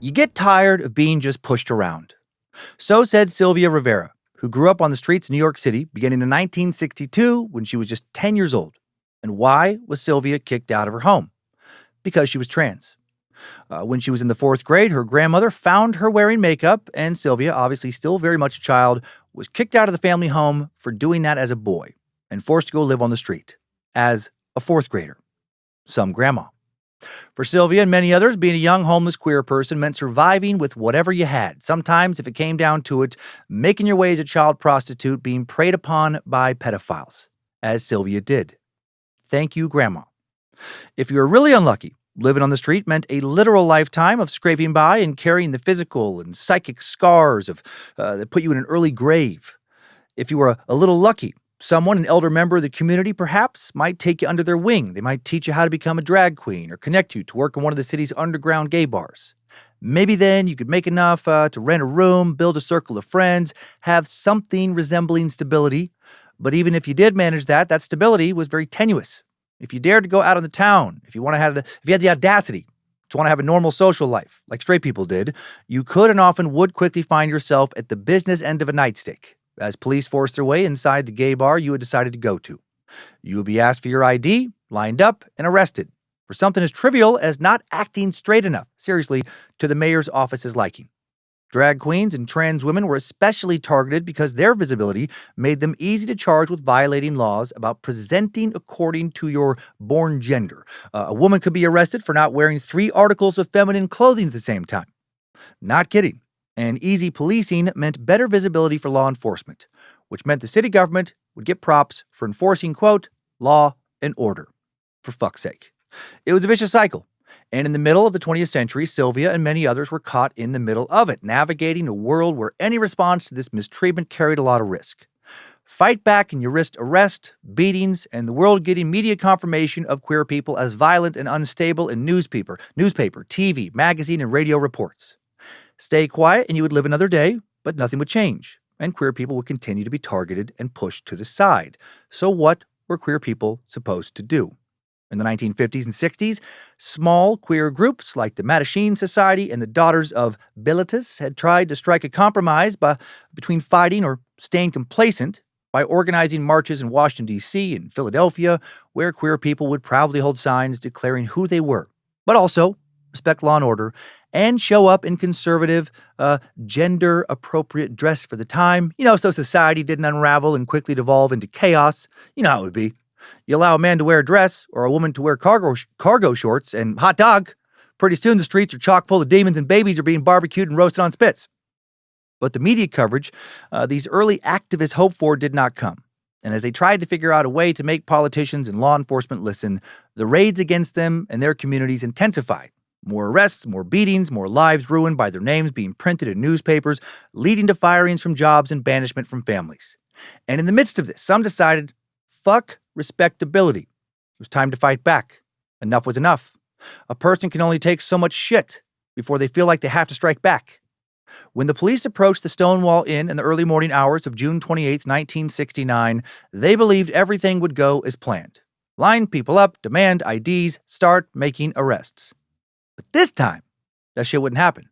You get tired of being just pushed around. So said Sylvia Rivera, who grew up on the streets of New York City beginning in 1962 when she was just 10 years old. And why was Sylvia kicked out of her home? Because she was trans. When she was in the 4th grade, her grandmother found her wearing makeup, and Sylvia, obviously still very much a child, was kicked out of the family home for doing that as a boy and forced to go live on the street as a 4th grader. Some grandma. For Sylvia and many others, being a young homeless queer person meant surviving with whatever you had. Sometimes, if it came down to it, making your way as a child prostitute, being preyed upon by pedophiles, as Sylvia did. Thank you, Grandma. If you were really unlucky, living on the street meant a literal lifetime of scraping by and carrying the physical and psychic scars that put you in an early grave. If you were a little lucky, someone, an elder member of the community, perhaps, might take you under their wing. They might teach you how to become a drag queen or connect you to work in one of the city's underground gay bars. Maybe then you could make enough to rent a room, build a circle of friends, have something resembling stability. But even if you did manage that stability was very tenuous. If you dared to go out on the town, if you had the audacity to want to have a normal social life, like straight people did, you could and often would quickly find yourself at the business end of a nightstick, as police forced their way inside the gay bar you had decided to go to. You would be asked for your ID, lined up, and arrested for something as trivial as not acting straight enough, seriously, to the mayor's office's liking. Drag queens and trans women were especially targeted because their visibility made them easy to charge with violating laws about presenting according to your born gender. A woman could be arrested for not wearing 3 articles of feminine clothing at the same time. Not kidding. And easy policing meant better visibility for law enforcement, which meant the city government would get props for enforcing, quote, law and order. For fuck's sake. It was a vicious cycle. And in the middle of the 20th century, Sylvia and many others were caught in the middle of it, navigating a world where any response to this mistreatment carried a lot of risk. Fight back and you risked arrest, beatings, and the world getting media confirmation of queer people as violent and unstable in newspaper, TV, magazine, and radio reports. Stay quiet and you would live another day, but nothing would change, and queer people would continue to be targeted and pushed to the side. So what were queer people supposed to do? In the 1950s and 60s, small queer groups like the Mattachine Society and the Daughters of Bilitis had tried to strike a compromise between fighting or staying complacent by organizing marches in Washington, D.C. and Philadelphia, where queer people would proudly hold signs declaring who they were, but also respect law and order, and show up in conservative, gender-appropriate dress for the time, so society didn't unravel and quickly devolve into chaos. You know how it would be. You allow a man to wear a dress or a woman to wear cargo shorts and hot dog. Pretty soon the streets are chock full of demons and babies are being barbecued and roasted on spits. But the media coverage these early activists hoped for did not come. And as they tried to figure out a way to make politicians and law enforcement listen, the raids against them and their communities intensified. More arrests, more beatings, more lives ruined by their names being printed in newspapers, leading to firings from jobs and banishment from families. And in the midst of this, some decided, fuck respectability. It was time to fight back. Enough was enough. A person can only take so much shit before they feel like they have to strike back. When the police approached the Stonewall Inn in the early morning hours of June 28, 1969, they believed everything would go as planned. Line people up, demand IDs, start making arrests. But this time, that shit wouldn't happen.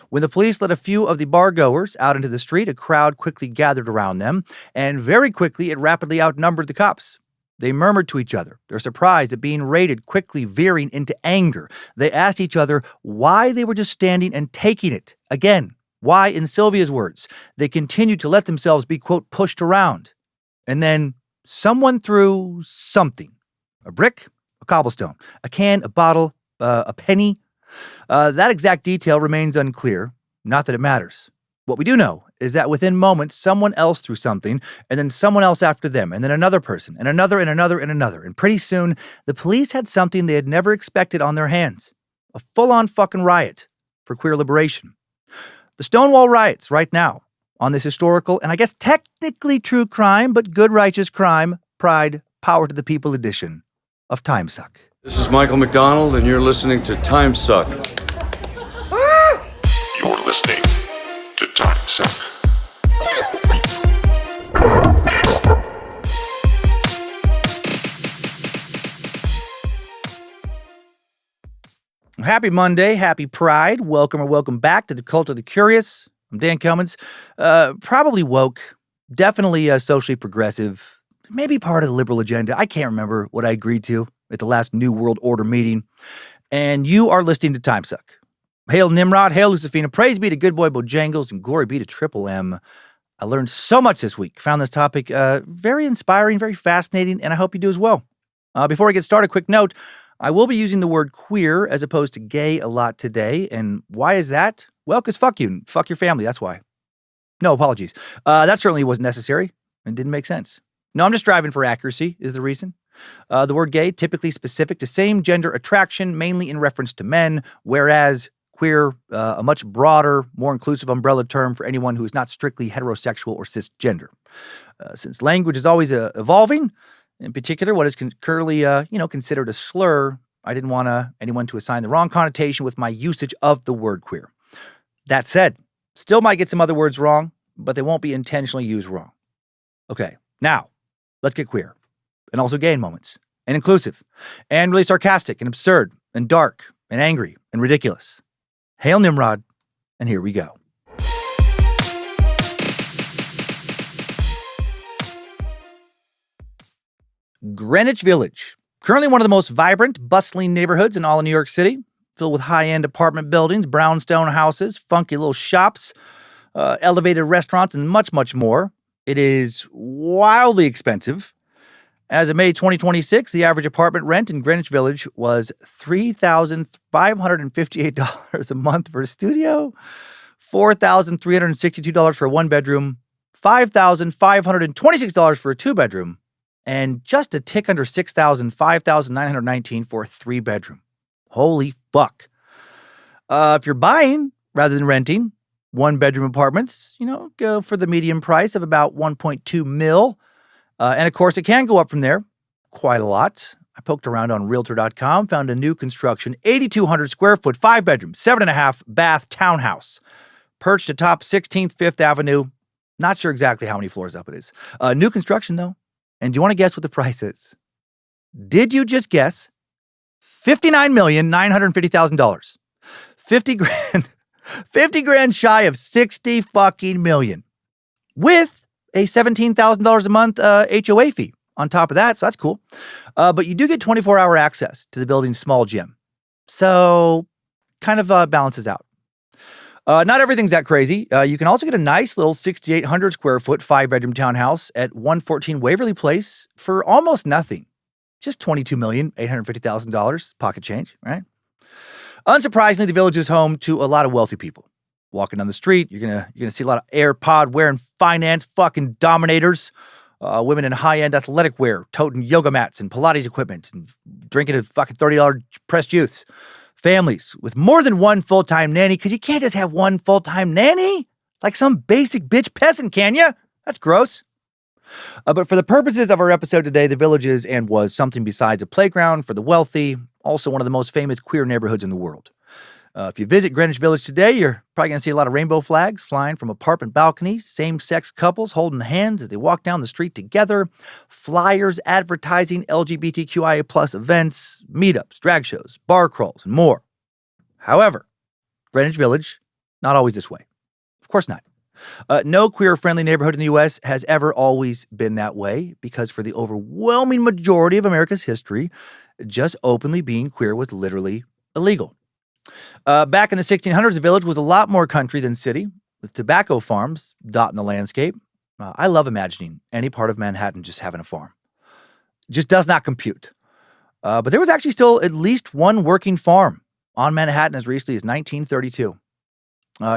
When the police let a few of the bar-goers out into the street, a crowd quickly gathered around them, and very quickly it rapidly outnumbered the cops. They murmured to each other, their surprise at being raided quickly veering into anger. They asked each other why they were just standing and taking it. Again, why, in Sylvia's words, they continued to let themselves be, quote, pushed around. And then someone threw something. A brick, a cobblestone, a can, a bottle, a penny. That exact detail remains unclear. Not that it matters. What we do know is that within moments, someone else threw something, and then someone else after them, and then another person, and another, and another, and another. And pretty soon, the police had something they had never expected on their hands. A full-on fucking riot for queer liberation. The Stonewall Riots right now, on this historical, and I guess technically true crime, but good righteous crime, pride, power to the people edition of Timesuck. This is Michael McDonald, and you're listening to Timesuck. You're listening to Timesuck. happy Monday, happy Pride. Welcome or welcome back to the Cult of the Curious. I'm Dan Cummins. Probably woke, definitely socially progressive, maybe part of the liberal agenda. I can't remember what I agreed to at the last New World Order meeting. And you are listening to Timesuck. Hail Nimrod, hail Lucifina, praise be to good boy Bojangles, and glory be to Triple M. I learned so much this week. Found this topic very inspiring, very fascinating, and I hope you do as well. Before I get started, quick note. I will be using the word queer as opposed to gay a lot today. And why is that? Well, because fuck you and fuck your family. That's why. No apologies. That certainly wasn't necessary and didn't make sense. No, I'm just striving for accuracy is the reason. The word gay, typically specific to same gender attraction, mainly in reference to men, whereas queer, a much broader, more inclusive umbrella term for anyone who is not strictly heterosexual or cisgender. Since language is always evolving, in particular, what is currently, considered a slur, I didn't want anyone to assign the wrong connotation with my usage of the word queer. That said, still might get some other words wrong, but they won't be intentionally used wrong. Okay, now, let's get queer, and also gay in moments, and inclusive, and really sarcastic, and absurd, and dark, and angry, and ridiculous. Hail Nimrod, and here we go. Greenwich Village, currently one of the most vibrant, bustling neighborhoods in all of New York City, filled with high-end apartment buildings, brownstone houses, funky little shops, elevated restaurants, and much, much more. It is wildly expensive. As of May 2026, the average apartment rent in Greenwich Village was $3,558 a month for a studio, $4,362 for a one-bedroom, $5,526 for a two-bedroom, and just a tick under $6,000, $5,919 for a three-bedroom. Holy fuck. If you're buying rather than renting one-bedroom apartments, go for the median price of about $1.2 million. And of course, it can go up from there quite a lot. I poked around on Realtor.com, found a new construction, 8,200 square foot, 5-bedroom, 7.5 bath townhouse, perched atop 16th Fifth Avenue. Not sure exactly how many floors up it is. New construction, though. And do you want to guess what the price is? Did you just guess? $59,950,000. 50 grand. 50 grand shy of 60 fucking million. With a $17,000 a month HOA fee on top of that, so that's cool. But you do get 24-hour access to the building's small gym. So kind of balances out. Not everything's that crazy. You can also get a nice little 6,800 square foot, 5-bedroom townhouse at 114 Waverly Place for almost nothing. Just $22,850,000 pocket change, right? Unsurprisingly, the Village is home to a lot of wealthy people. Walking down the street, you're gonna see a lot of AirPod wearing finance fucking dominators, women in high-end athletic wear, toting yoga mats and Pilates equipment, and drinking a fucking $30 pressed juice. Families with more than one full-time nanny, because you can't just have one full-time nanny like some basic bitch peasant, can you? That's gross. But for the purposes of our episode today, the Village is and was something besides a playground for the wealthy, also one of the most famous queer neighborhoods in the world. If you visit Greenwich Village today, you're probably going to see a lot of rainbow flags flying from apartment balconies, same-sex couples holding hands as they walk down the street together, flyers advertising LGBTQIA plus events, meetups, drag shows, bar crawls, and more. However, Greenwich Village, not always this way. Of course not. No queer-friendly neighborhood in the U.S. has ever always been that way, because for the overwhelming majority of America's history, just openly being queer was literally illegal. Back in the 1600s, the Village was a lot more country than city, with tobacco farms dotting the landscape. I love imagining any part of Manhattan just having a farm. Just does not compute. But there was actually still at least one working farm on Manhattan as recently as 1932.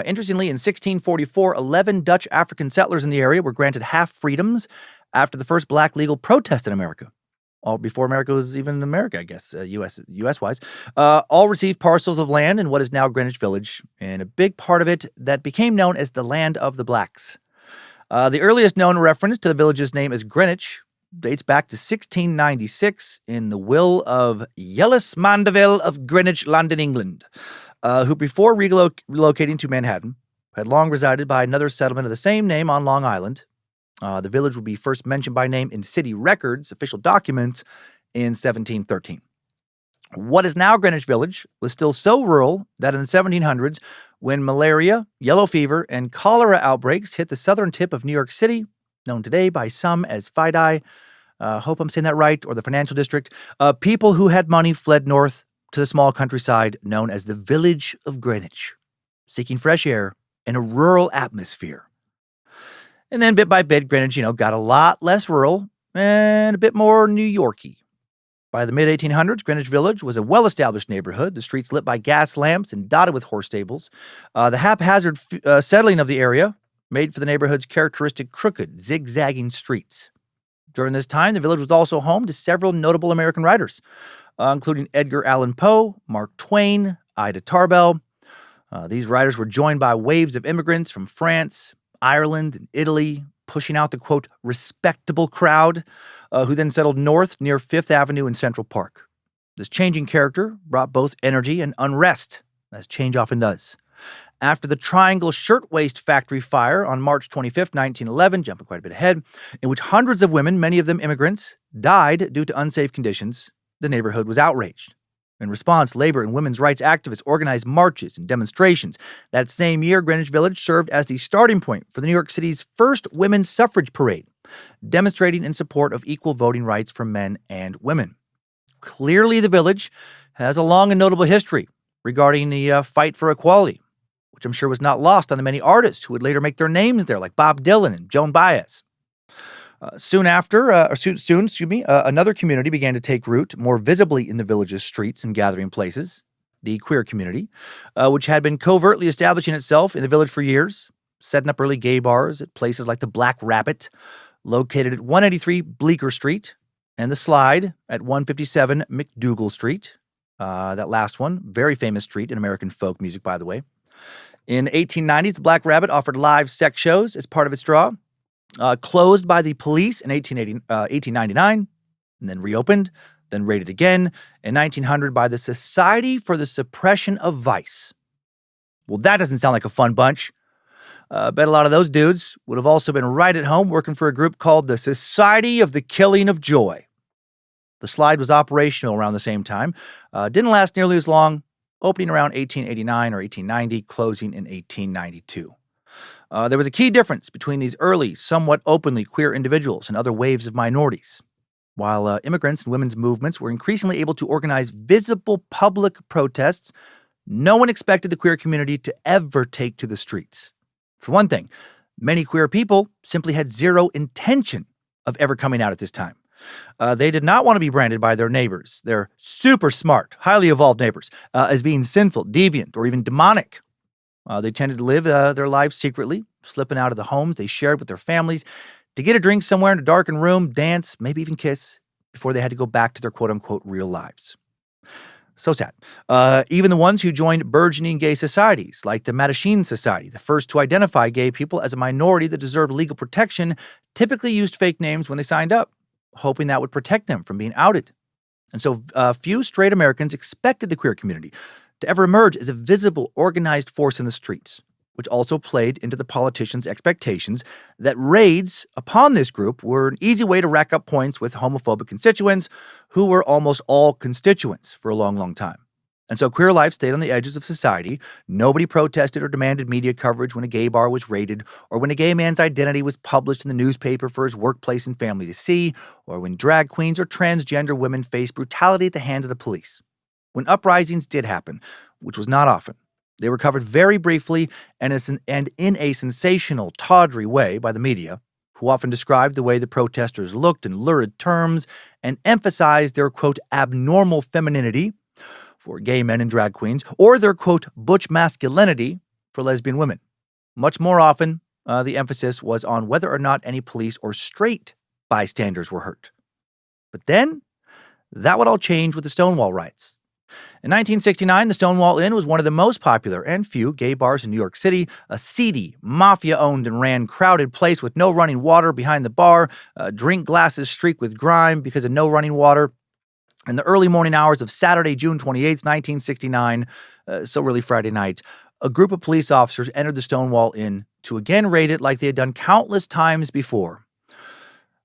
Interestingly, in 1644, 11 Dutch African settlers in the area were granted half freedoms after the first black legal protest in America. All before America was even America, I guess, U.S.-wise. All received parcels of land in what is now Greenwich Village, and a big part of it that became known as the Land of the Blacks. The earliest known reference to the village's name as Greenwich dates back to 1696 in the will of Yellis Mandeville of Greenwich, London, England, who before relocating to Manhattan had long resided by another settlement of the same name on Long Island. The village would be first mentioned by name in city records, official documents, in 1713. What is now Greenwich Village was still so rural that in the 1700s, when malaria, yellow fever, and cholera outbreaks hit the southern tip of New York City, known today by some as Fidei, hope I'm saying that right, or the financial district, people who had money fled north to the small countryside known as the Village of Greenwich, seeking fresh air and a rural atmosphere. And then bit by bit, Greenwich, got a lot less rural and a bit more New Yorky. By the mid-1800s, Greenwich Village was a well-established neighborhood, the streets lit by gas lamps and dotted with horse stables. The haphazard settling of the area made for the neighborhood's characteristic crooked, zigzagging streets. During this time, the village was also home to several notable American writers, including Edgar Allan Poe, Mark Twain, Ida Tarbell. These writers were joined by waves of immigrants from France, Ireland, and Italy, pushing out the, quote, respectable crowd, who then settled north near Fifth Avenue and Central Park. This changing character brought both energy and unrest, as change often does. After the Triangle Shirtwaist Factory fire on March 25, 1911, jumping quite a bit ahead, in which hundreds of women, many of them immigrants, died due to unsafe conditions, the neighborhood was outraged. In response, labor and women's rights activists organized marches and demonstrations. That same year, Greenwich Village served as the starting point for the New York City's first women's suffrage parade, demonstrating in support of equal voting rights for men and women. Clearly, the village has a long and notable history regarding the fight for equality, which I'm sure was not lost on the many artists who would later make their names there, like Bob Dylan and Joan Baez. Soon, another community began to take root more visibly in the village's streets and gathering places, the queer community, which had been covertly establishing itself in the village for years, setting up early gay bars at places like the Black Rabbit, located at 183 Bleecker Street, and the Slide at 157 McDougal Street. That last one, very famous street in American folk music, by the way. In the 1890s, the Black Rabbit offered live sex shows as part of its draw. Closed by the police in 1899, and then reopened, then raided again in 1900 by the Society for the Suppression of Vice. Well, that doesn't sound like a fun bunch. Bet a lot of those dudes would have also been right at home working for a group called the Society of the Killing of Joy. The Slide was operational around the same time. Didn't last nearly as long, opening around 1889 or 1890, closing in 1892. There was a key difference between these early, somewhat openly queer individuals and other waves of minorities. While immigrants and women's movements were increasingly able to organize visible public protests, no one expected the queer community to ever take to the streets. For one thing, many queer people simply had zero intention of ever coming out at this time. They did not want to be branded by their neighbors, their super smart, highly evolved neighbors, as being sinful, deviant, or even demonic. They tended to live their lives secretly, slipping out of the homes they shared with their families to get a drink somewhere in a darkened room, dance, maybe even kiss, before they had to go back to their quote-unquote real lives. So sad. Even the ones who joined burgeoning gay societies, like the Mattachine Society, the first to identify gay people as a minority that deserved legal protection, typically used fake names when they signed up, hoping that would protect them from being outed. And so few straight Americans expected the queer community to ever emerge as a visible, organized force in the streets, which also played into the politicians' expectations that raids upon this group were an easy way to rack up points with homophobic constituents who were almost all constituents for a long, long time. And so queer life stayed on the edges of society. Nobody protested or demanded media coverage when a gay bar was raided, or when a gay man's identity was published in the newspaper for his workplace and family to see, or when drag queens or transgender women faced brutality at the hands of the police. When uprisings did happen, which was not often, they were covered very briefly and in a sensational, tawdry way by the media, who often described the way the protesters looked in lurid terms and emphasized their, quote, abnormal femininity for gay men and drag queens, or their, quote, butch masculinity for lesbian women. Much more often, the emphasis was on whether or not any police or straight bystanders were hurt. But then, that would all change with the Stonewall Riots. In 1969, the Stonewall Inn was one of the most popular and few gay bars in New York City, a seedy, mafia-owned and ran crowded place with no running water behind the bar, drink glasses streaked with grime because of no running water. In the early morning hours of Saturday, June 28, 1969, so really Friday night, a group of police officers entered the Stonewall Inn to again raid it like they had done countless times before.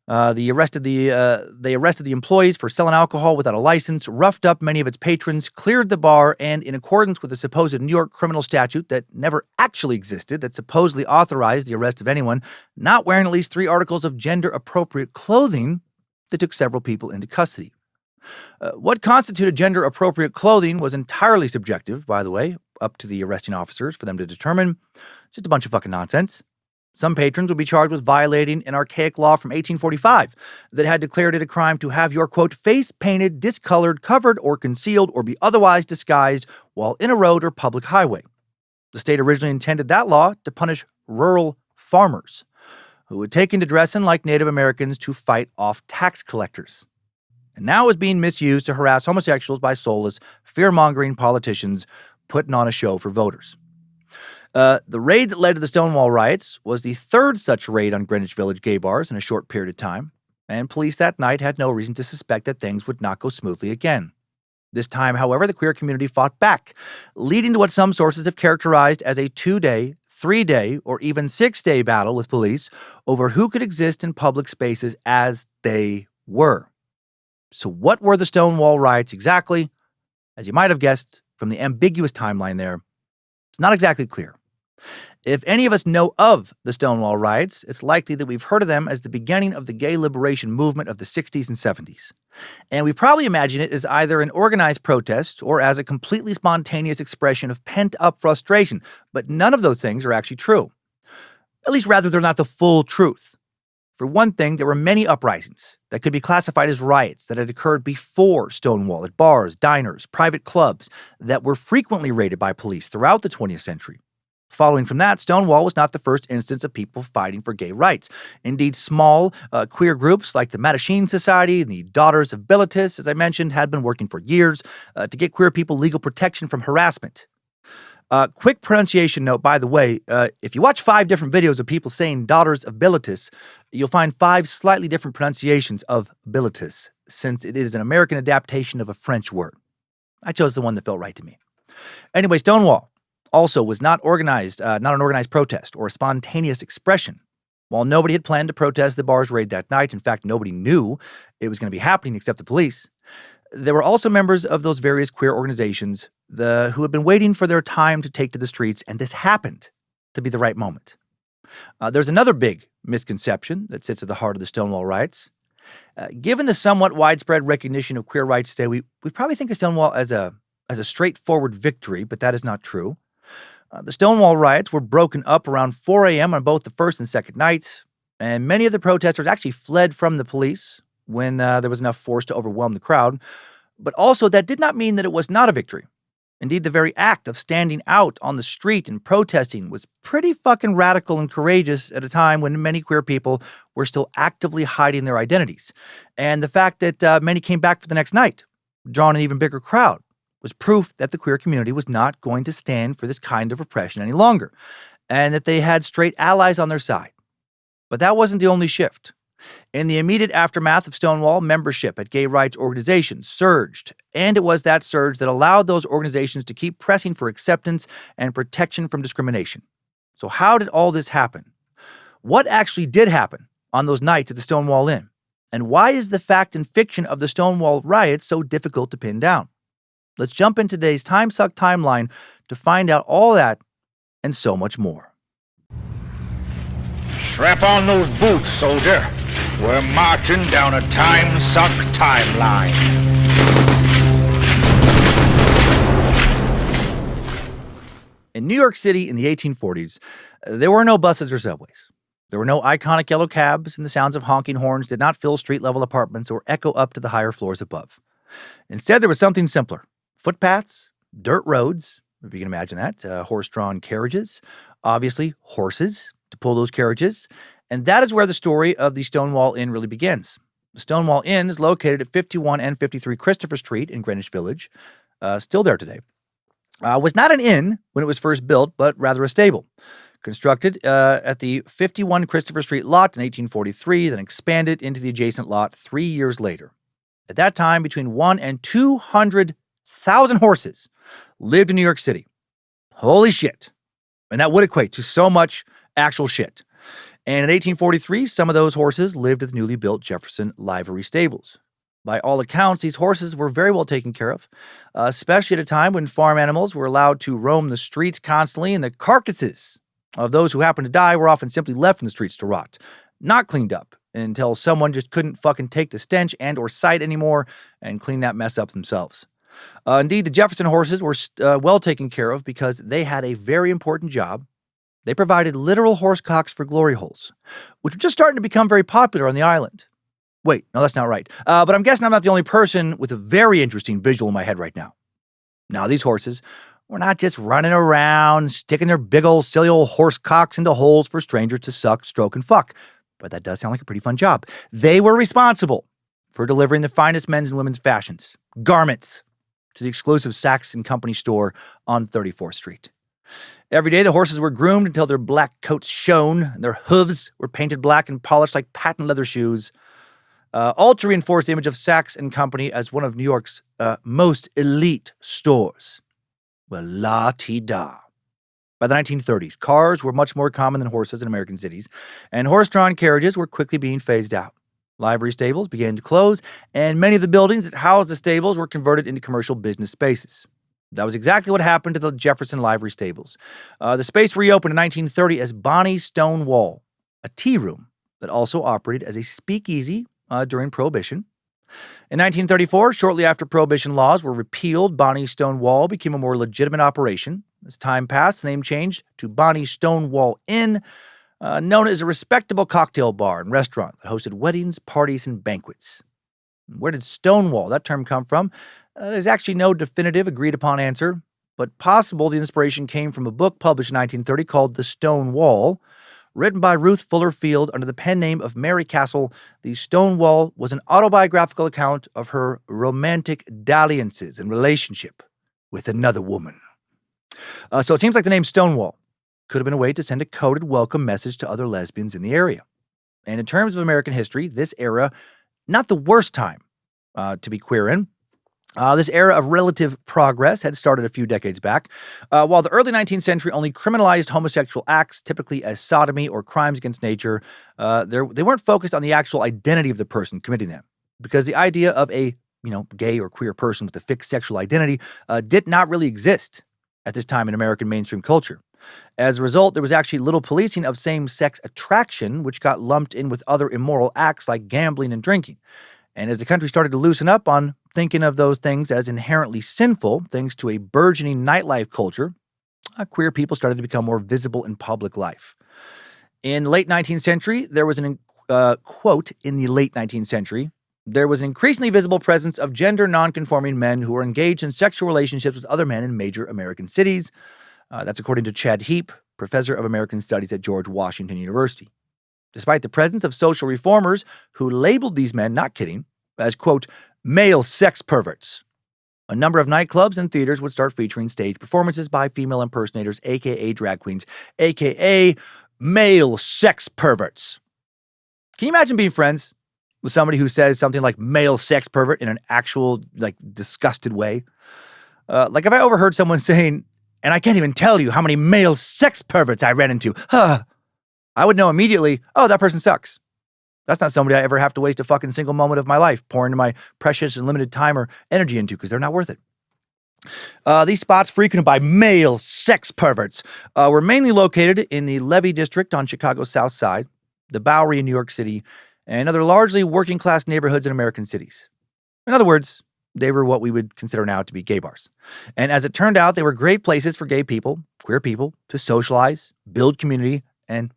They arrested the employees for selling alcohol without a license, roughed up many of its patrons, cleared the bar, and in accordance with a supposed New York criminal statute that never actually existed that supposedly authorized the arrest of anyone not wearing at least 3 articles of gender-appropriate clothing, they took several people into custody. What constituted gender-appropriate clothing was entirely subjective, by the way, up to the arresting officers for them to determine. Just a bunch of fucking nonsense. Some patrons would be charged with violating an archaic law from 1845 that had declared it a crime to have your, quote, face painted, discolored, covered, or concealed, or be otherwise disguised while in a road or public highway. The state originally intended that law to punish rural farmers who had taken to dressing like Native Americans to fight off tax collectors. And now is being misused to harass homosexuals by soulless, fear-mongering politicians putting on a show for voters. The raid that led to the Stonewall Riots was the 3rd such raid on Greenwich Village gay bars in a short period of time, and police that night had no reason to suspect that things would not go smoothly again. This time, however, the queer community fought back, leading to what some sources have characterized as a 2-day, 3-day, or even 6-day battle with police over who could exist in public spaces as they were. So what were the Stonewall Riots exactly? As you might have guessed from the ambiguous timeline there, it's not exactly clear. If any of us know of the Stonewall Riots, it's likely that we've heard of them as the beginning of the gay liberation movement of the 60s and 70s. And we probably imagine it as either an organized protest or as a completely spontaneous expression of pent-up frustration, but none of those things are actually true. At least rather, they're not the full truth. For one thing, there were many uprisings that could be classified as riots that had occurred before Stonewall at bars, diners, private clubs that were frequently raided by police throughout the 20th century. Following from that, Stonewall was not the first instance of people fighting for gay rights. Indeed, small queer groups like the Mattachine Society and the Daughters of Bilitis, as I mentioned, had been working for years to get queer people legal protection from harassment. Quick pronunciation note, by the way, if you watch 5 different videos of people saying Daughters of Bilitis, you'll find 5 slightly different pronunciations of Bilitis, since it is an American adaptation of a French word. I chose the one that felt right to me. Anyway, Stonewall also was not an organized protest or a spontaneous expression. While nobody had planned to protest the bar's raid that night, in fact, nobody knew it was going to be happening except the police, there were also members of those various queer organizations who had been waiting for their time to take to the streets, and this happened to be the right moment. There's another big misconception that sits at the heart of the Stonewall Riots. Given the somewhat widespread recognition of queer rights today, we probably think of Stonewall as a straightforward victory, but that is not true. The Stonewall Riots were broken up around 4 a.m. on both the first and second nights, and many of the protesters actually fled from the police when there was enough force to overwhelm the crowd. But also, that did not mean that it was not a victory. Indeed, the very act of standing out on the street and protesting was pretty fucking radical and courageous at a time when many queer people were still actively hiding their identities. And the fact that many came back for the next night, drawing an even bigger crowd, was proof that the queer community was not going to stand for this kind of repression any longer, and that they had straight allies on their side. But that wasn't the only shift. In the immediate aftermath of Stonewall, membership at gay rights organizations surged, and it was that surge that allowed those organizations to keep pressing for acceptance and protection from discrimination. So how did all this happen? What actually did happen on those nights at the Stonewall Inn? And why is the fact and fiction of the Stonewall Riots so difficult to pin down? Let's jump into today's Timesuck timeline to find out all that and so much more. Strap on those boots, soldier. We're marching down a Timesuck timeline. In New York City in the 1840s, there were no buses or subways. There were no iconic yellow cabs, and the sounds of honking horns did not fill street-level apartments or echo up to the higher floors above. Instead, there was something simpler. Footpaths, dirt roads, if you can imagine that, horse-drawn carriages, obviously horses to pull those carriages, and that is where the story of the Stonewall Inn really begins. The Stonewall Inn is located at 51 and 53 Christopher Street in Greenwich Village, still there today. Was not an inn when it was first built, but rather a stable. Constructed at the 51 Christopher Street lot in 1843, then expanded into the adjacent lot 3 years later. At that time, between 1 and 200,000 horses lived in New York City. Holy shit. And that would equate to so much actual shit. And in 1843, some of those horses lived at the newly built Jefferson Livery Stables. By all accounts, these horses were very well taken care of, especially at a time when farm animals were allowed to roam the streets constantly, and the carcasses of those who happened to die were often simply left in the streets to rot, not cleaned up until someone just couldn't fucking take the stench and or sight anymore and clean that mess up themselves. Indeed, the Jefferson horses were well taken care of because they had a very important job. They provided literal horse cocks for glory holes, which were just starting to become very popular on the island. Wait, no, that's not right. But I'm guessing I'm not the only person with a very interesting visual in my head right now. Now, these horses were not just running around, sticking their big old silly old horse cocks into holes for strangers to suck, stroke, and fuck. But that does sound like a pretty fun job. They were responsible for delivering the finest men's and women's fashions, garments, to the exclusive Saks & Company store on 34th Street. Every day, the horses were groomed until their black coats shone, and their hooves were painted black and polished like patent leather shoes, all to reinforce the image of Saks & Company as one of New York's most elite stores. Well, la-ti-da. By the 1930s, cars were much more common than horses in American cities, and horse-drawn carriages were quickly being phased out. Livery stables began to close, and many of the buildings that housed the stables were converted into commercial business spaces. That was exactly what happened to the Jefferson Livery Stables. The space reopened in 1930 as Bonnie Stonewall, a tea room that also operated as a speakeasy during Prohibition. In 1934, shortly after Prohibition laws were repealed, Bonnie Stonewall became a more legitimate operation. As time passed, the name changed to Bonnie Stonewall Inn, known as a respectable cocktail bar and restaurant that hosted weddings, parties, and banquets. Where did Stonewall, that term, come from? There's actually no definitive agreed-upon answer, but possible the inspiration came from a book published in 1930 called The Stone Wall. Written by Ruth Fuller Field under the pen name of Mary Castle, The Stone Wall was an autobiographical account of her romantic dalliances and relationship with another woman. So it seems like the name Stonewall could have been a way to send a coded welcome message to other lesbians in the area. And in terms of American history, this era, not the worst time to be queer in. This era of relative progress had started a few decades back. While the early 19th century only criminalized homosexual acts, typically as sodomy or crimes against nature, they weren't focused on the actual identity of the person committing them, because the idea of a gay or queer person with a fixed sexual identity did not really exist at this time in American mainstream culture. As a result, there was actually little policing of same-sex attraction, which got lumped in with other immoral acts like gambling and drinking. And as the country started to loosen up on thinking of those things as inherently sinful, thanks to a burgeoning nightlife culture, queer people started to become more visible in public life. In the late 19th century, there was in the late 19th century, there was an increasingly visible presence of gender nonconforming men who were engaged in sexual relationships with other men in major American cities. That's according to Chad Heap, professor of American Studies at George Washington University. Despite the presence of social reformers who labeled these men, not kidding, as, quote, male sex perverts, a number of nightclubs and theaters would start featuring stage performances by female impersonators, a.k.a. drag queens, a.k.a. male sex perverts. Can you imagine being friends with somebody who says something like male sex pervert in an actual, disgusted way? If I overheard someone saying, and I can't even tell you how many male sex perverts I ran into, I would know immediately, oh, that person sucks. That's not somebody I ever have to waste a fucking single moment of my life pouring my precious and limited time or energy into, because they're not worth it. These spots frequented by male sex perverts were mainly located in the Levee District on Chicago's South Side, the Bowery in New York City, and other largely working-class neighborhoods in American cities. In other words, they were what we would consider now to be gay bars. And as it turned out, they were great places for gay people, queer people, to socialize, build community, and,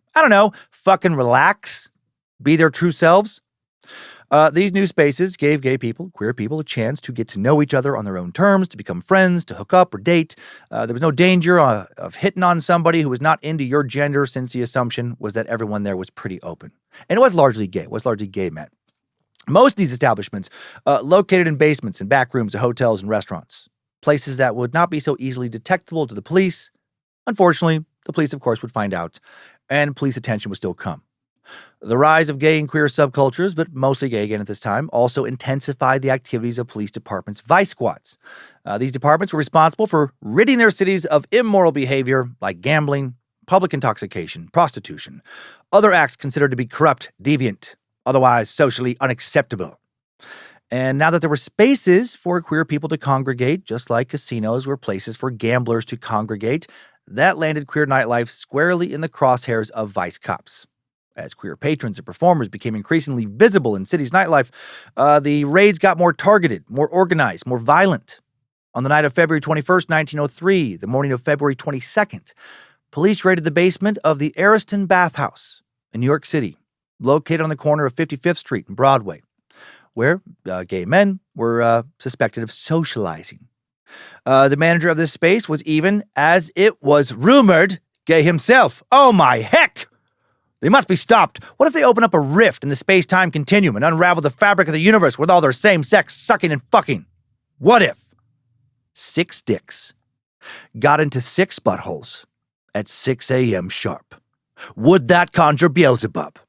fucking relax, be their true selves. These new spaces gave gay people, queer people, a chance to get to know each other on their own terms, to become friends, to hook up or date. There was no danger of hitting on somebody who was not into your gender, since the assumption was that everyone there was pretty open. And it was largely gay men. Most of these establishments located in basements and back rooms of hotels and restaurants, places that would not be so easily detectable to the police. Unfortunately, the police, of course, would find out, and police attention would still come. The rise of gay and queer subcultures, but mostly gay again at this time, also intensified the activities of police departments' vice squads. These departments were responsible for ridding their cities of immoral behavior like gambling, public intoxication, prostitution, other acts considered to be corrupt, deviant, otherwise socially unacceptable. And now that there were spaces for queer people to congregate, just like casinos were places for gamblers to congregate, that landed queer nightlife squarely in the crosshairs of vice cops. As queer patrons and performers became increasingly visible in cities' nightlife, the raids got more targeted, more organized, more violent. On the night of February 21st, 1903, the morning of February 22nd, police raided the basement of the Ariston Bathhouse in New York City, located on the corner of 55th Street and Broadway, where gay men were suspected of socializing. The manager of this space was even, as it was rumored, gay himself. Oh my heck! They must be stopped. What if they open up a rift in the space-time continuum and unravel the fabric of the universe with all their same-sex sucking and fucking? What if 6 dicks got into 6 buttholes at 6 a.m. sharp? Would that conjure Beelzebub?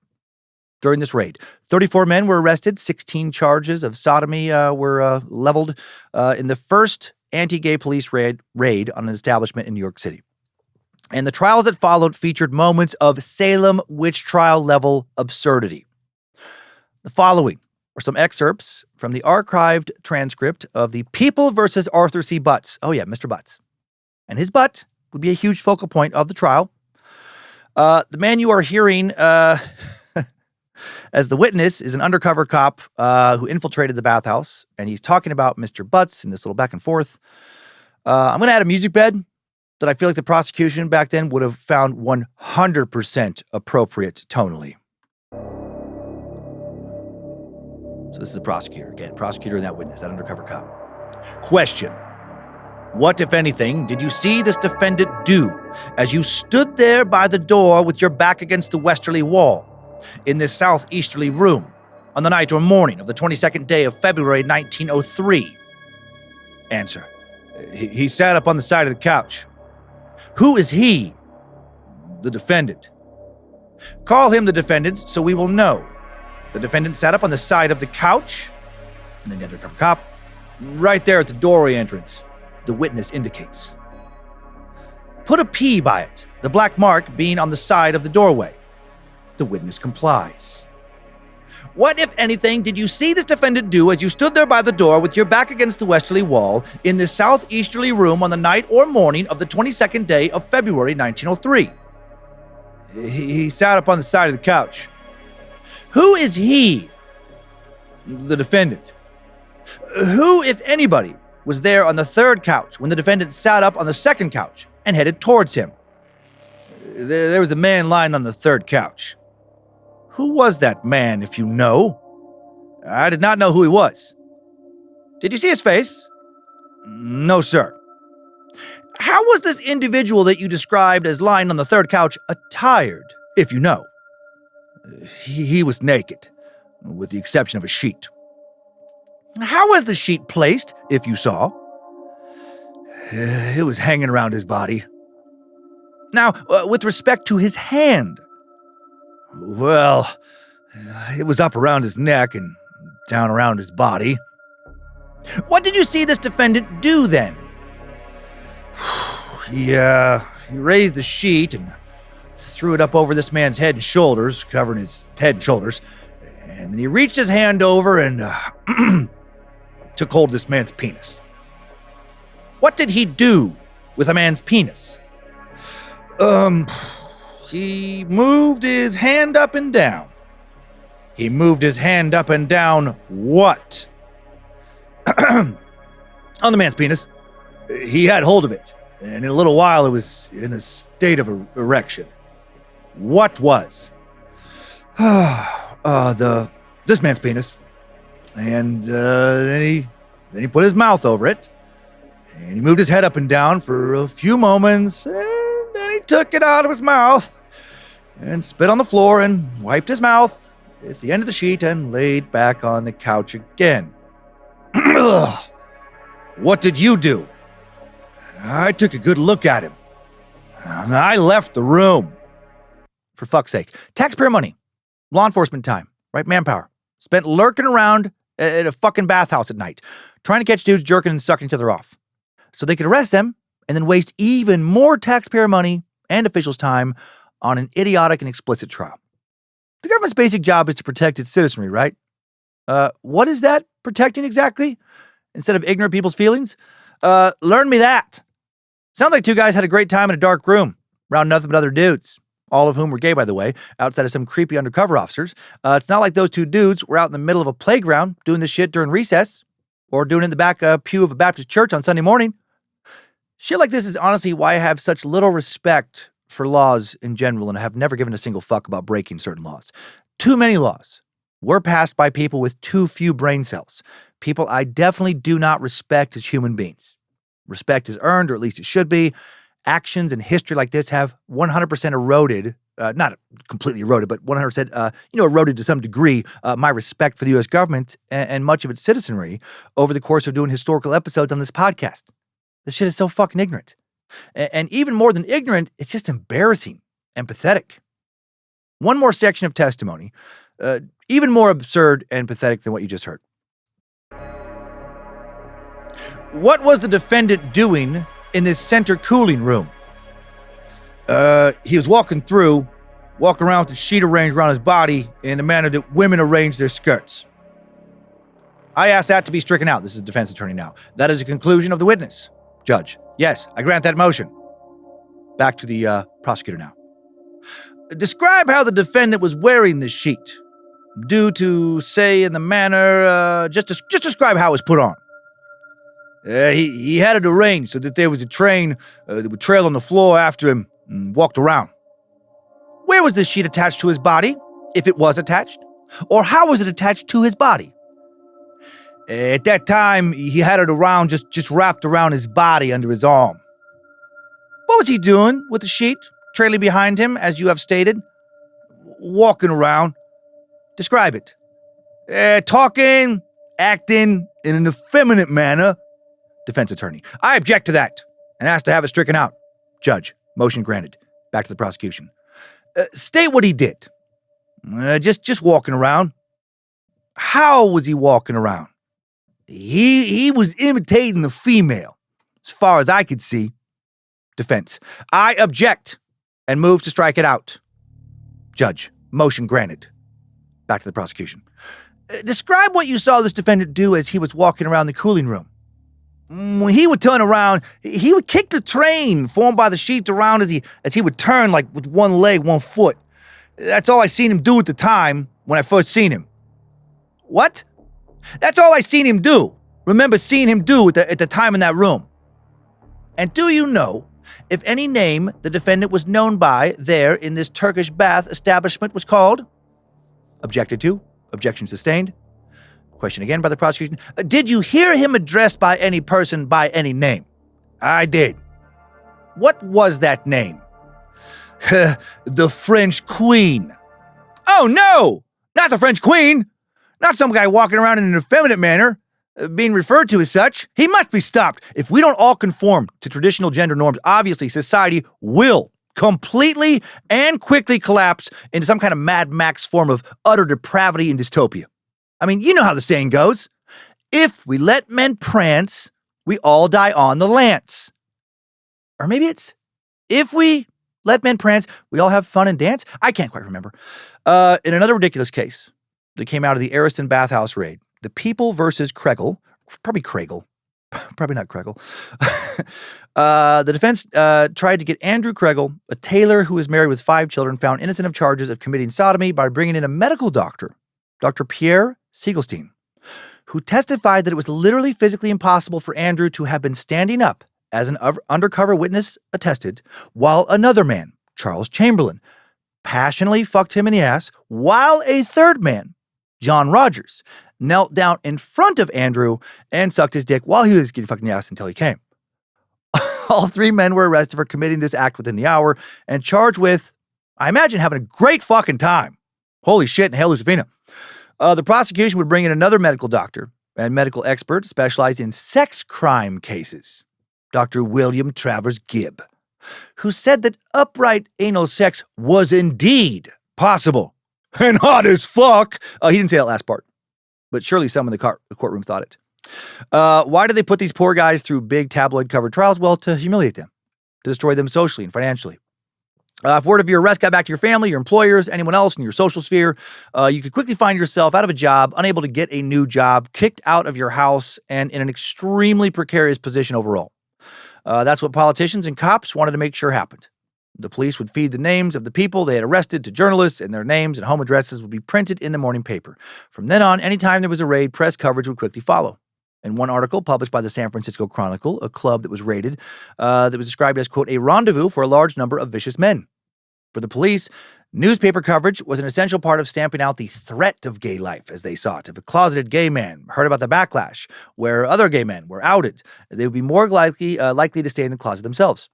During this raid, 34 men were arrested. 16 charges of sodomy were leveled in the first anti-gay police raid on an establishment in New York City. And the trials that followed featured moments of Salem witch trial level absurdity. The following are some excerpts from the archived transcript of the People versus Arthur C. Butts. Oh yeah, Mr. Butts. And his butt would be a huge focal point of the trial. The man you are hearing as the witness is an undercover cop who infiltrated the bathhouse, and he's talking about Mr. Butts in this little back and forth. I'm going to add a music bed that I feel like the prosecution back then would have found 100% appropriate tonally. So this is the prosecutor, again, prosecutor and that witness, that undercover cop. Question: what, if anything, did you see this defendant do as you stood there by the door with your back against the westerly wall in this southeasterly room on the night or morning of the 22nd day of February 1903? Answer: he sat up on the side of the couch. Who is he? The defendant. Call him the defendant so we will know. The defendant sat up on the side of the couch, and the undercover cop, right there at the doorway entrance, the witness indicates. Put a P by it, the black mark being on the side of the doorway. The witness complies. What, if anything, did you see this defendant do as you stood there by the door with your back against the westerly wall in this southeasterly room on the night or morning of the 22nd day of February 1903? He sat up on the side of the couch. Who is he? The defendant. Who, if anybody, was there on the third couch when the defendant sat up on the second couch and headed towards him? There was a man lying on the third couch. Who was that man, if you know? I did not know who he was. Did you see his face? No, sir. How was this individual that you described as lying on the third couch attired, if you know? He was naked, with the exception of a sheet. How was the sheet placed, if you saw? It was hanging around his body. Now, with respect to his hand, well, it was up around his neck and down around his body. What did you see this defendant do then? He raised the sheet and threw it up over this man's head and shoulders, covering his head and shoulders, and then he reached his hand over and took hold of this man's penis. What did he do with a man's penis? He moved his hand up and down. He moved his hand up and down what? On the man's penis. He had hold of it, and in a little while it was in a state of erection. What was? This man's penis. And then he put his mouth over it, and he moved his head up and down for a few moments, and then he took it out of his mouth and spit on the floor and wiped his mouth at the end of the sheet and laid back on the couch again. What did you do? I took a good look at him. I left the room. For fuck's sake. Taxpayer money. Law enforcement time. Right? Manpower. Spent lurking around at a fucking bathhouse at night, trying to catch dudes jerking and sucking each other off, so they could arrest them and then waste even more taxpayer money and officials' time on an idiotic and explicit trial. The government's basic job is to protect its citizenry, right? What is that protecting exactly? Instead of ignorant people's feelings? Learn me that. Sounds like two guys had a great time in a dark room, around nothing but other dudes, all of whom were gay, by the way, outside of some creepy undercover officers. It's not like those two dudes were out in the middle of a playground doing this shit during recess, or doing it in the back pew of a Baptist church on Sunday morning. Shit like this is honestly why I have such little respect for laws in general, and I have never given a single fuck about breaking certain laws. Too many laws were passed by people with too few brain cells, people I definitely do not respect as human beings. Respect is earned, or at least it should be. Actions in history like this have 100% eroded, not completely eroded, but 100%, eroded to some degree, my respect for the U.S. government and much of its citizenry over the course of doing historical episodes on this podcast. This shit is so fucking ignorant. And even more than ignorant, it's just embarrassing and pathetic. One more section of testimony, even more absurd and pathetic than what you just heard. What was the defendant doing in this center cooling room? He was walking around with a sheet arranged around his body in the manner that women arrange their skirts. I ask that to be stricken out. This is the defense attorney now. That is the conclusion of the witness. Judge, yes, I grant that motion. Back to the prosecutor now. Describe how the defendant was wearing this sheet. Due to, say, in the manner, just describe how it was put on. He had it arranged so that there was a train that would trail on the floor after him and walked around. Where was this sheet attached to his body, if it was attached? Or how was it attached to his body? At that time, he had it around, just wrapped around his body under his arm. What was he doing with the sheet, trailing behind him, as you have stated? Walking around. Describe it. Talking, acting in an effeminate manner. Defense attorney. I object to that and ask to have it stricken out. Judge. Motion granted. Back to the prosecution. State what he did. Just walking around. How was he walking around? He was imitating the female, as far as I could see. Defense. I object and move to strike it out. Judge. Motion granted. Back to the prosecution. Describe what you saw this defendant do as he was walking around the cooling room. When he would turn around, he would kick the train formed by the sheet around as he would turn, like with one leg, one foot. That's all I seen him do at the time when I first seen him. What? That's all I seen him do. Remember seeing him do at the time in that room. And do you know if any name the defendant was known by there in this Turkish bath establishment was called? Objected to. Objection sustained. Question again by the prosecution. Did you hear him addressed by any person by any name? I did. What was that name? The French Queen. Oh no! Not the French Queen! Not some guy walking around in an effeminate manner, being referred to as such. He must be stopped. If we don't all conform to traditional gender norms, obviously society will completely and quickly collapse into some kind of Mad Max form of utter depravity and dystopia. I mean, you know how the saying goes. If we let men prance, we all die on the lance. Or maybe it's, if we let men prance, we all have fun and dance? I can't quite remember. In another ridiculous case that came out of the Arison bathhouse raid, the People versus Kregel, probably not Kregel. The defense tried to get Andrew Kregel, a tailor who was married with 5 children, found innocent of charges of committing sodomy by bringing in a medical doctor, Dr. Pierre Siegelstein, who testified that it was literally physically impossible for Andrew to have been standing up, as an undercover witness attested, while another man, Charles Chamberlain, passionately fucked him in the ass, while a third man, John Rogers, knelt down in front of Andrew and sucked his dick while he was getting fucked in the ass until he came. All 3 men were arrested for committing this act within the hour and charged with, I imagine, having a great fucking time. Holy shit and hail Lucifina. The prosecution would bring in another medical doctor and medical expert specialized in sex crime cases, Dr. William Travers Gibb, who said that upright anal sex was indeed possible and hot as fuck. He didn't say that last part, but surely someone in the courtroom thought it. Why did they put these poor guys through big tabloid-covered trials? Well, to humiliate them, to destroy them socially and financially. If word of your arrest got back to your family, your employers, anyone else in your social sphere, you could quickly find yourself out of a job, unable to get a new job, kicked out of your house, and in an extremely precarious position overall. That's what politicians and cops wanted to make sure happened. The police would feed the names of the people they had arrested to journalists, and their names and home addresses would be printed in the morning paper. From then on, anytime there was a raid, press coverage would quickly follow. In one article published by the San Francisco Chronicle, a club that was raided, that was described as, quote, a rendezvous for a large number of vicious men. For the police, newspaper coverage was an essential part of stamping out the threat of gay life as they saw it. If a closeted gay man heard about the backlash, where other gay men were outed, they would be more likely to stay in the closet themselves.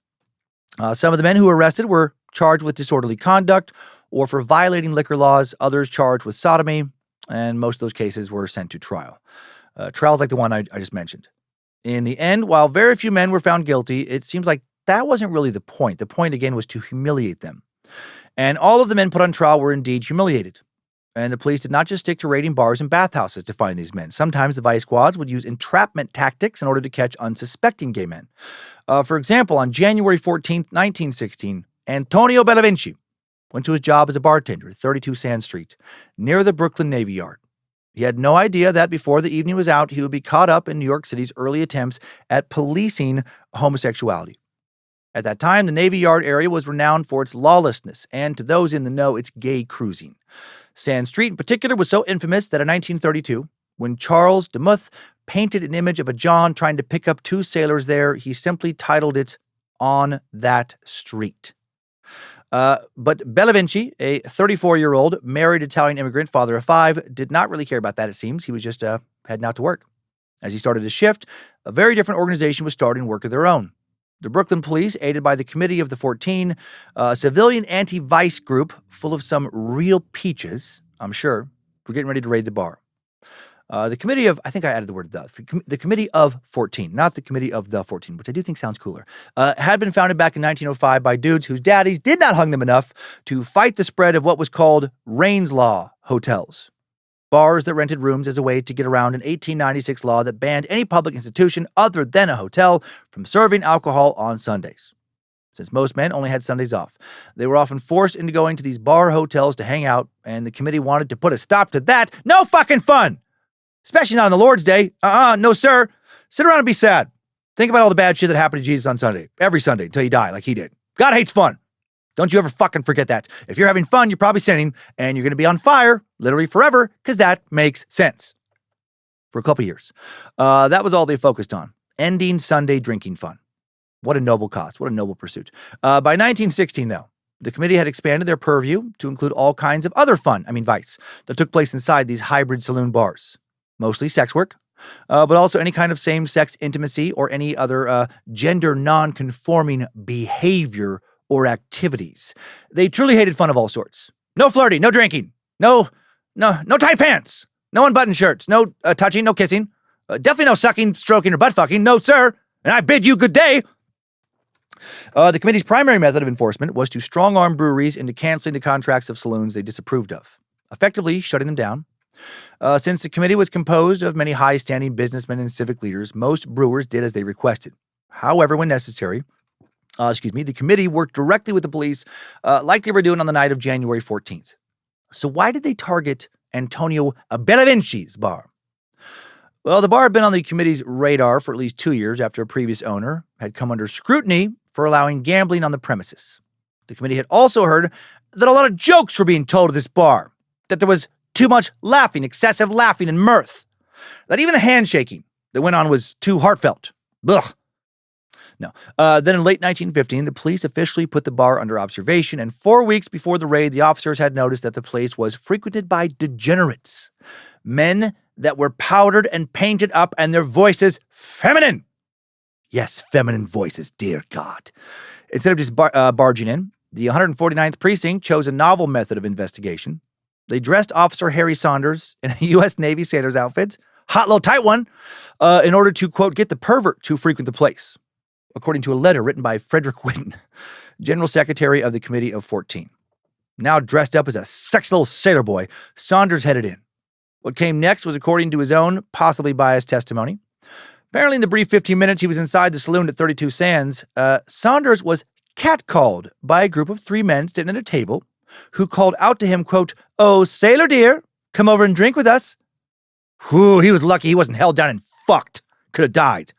Some of the men who were arrested were charged with disorderly conduct or for violating liquor laws, others charged with sodomy, and most of those cases were sent to trial. Trials like the one I just mentioned. In the end, while very few men were found guilty, it seems like that wasn't really the point. The point, again, was to humiliate them. And all of the men put on trial were indeed humiliated. And the police did not just stick to raiding bars and bathhouses to find these men. Sometimes the vice squads would use entrapment tactics in order to catch unsuspecting gay men. For example, on January 14th, 1916, Antonio Bellavinci went to his job as a bartender at 32 Sand Street, near the Brooklyn Navy Yard. He had no idea that before the evening was out, he would be caught up in New York City's early attempts at policing homosexuality. At that time, the Navy Yard area was renowned for its lawlessness, and to those in the know, its gay cruising. Sand Street in particular was so infamous that in 1932, when Charles Demuth painted an image of a John trying to pick up two sailors there, he simply titled it On That Street. But Bellavinci, a 34-year-old married Italian immigrant, father of 5, did not really care about that, it seems. He was just heading out to work. As he started his shift, a very different organization was starting work of their own. The Brooklyn Police, aided by the Committee of the 14, a civilian anti-vice group full of some real peaches, I'm sure, were getting ready to raid the bar. The Committee of, I think I added the word the Committee of 14, not the Committee of the 14, which I do think sounds cooler, had been founded back in 1905 by dudes whose daddies did not hug them enough to fight the spread of what was called Raines Law hotels. Bars that rented rooms as a way to get around an 1896 law that banned any public institution other than a hotel from serving alcohol on Sundays. Since most men only had Sundays off, they were often forced into going to these bar hotels to hang out, and the committee wanted to put a stop to that. No fucking fun! Especially not on the Lord's Day. No sir. Sit around and be sad. Think about all the bad shit that happened to Jesus on Sunday. Every Sunday until you die like he did. God hates fun. Don't you ever fucking forget that. If you're having fun, you're probably sinning, and you're going to be on fire, literally forever, because that makes sense. For a couple years. That was all they focused on. Ending Sunday drinking fun. What a noble cause. What a noble pursuit. By 1916, though, the committee had expanded their purview to include all kinds of other vice, that took place inside these hybrid saloon bars. Mostly sex work, but also any kind of same-sex intimacy or any other gender non-conforming behavior or activities. They truly hated fun of all sorts. No flirting, no drinking, no tight pants, no unbuttoned shirts, no touching, no kissing, definitely no sucking, stroking, or butt fucking, no sir, and I bid you good day. The committee's primary method of enforcement was to strong-arm breweries into canceling the contracts of saloons they disapproved of, effectively shutting them down. Since the committee was composed of many high-standing businessmen and civic leaders, most brewers did as they requested. However, when necessary, the committee worked directly with the police like they were doing on the night of January 14th. So why did they target Antonio Bellavinci's bar? Well, the bar had been on the committee's radar for at least 2 years after a previous owner had come under scrutiny for allowing gambling on the premises. The committee had also heard that a lot of jokes were being told at this bar, that there was too much laughing, excessive laughing and mirth, that even the handshaking that went on was too heartfelt. Ugh. No. Then in late 1915, the police officially put the bar under observation, and 4 weeks before the raid, the officers had noticed that the place was frequented by degenerates, men that were powdered and painted up and their voices feminine. Yes, feminine voices, dear God. Instead of just barging in, the 149th Precinct chose a novel method of investigation. They dressed Officer Harry Saunders in a U.S. Navy sailor's outfit, hot little tight one, in order to, quote, get the pervert to frequent the place, according to a letter written by Frederick Whitten, General Secretary of the Committee of 14. Now dressed up as a sexy little sailor boy, Saunders headed in. What came next was according to his own, possibly biased testimony. Apparently in the brief 15 minutes he was inside the saloon at 32 Sands, Saunders was catcalled by a group of 3 men sitting at a table who called out to him, quote, "Oh, sailor dear, come over and drink with us." Whew, he was lucky he wasn't held down and fucked. Could have died.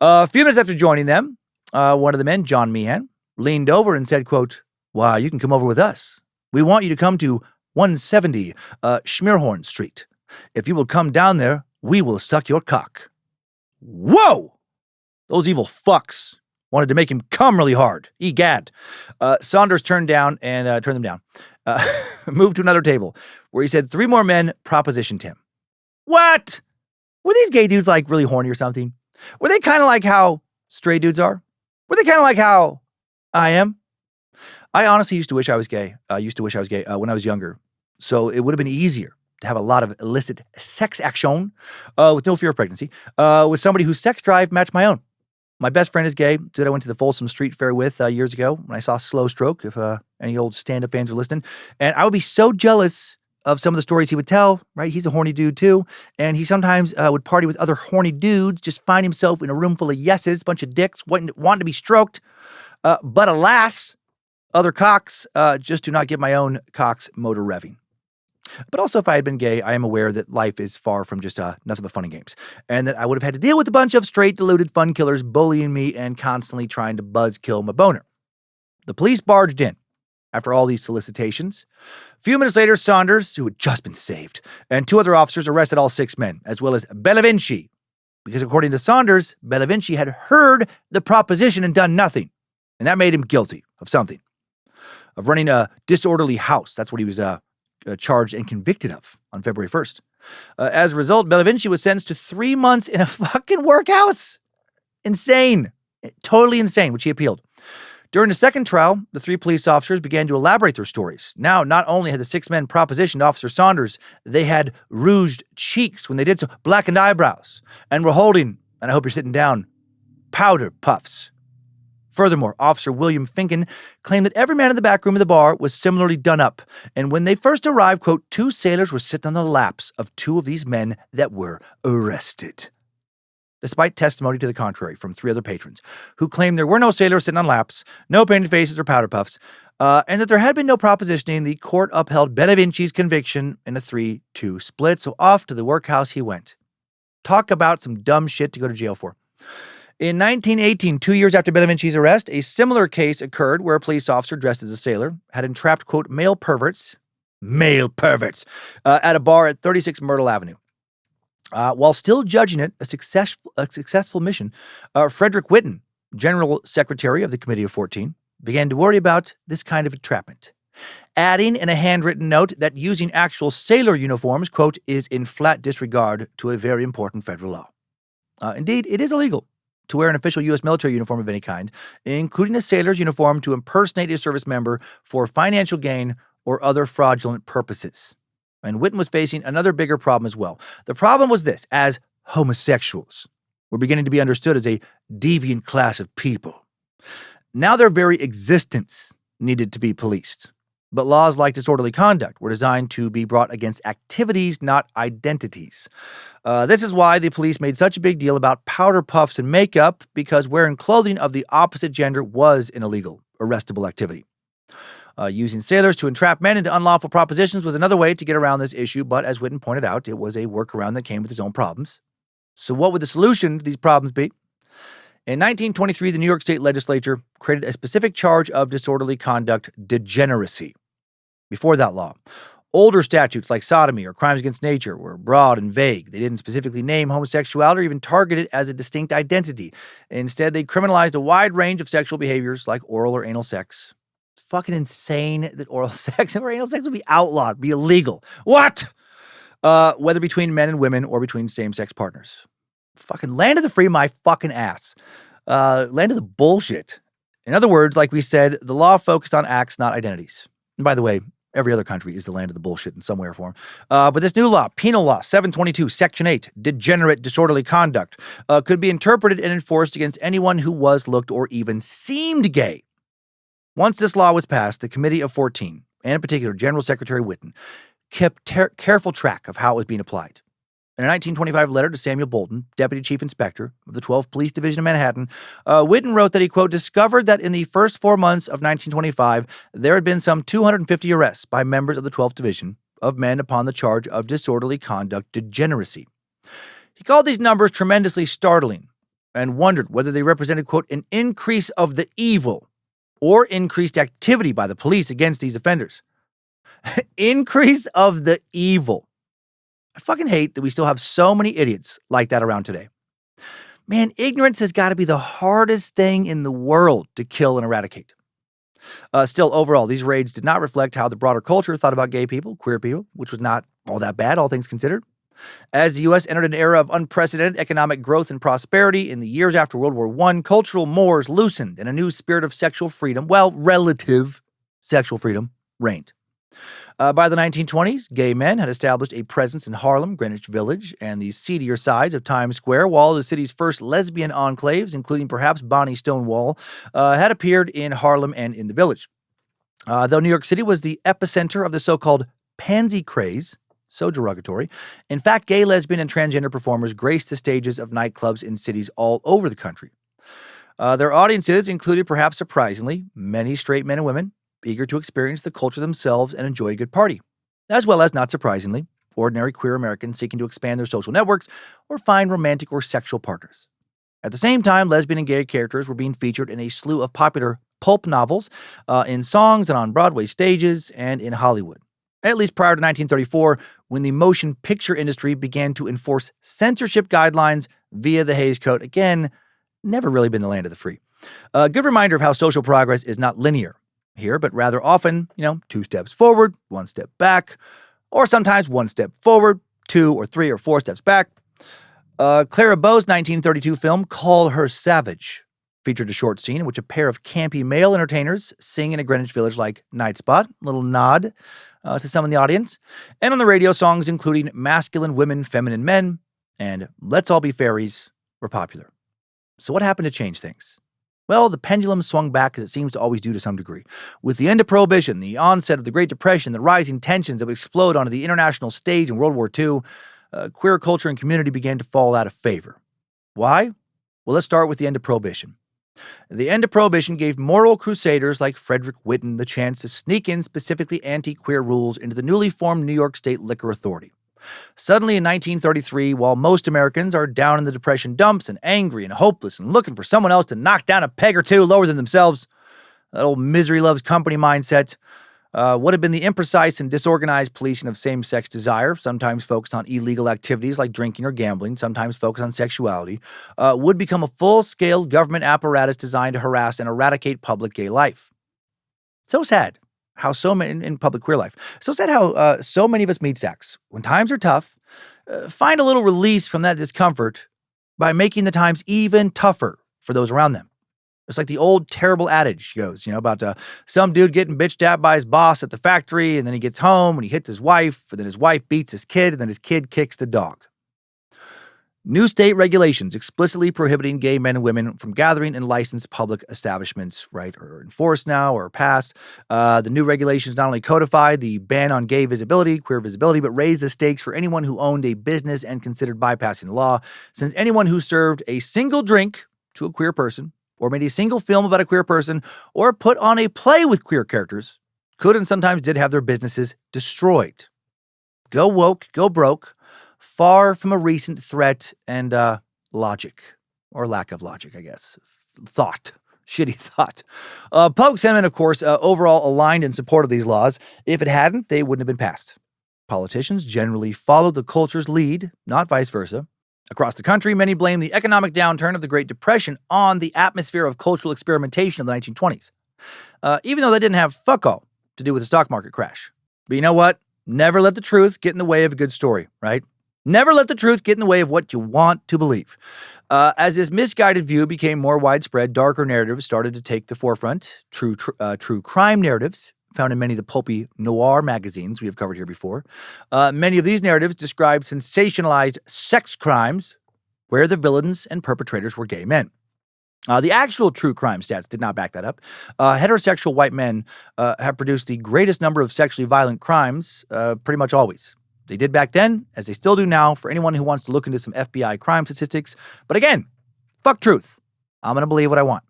A few minutes after joining them, one of the men, John Meehan, leaned over and said, quote, "Why, you can come over with us. We want you to come to 170 Schmierhorn Street. If you will come down there, we will suck your cock." Whoa! Those evil fucks wanted to make him come really hard. Egad. Saunders turned them down. Moved to another table where he said 3 more men propositioned him. What? Were these gay dudes like really horny or something? Were they kind of like how straight dudes are? Were they kind of like how I am? I honestly used to wish I was gay. When I was younger. So it would have been easier to have a lot of illicit sex action with no fear of pregnancy with somebody whose sex drive matched my own. My best friend is gay, dude I went to the Folsom Street Fair with years ago when I saw Slow Stroke, if any old stand-up fans are listening. And I would be so jealous of some of the stories he would tell, right? He's a horny dude too. And he sometimes would party with other horny dudes, just find himself in a room full of yeses, bunch of dicks, wanting to be stroked. But alas, other cocks just do not get my own cock's motor revving. But also, if I had been gay, I am aware that life is far from just nothing but fun and games. And that I would have had to deal with a bunch of straight, deluded fun killers bullying me and constantly trying to buzzkill my boner. The police barged in after all these solicitations. A few minutes later, Saunders, who had just been saved, and 2 other officers arrested all 6 men, as well as Bellavinci. Because according to Saunders, Bellavinci had heard the proposition and done nothing. And that made him guilty of something. Of running a disorderly house. That's what he was charged and convicted of on February 1st. As a result, Bellavinci was sentenced to 3 months in a fucking workhouse. Insane. Totally insane, which he appealed. During the second trial, the 3 police officers began to elaborate their stories. Now, not only had the 6 men propositioned Officer Saunders, they had rouged cheeks when they did so, blackened eyebrows, and were holding, and I hope you're sitting down, powder puffs. Furthermore, Officer William Finken claimed that every man in the back room of the bar was similarly done up, and when they first arrived, quote, 2 sailors were sitting on the laps of 2 of these men that were arrested. Despite testimony to the contrary from 3 other patrons, who claimed there were no sailors sitting on laps, no painted faces or powder puffs, and that there had been no propositioning, the court upheld Bellavinci's conviction in a 3-2 split, so off to the workhouse he went. Talk about some dumb shit to go to jail for. In 1918, 2 years after Bellavinci's arrest, a similar case occurred where a police officer dressed as a sailor had entrapped, quote, male perverts, at a bar at 36 Myrtle Avenue. While still judging it a successful mission, Frederick Whitten, General Secretary of the Committee of 14, began to worry about this kind of entrapment, adding in a handwritten note that using actual sailor uniforms, quote, is in flat disregard to a very important federal law. Indeed, it is illegal to wear an official U.S. military uniform of any kind, including a sailor's uniform, to impersonate a service member for financial gain or other fraudulent purposes. And Whitten was facing another bigger problem as well. The problem was this: as homosexuals were beginning to be understood as a deviant class of people. Now their very existence needed to be policed. But laws like disorderly conduct were designed to be brought against activities, not identities. This is why the police made such a big deal about powder puffs and makeup, because wearing clothing of the opposite gender was an illegal, arrestable activity. Using sailors to entrap men into unlawful propositions was another way to get around this issue, but as Whitten pointed out, it was a workaround that came with its own problems. So what would the solution to these problems be? In 1923, the New York State Legislature created a specific charge of disorderly conduct degeneracy. Before that law, older statutes like sodomy or crimes against nature were broad and vague. They didn't specifically name homosexuality or even target it as a distinct identity. Instead, they criminalized a wide range of sexual behaviors like oral or anal sex. It's fucking insane that oral sex or anal sex would be outlawed, be illegal. What? Whether between men and women or between same-sex partners. Fucking land of the free my fucking ass. Land of the bullshit. In other words, like we said, the law focused on acts, not identities. And by the way, every other country is the land of the bullshit in some way or form. But this new law, Penal Law 722, Section 8, degenerate disorderly conduct, could be interpreted and enforced against anyone who was, looked, or even seemed gay. Once this law was passed, the Committee of 14, and in particular General Secretary Whitten, kept careful track of how it was being applied. In a 1925 letter to Samuel Bolton, Deputy Chief Inspector of the 12th Police Division of Manhattan, Whitten wrote that he, quote, discovered that in the first 4 months of 1925, there had been some 250 arrests by members of the 12th Division of men upon the charge of disorderly conduct degeneracy. He called these numbers tremendously startling and wondered whether they represented, quote, an increase of the evil or increased activity by the police against these offenders. Increase of the evil. I fucking hate that we still have so many idiots like that around today. Man, ignorance has got to be the hardest thing in the world to kill and eradicate. Still, overall, these raids did not reflect how the broader culture thought about gay people, queer people, which was not all that bad, all things considered. As the U.S. entered an era of unprecedented economic growth and prosperity in the years after World War I, cultural mores loosened and a new spirit of sexual freedom, well, relative sexual freedom, reigned. By the 1920s, gay men had established a presence in Harlem, Greenwich Village, and the seedier sides of Times Square, while the city's first lesbian enclaves, including perhaps Bonnie Stonewall, had appeared in Harlem and in the Village. Though New York City was the epicenter of the so-called pansy craze, so derogatory, in fact, gay, lesbian, and transgender performers graced the stages of nightclubs in cities all over the country. Their audiences included, perhaps surprisingly, many straight men and women, eager to experience the culture themselves and enjoy a good party, as well as, not surprisingly, ordinary queer Americans seeking to expand their social networks or find romantic or sexual partners. At the same time, lesbian and gay characters were being featured in a slew of popular pulp novels, in songs and on Broadway stages, and in Hollywood. At least prior to 1934, when the motion picture industry began to enforce censorship guidelines via the Hays Code. Again, never really been the land of the free. A good reminder of how social progress is not linear here, but rather often, 2 steps forward, 1 step back, or sometimes 1 step forward, 2 or 3 or 4 steps back. Clara Bow's 1932 film, Call Her Savage, featured a short scene in which a pair of campy male entertainers sing in a Greenwich Village like Night Spot, a little nod to some in the audience, and on the radio songs including Masculine Women, Feminine Men, and Let's All Be Fairies were popular. So what happened to change things? Well, the pendulum swung back as it seems to always do to some degree. With the end of Prohibition, the onset of the Great Depression, the rising tensions that would explode onto the international stage in World War II, queer culture and community began to fall out of favor. Why? Well, let's start with the end of Prohibition. The end of Prohibition gave moral crusaders like Frederick Whitten the chance to sneak in specifically anti-queer rules into the newly formed New York State Liquor Authority. Suddenly in 1933, while most Americans are down in the Depression dumps and angry and hopeless and looking for someone else to knock down a peg or two lower than themselves, that old misery loves company mindset, what had been the imprecise and disorganized policing of same-sex desire, sometimes focused on illegal activities like drinking or gambling, sometimes focused on sexuality, would become a full-scale government apparatus designed to harass and eradicate public gay life. So sad how so many in public queer life. So sad how so many of us meat sacks, when times are tough, find a little release from that discomfort by making the times even tougher for those around them. It's like the old terrible adage goes, about some dude getting bitched at by his boss at the factory, and then he gets home and he hits his wife, and then his wife beats his kid, and then his kid kicks the dog. New state regulations explicitly prohibiting gay men and women from gathering in licensed public establishments, right, are enforced now or passed. The new regulations not only codified the ban on gay visibility, queer visibility, but raised the stakes for anyone who owned a business and considered bypassing the law, since anyone who served a single drink to a queer person, or made a single film about a queer person, or put on a play with queer characters, could and sometimes did have their businesses destroyed. Go woke, go broke, far from a recent threat and logic, or lack of logic, I guess. Shitty thought. Public sentiment, of course, overall aligned in support of these laws. If it hadn't, they wouldn't have been passed. Politicians generally followed the culture's lead, not vice versa. Across the country, many blame the economic downturn of the Great Depression on the atmosphere of cultural experimentation of the 1920s, even though that didn't have fuck all to do with the stock market crash. But you know what? Never let the truth get in the way of a good story, right? Never let the truth get in the way of what you want to believe. As this misguided view became more widespread, darker narratives started to take the forefront. True crime narratives found in many of the pulpy noir magazines we have covered here before. Many of these narratives described sensationalized sex crimes where the villains and perpetrators were gay men. The actual true crime stats did not back that up. Heterosexual white men have produced the greatest number of sexually violent crimes pretty much always. They did back then, as they still do now, for anyone who wants to look into some FBI crime statistics. But again, fuck truth. I'm going to believe what I want.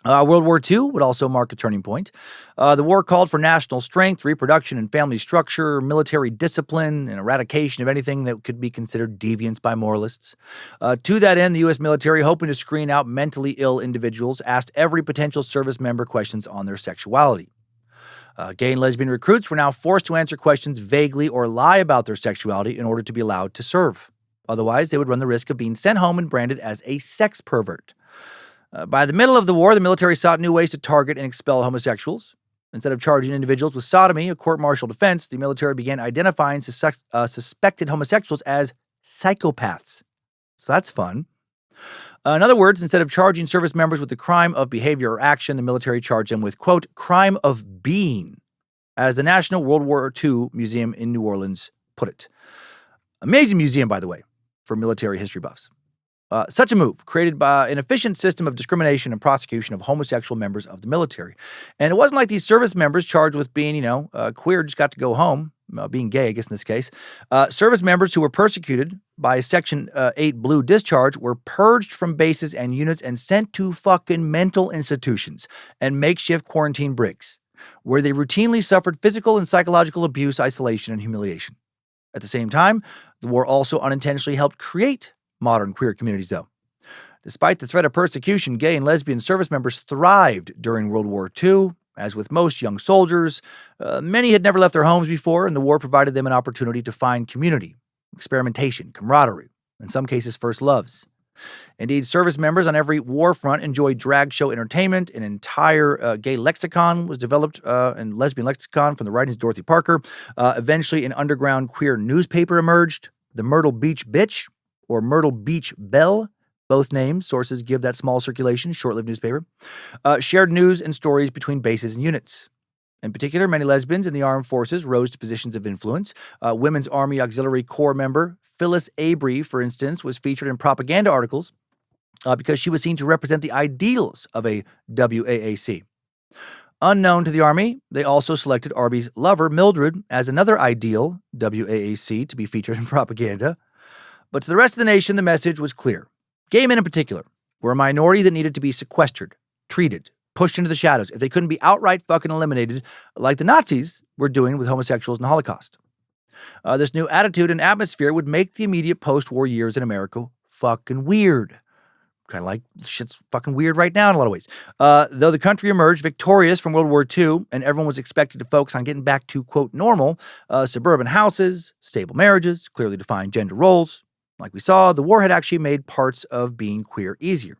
World War II would also mark a turning point. The war called for national strength, reproduction and family structure, military discipline, and eradication of anything that could be considered deviance by moralists. To that end, the U.S. military, hoping to screen out mentally ill individuals, asked every potential service member questions on their sexuality. Gay and lesbian recruits were now forced to answer questions vaguely or lie about their sexuality in order to be allowed to serve. Otherwise, they would run the risk of being sent home and branded as a sex pervert. By the middle of the war, the military sought new ways to target and expel homosexuals. Instead of charging individuals with sodomy, a court-martial offense, the military began identifying suspected homosexuals as psychopaths. So that's fun. In other words, instead of charging service members with the crime of behavior or action, the military charged them with, quote, crime of being, as the National World War II Museum in New Orleans put it. Amazing museum, by the way, for military history buffs. Such a move created by an efficient system of discrimination and prosecution of homosexual members of the military. And it wasn't like these service members charged with being, queer just got to go home, being gay, I guess in this case. Service members who were persecuted by Section 8 Blue Discharge were purged from bases and units and sent to fucking mental institutions and makeshift quarantine brigs, where they routinely suffered physical and psychological abuse, isolation, and humiliation. At the same time, the war also unintentionally helped create modern queer communities, though. Despite the threat of persecution, gay and lesbian service members thrived during World War II. As with most young soldiers, many had never left their homes before, and the war provided them an opportunity to find community, experimentation, camaraderie, in some cases first loves. Indeed, service members on every war front enjoyed drag show entertainment. An entire gay lexicon was developed, and lesbian lexicon from the writings of Dorothy Parker. Eventually, an underground queer newspaper emerged, the Myrtle Beach Bitch, or Myrtle Beach Belle, both names, sources give that small circulation, short-lived newspaper, shared news and stories between bases and units. In particular, many lesbians in the armed forces rose to positions of influence. Women's Army Auxiliary Corps member Phyllis Avery, for instance, was featured in propaganda articles because she was seen to represent the ideals of a WAAC. Unknown to the Army, they also selected Arby's lover, Mildred, as another ideal WAAC to be featured in propaganda. But to the rest of the nation, the message was clear. Gay men in particular were a minority that needed to be sequestered, treated, pushed into the shadows if they couldn't be outright fucking eliminated like the Nazis were doing with homosexuals in the Holocaust. This new attitude and atmosphere would make the immediate post-war years in America fucking weird. Kind of like shit's fucking weird right now in a lot of ways. Though the country emerged victorious from World War II and everyone was expected to focus on getting back to, quote, normal, suburban houses, stable marriages, clearly defined gender roles, like we saw, the war had actually made parts of being queer easier.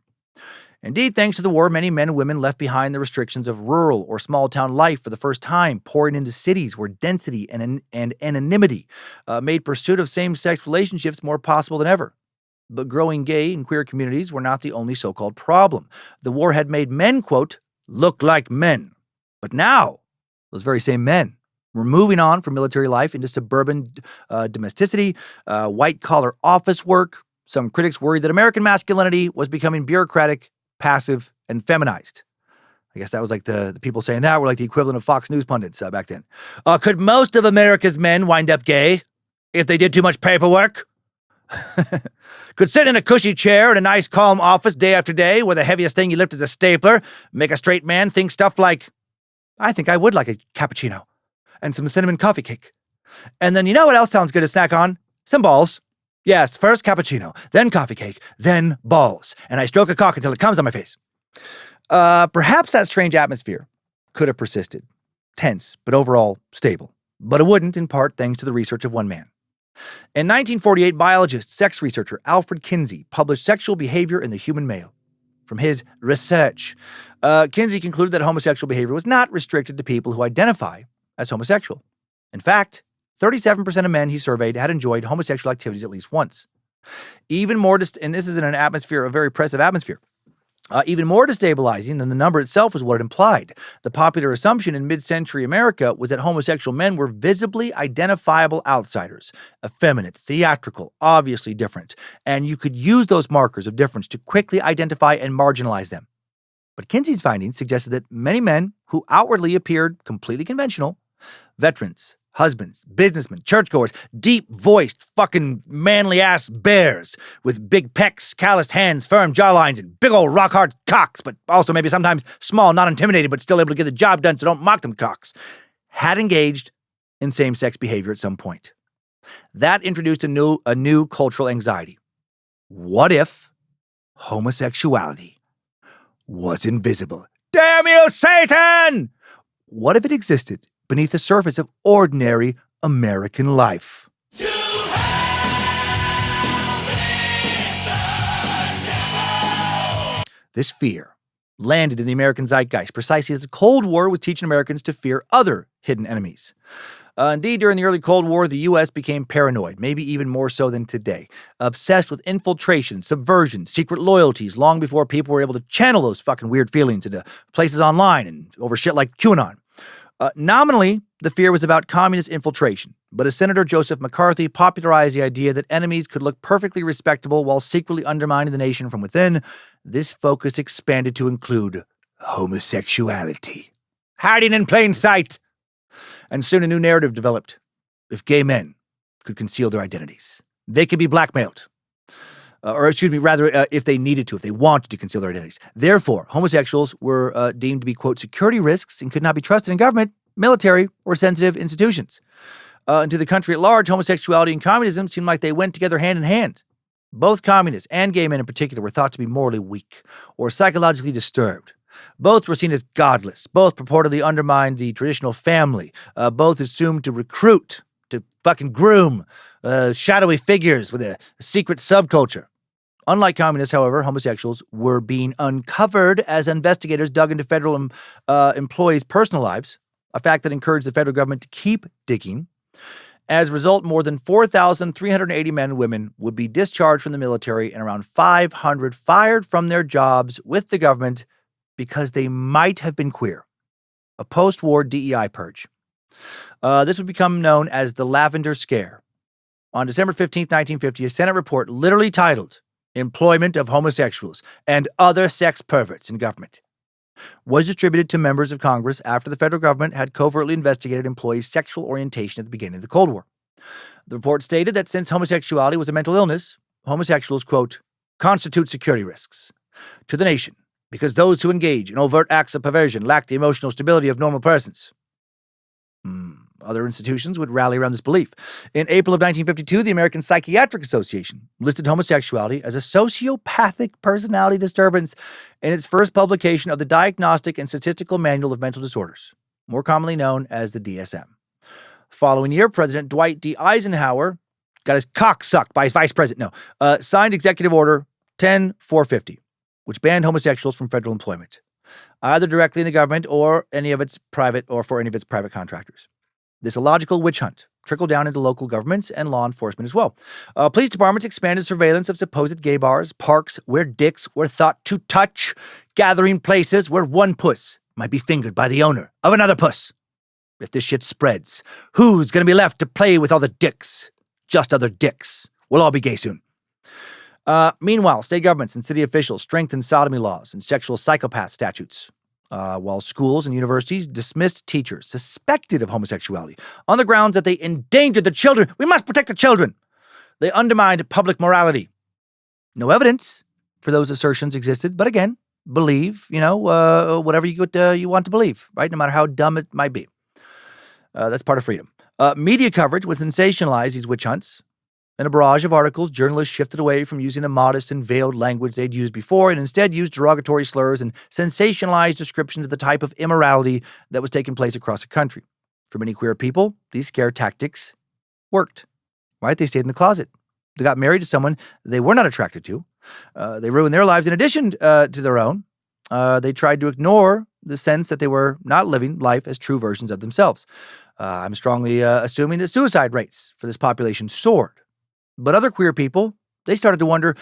Indeed, thanks to the war, many men and women left behind the restrictions of rural or small-town life for the first time, pouring into cities where density and anonymity made pursuit of same-sex relationships more possible than ever. But growing gay and queer communities were not the only so-called problem. The war had made men, quote, look like men. But now, those very same men were moving on from military life into suburban domesticity, white-collar office work. Some critics worried that American masculinity was becoming bureaucratic, passive, and feminized. I guess that was like the people saying that were like the equivalent of Fox News pundits back then. Could most of America's men wind up gay if they did too much paperwork? Could sit in a cushy chair in a nice calm office day after day where the heaviest thing you lift is a stapler, make a straight man think stuff like, I think I would like a cappuccino and some cinnamon coffee cake. And then you know what else sounds good to snack on? Some balls. Yes, first cappuccino, then coffee cake, then balls. And I stroke a cock until it comes on my face. Perhaps that strange atmosphere could have persisted. Tense, but overall stable. But it wouldn't, in part thanks to the research of one man. In 1948, biologist, sex researcher Alfred Kinsey published Sexual Behavior in the Human Male. From his research, Kinsey concluded that homosexual behavior was not restricted to people who identify as homosexual. In fact, 37% of men he surveyed had enjoyed homosexual activities at least once. Even more, and this is in an atmosphere, a very oppressive atmosphere. Even more destabilizing than the number itself was what it implied. The popular assumption in mid-century America was that homosexual men were visibly identifiable outsiders, effeminate, theatrical, obviously different, and you could use those markers of difference to quickly identify and marginalize them. But Kinsey's findings suggested that many men who outwardly appeared completely conventional, veterans, Husbands, businessmen, churchgoers, deep-voiced, fucking manly-ass bears with big pecs, calloused hands, firm jawlines, and big old rock-hard cocks, but also maybe sometimes small, not intimidated, but still able to get the job done, so don't mock them cocks, had engaged in same-sex behavior at some point. That introduced a new cultural anxiety. What if homosexuality was invisible? Damn you, Satan! What if it existed beneath the surface of ordinary American life? This fear landed in the American zeitgeist precisely as the Cold War was teaching Americans to fear other hidden enemies. Indeed, during the early Cold War, the U.S. became paranoid, maybe even more so than today, obsessed with infiltration, subversion, secret loyalties, long before people were able to channel those fucking weird feelings into places online and over shit like QAnon. Nominally, the fear was about communist infiltration, but as Senator Joseph McCarthy popularized the idea that enemies could look perfectly respectable while secretly undermining the nation from within, this focus expanded to include homosexuality. Hiding in plain sight! And soon a new narrative developed. If gay men could conceal their identities, they could be blackmailed. If they needed to, if they wanted to conceal their identities. Therefore, homosexuals were deemed to be, quote, security risks and could not be trusted in government, military, or sensitive institutions. And to the country at large, homosexuality and communism seemed like they went together hand in hand. Both communists and gay men in particular were thought to be morally weak or psychologically disturbed. Both were seen as godless. Both purportedly undermined the traditional family. Both assumed to recruit, to fucking groom shadowy figures with a secret subculture. Unlike communists, however, homosexuals were being uncovered as investigators dug into federal employees' personal lives, a fact that encouraged the federal government to keep digging. As a result, more than 4,380 men and women would be discharged from the military and around 500 fired from their jobs with the government because they might have been queer. A post-war DEI purge. This would become known as the Lavender Scare. On December 15, 1950, a Senate report literally titled Employment of Homosexuals and Other Sex Perverts in Government was distributed to members of Congress after the federal government had covertly investigated employees' sexual orientation at the beginning of the Cold War. The report stated that since homosexuality was a mental illness, homosexuals, quote, constitute security risks to the nation because those who engage in overt acts of perversion lack the emotional stability of normal persons. Other institutions would rally around this belief. In April of 1952, the American Psychiatric Association listed homosexuality as a sociopathic personality disturbance in its first publication of the Diagnostic and Statistical Manual of Mental Disorders, more commonly known as the DSM. Following year, President Dwight D. Eisenhower got his cock sucked by his vice president. Signed Executive Order 10450, which banned homosexuals from federal employment, either directly in the government or for any of its private contractors. This illogical witch hunt trickled down into local governments and law enforcement as well. Police departments expanded surveillance of supposed gay bars, parks where dicks were thought to touch, gathering places where one puss might be fingered by the owner of another puss. If this shit spreads, who's going to be left to play with all the dicks? Just other dicks. We'll all be gay soon. Meanwhile, state governments and city officials strengthened sodomy laws and sexual psychopath statutes, while schools and universities dismissed teachers suspected of homosexuality on the grounds that they endangered the children. We must protect the children. They undermined public morality. No evidence for those assertions existed, but again, believe, whatever you want to believe, right? No matter how dumb it might be. That's part of freedom. Media coverage would sensationalize these witch hunts. In a barrage of articles, journalists shifted away from using the modest and veiled language they'd used before and instead used derogatory slurs and sensationalized descriptions of the type of immorality that was taking place across the country. For many queer people, these scare tactics worked, right? They stayed in the closet. They got married to someone they were not attracted to. They ruined their lives in addition to their own. They tried to ignore the sense that they were not living life as true versions of themselves. I'm strongly assuming that suicide rates for this population soared. But other queer people, they started to wonder,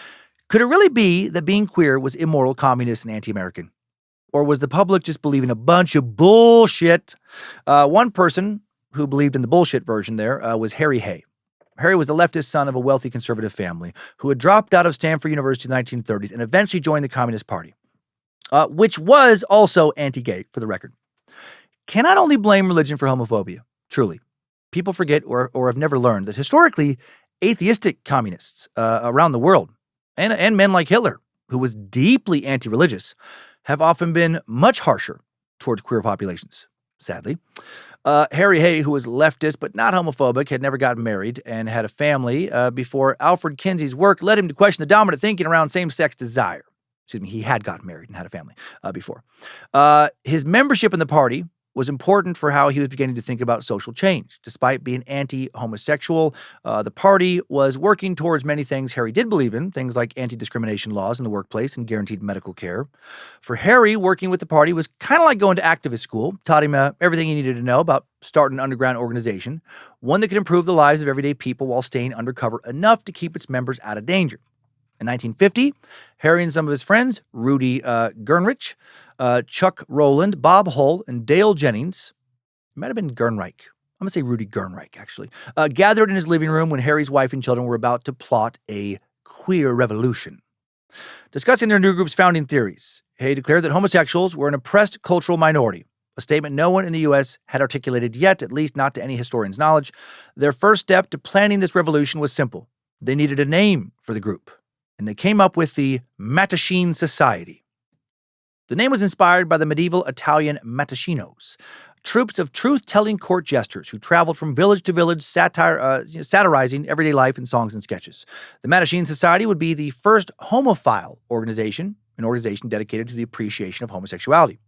could it really be that being queer was immoral, communist, and anti-American? Or was the public just believing a bunch of bullshit? One person who believed in the bullshit version there was Harry Hay. Harry was the leftist son of a wealthy conservative family who had dropped out of Stanford University in the 1930s and eventually joined the Communist Party, which was also anti-gay, for the record. Cannot only blame religion for homophobia, truly. people forget or have never learned that historically, atheistic communists around the world, and men like Hitler, who was deeply anti-religious, have often been much harsher towards queer populations, sadly. Harry Hay, who was leftist but not homophobic, had never gotten married and had a family before Alfred Kinsey's work led him to question the dominant thinking around same-sex desire. Excuse me, he had gotten married and had a family before. His membership in the party was important for how he was beginning to think about social change. Despite being anti-homosexual, the party was working towards many things Harry did believe in, things like anti-discrimination laws in the workplace and guaranteed medical care. For Harry, working with the party was kind of like going to activist school, taught him everything he needed to know about starting an underground organization, one that could improve the lives of everyday people while staying undercover enough to keep its members out of danger. In 1950, Harry and some of his friends, Rudy Gernrich, Chuck Rowland, Bob Hull, and Dale Jennings, it might have been Gernreich, I'm going to say Rudy Gernreich, actually, gathered in his living room when Harry's wife and children were about to plot a queer revolution. Discussing their new group's founding theories, Hay declared that homosexuals were an oppressed cultural minority, a statement no one in the U.S. had articulated yet, at least not to any historian's knowledge. Their first step to planning this revolution was simple. They needed a name for the group, and they came up with the Mattachine Society. The name was inspired by the medieval Italian Mattachinos, troops of truth-telling court jesters who traveled from village to village satirizing everyday life in songs and sketches. The Mattachine Society would be the first homophile organization, an organization dedicated to the appreciation of homosexuality.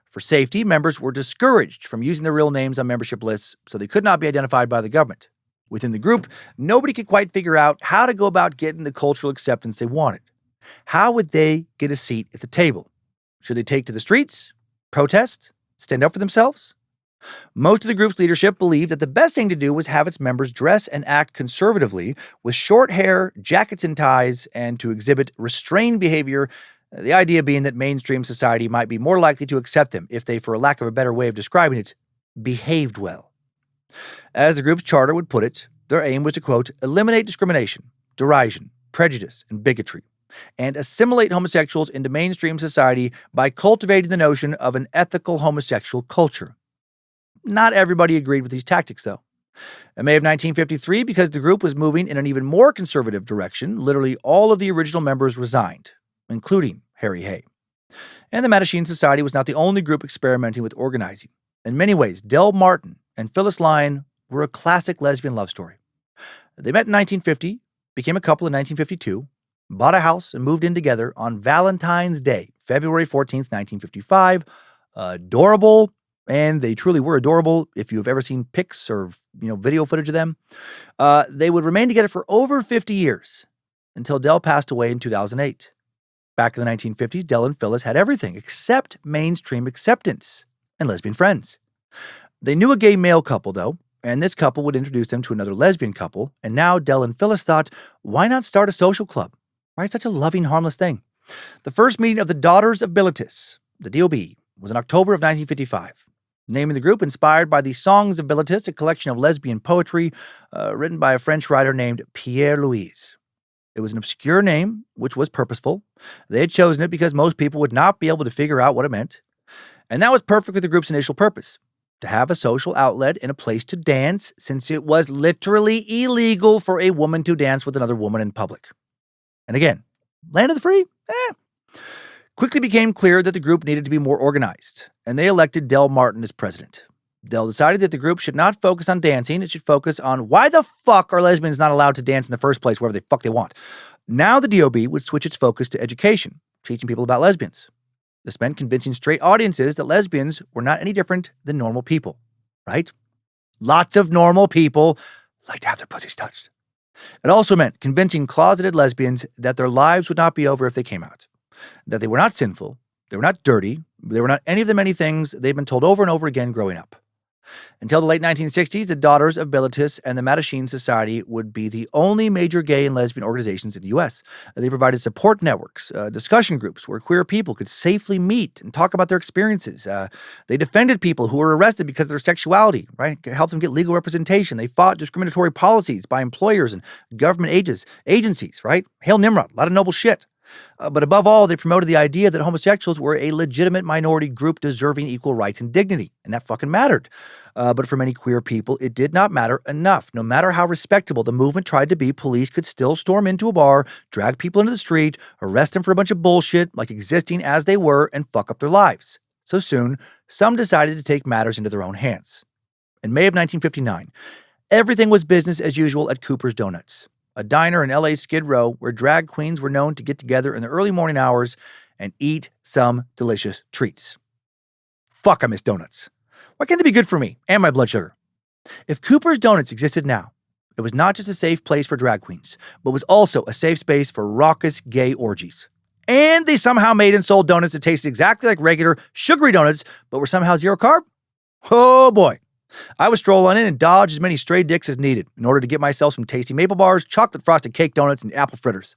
For safety, members were discouraged from using their real names on membership lists, so they could not be identified by the government. Within the group, nobody could quite figure out how to go about getting the cultural acceptance they wanted. How would they get a seat at the table? Should they take to the streets, protest, stand up for themselves? Most of the group's leadership believed that the best thing to do was have its members dress and act conservatively with short hair, jackets and ties, and to exhibit restrained behavior, the idea being that mainstream society might be more likely to accept them if they, for a lack of a better way of describing it, behaved well. As the group's charter would put it, their aim was to, quote, eliminate discrimination, derision, prejudice, and bigotry, and assimilate homosexuals into mainstream society by cultivating the notion of an ethical homosexual culture. Not everybody agreed with these tactics, though. In May of 1953, because the group was moving in an even more conservative direction, literally all of the original members resigned, including Harry Hay. And the Mattachine Society was not the only group experimenting with organizing. In many ways, Del Martin and Phyllis Lyon were a classic lesbian love story. They met in 1950, became a couple in 1952, bought a house, and moved in together on Valentine's Day, February 14th, 1955. Adorable, and they truly were adorable if you've ever seen pics or video footage of them. They would remain together for over 50 years until Del passed away in 2008. Back in the 1950s, Del and Phyllis had everything except mainstream acceptance and lesbian friends. They knew a gay male couple, though, and this couple would introduce them to another lesbian couple, and now Del and Phyllis thought, why not start a social club? Right? Such a loving, harmless thing. The first meeting of the Daughters of Bilitis, the DOB, was in October of 1955. Naming the group inspired by the Songs of Bilitis, a collection of lesbian poetry written by a French writer named Pierre Louise. It was an obscure name, which was purposeful. They had chosen it because most people would not be able to figure out what it meant. And that was perfect with the group's initial purpose, to have a social outlet and a place to dance, since it was literally illegal for a woman to dance with another woman in public. And again, land of the free? Quickly became clear that the group needed to be more organized, and they elected Del Martin as president. Del decided that the group should not focus on dancing, it should focus on why the fuck are lesbians not allowed to dance in the first place wherever the fuck they want. Now the DOB would switch its focus to education, teaching people about lesbians. This meant convincing straight audiences that lesbians were not any different than normal people, right? Lots of normal people like to have their pussies touched. It also meant convincing closeted lesbians that their lives would not be over if they came out, that they were not sinful, they were not dirty, they were not any of the many things they'd been told over and over again growing up. Until the late 1960s, the Daughters of Bilitis and the Mattachine Society would be the only major gay and lesbian organizations in the U.S. They provided support networks, discussion groups where queer people could safely meet and talk about their experiences. They defended people who were arrested because of their sexuality, right? Helped them get legal representation. They fought discriminatory policies by employers and government agencies, right? Hail Nimrod, a lot of noble shit. But above all, they promoted the idea that homosexuals were a legitimate minority group deserving equal rights and dignity, and that fucking mattered. But for many queer people, it did not matter enough. No matter how respectable the movement tried to be, police could still storm into a bar, drag people into the street, arrest them for a bunch of bullshit, like existing as they were, and fuck up their lives. So soon, some decided to take matters into their own hands. In May of 1959, everything was business as usual at Cooper's Donuts, a diner in LA's Skid Row where drag queens were known to get together in the early morning hours and eat some delicious treats. Fuck, I miss donuts. Why can't they be good for me and my blood sugar? If Cooper's Donuts existed now, it was not just a safe place for drag queens, but was also a safe space for raucous gay orgies. And they somehow made and sold donuts that tasted exactly like regular sugary donuts, but were somehow zero carb? Oh boy. I would stroll on in and dodge as many stray dicks as needed in order to get myself some tasty maple bars, chocolate frosted cake donuts, and apple fritters.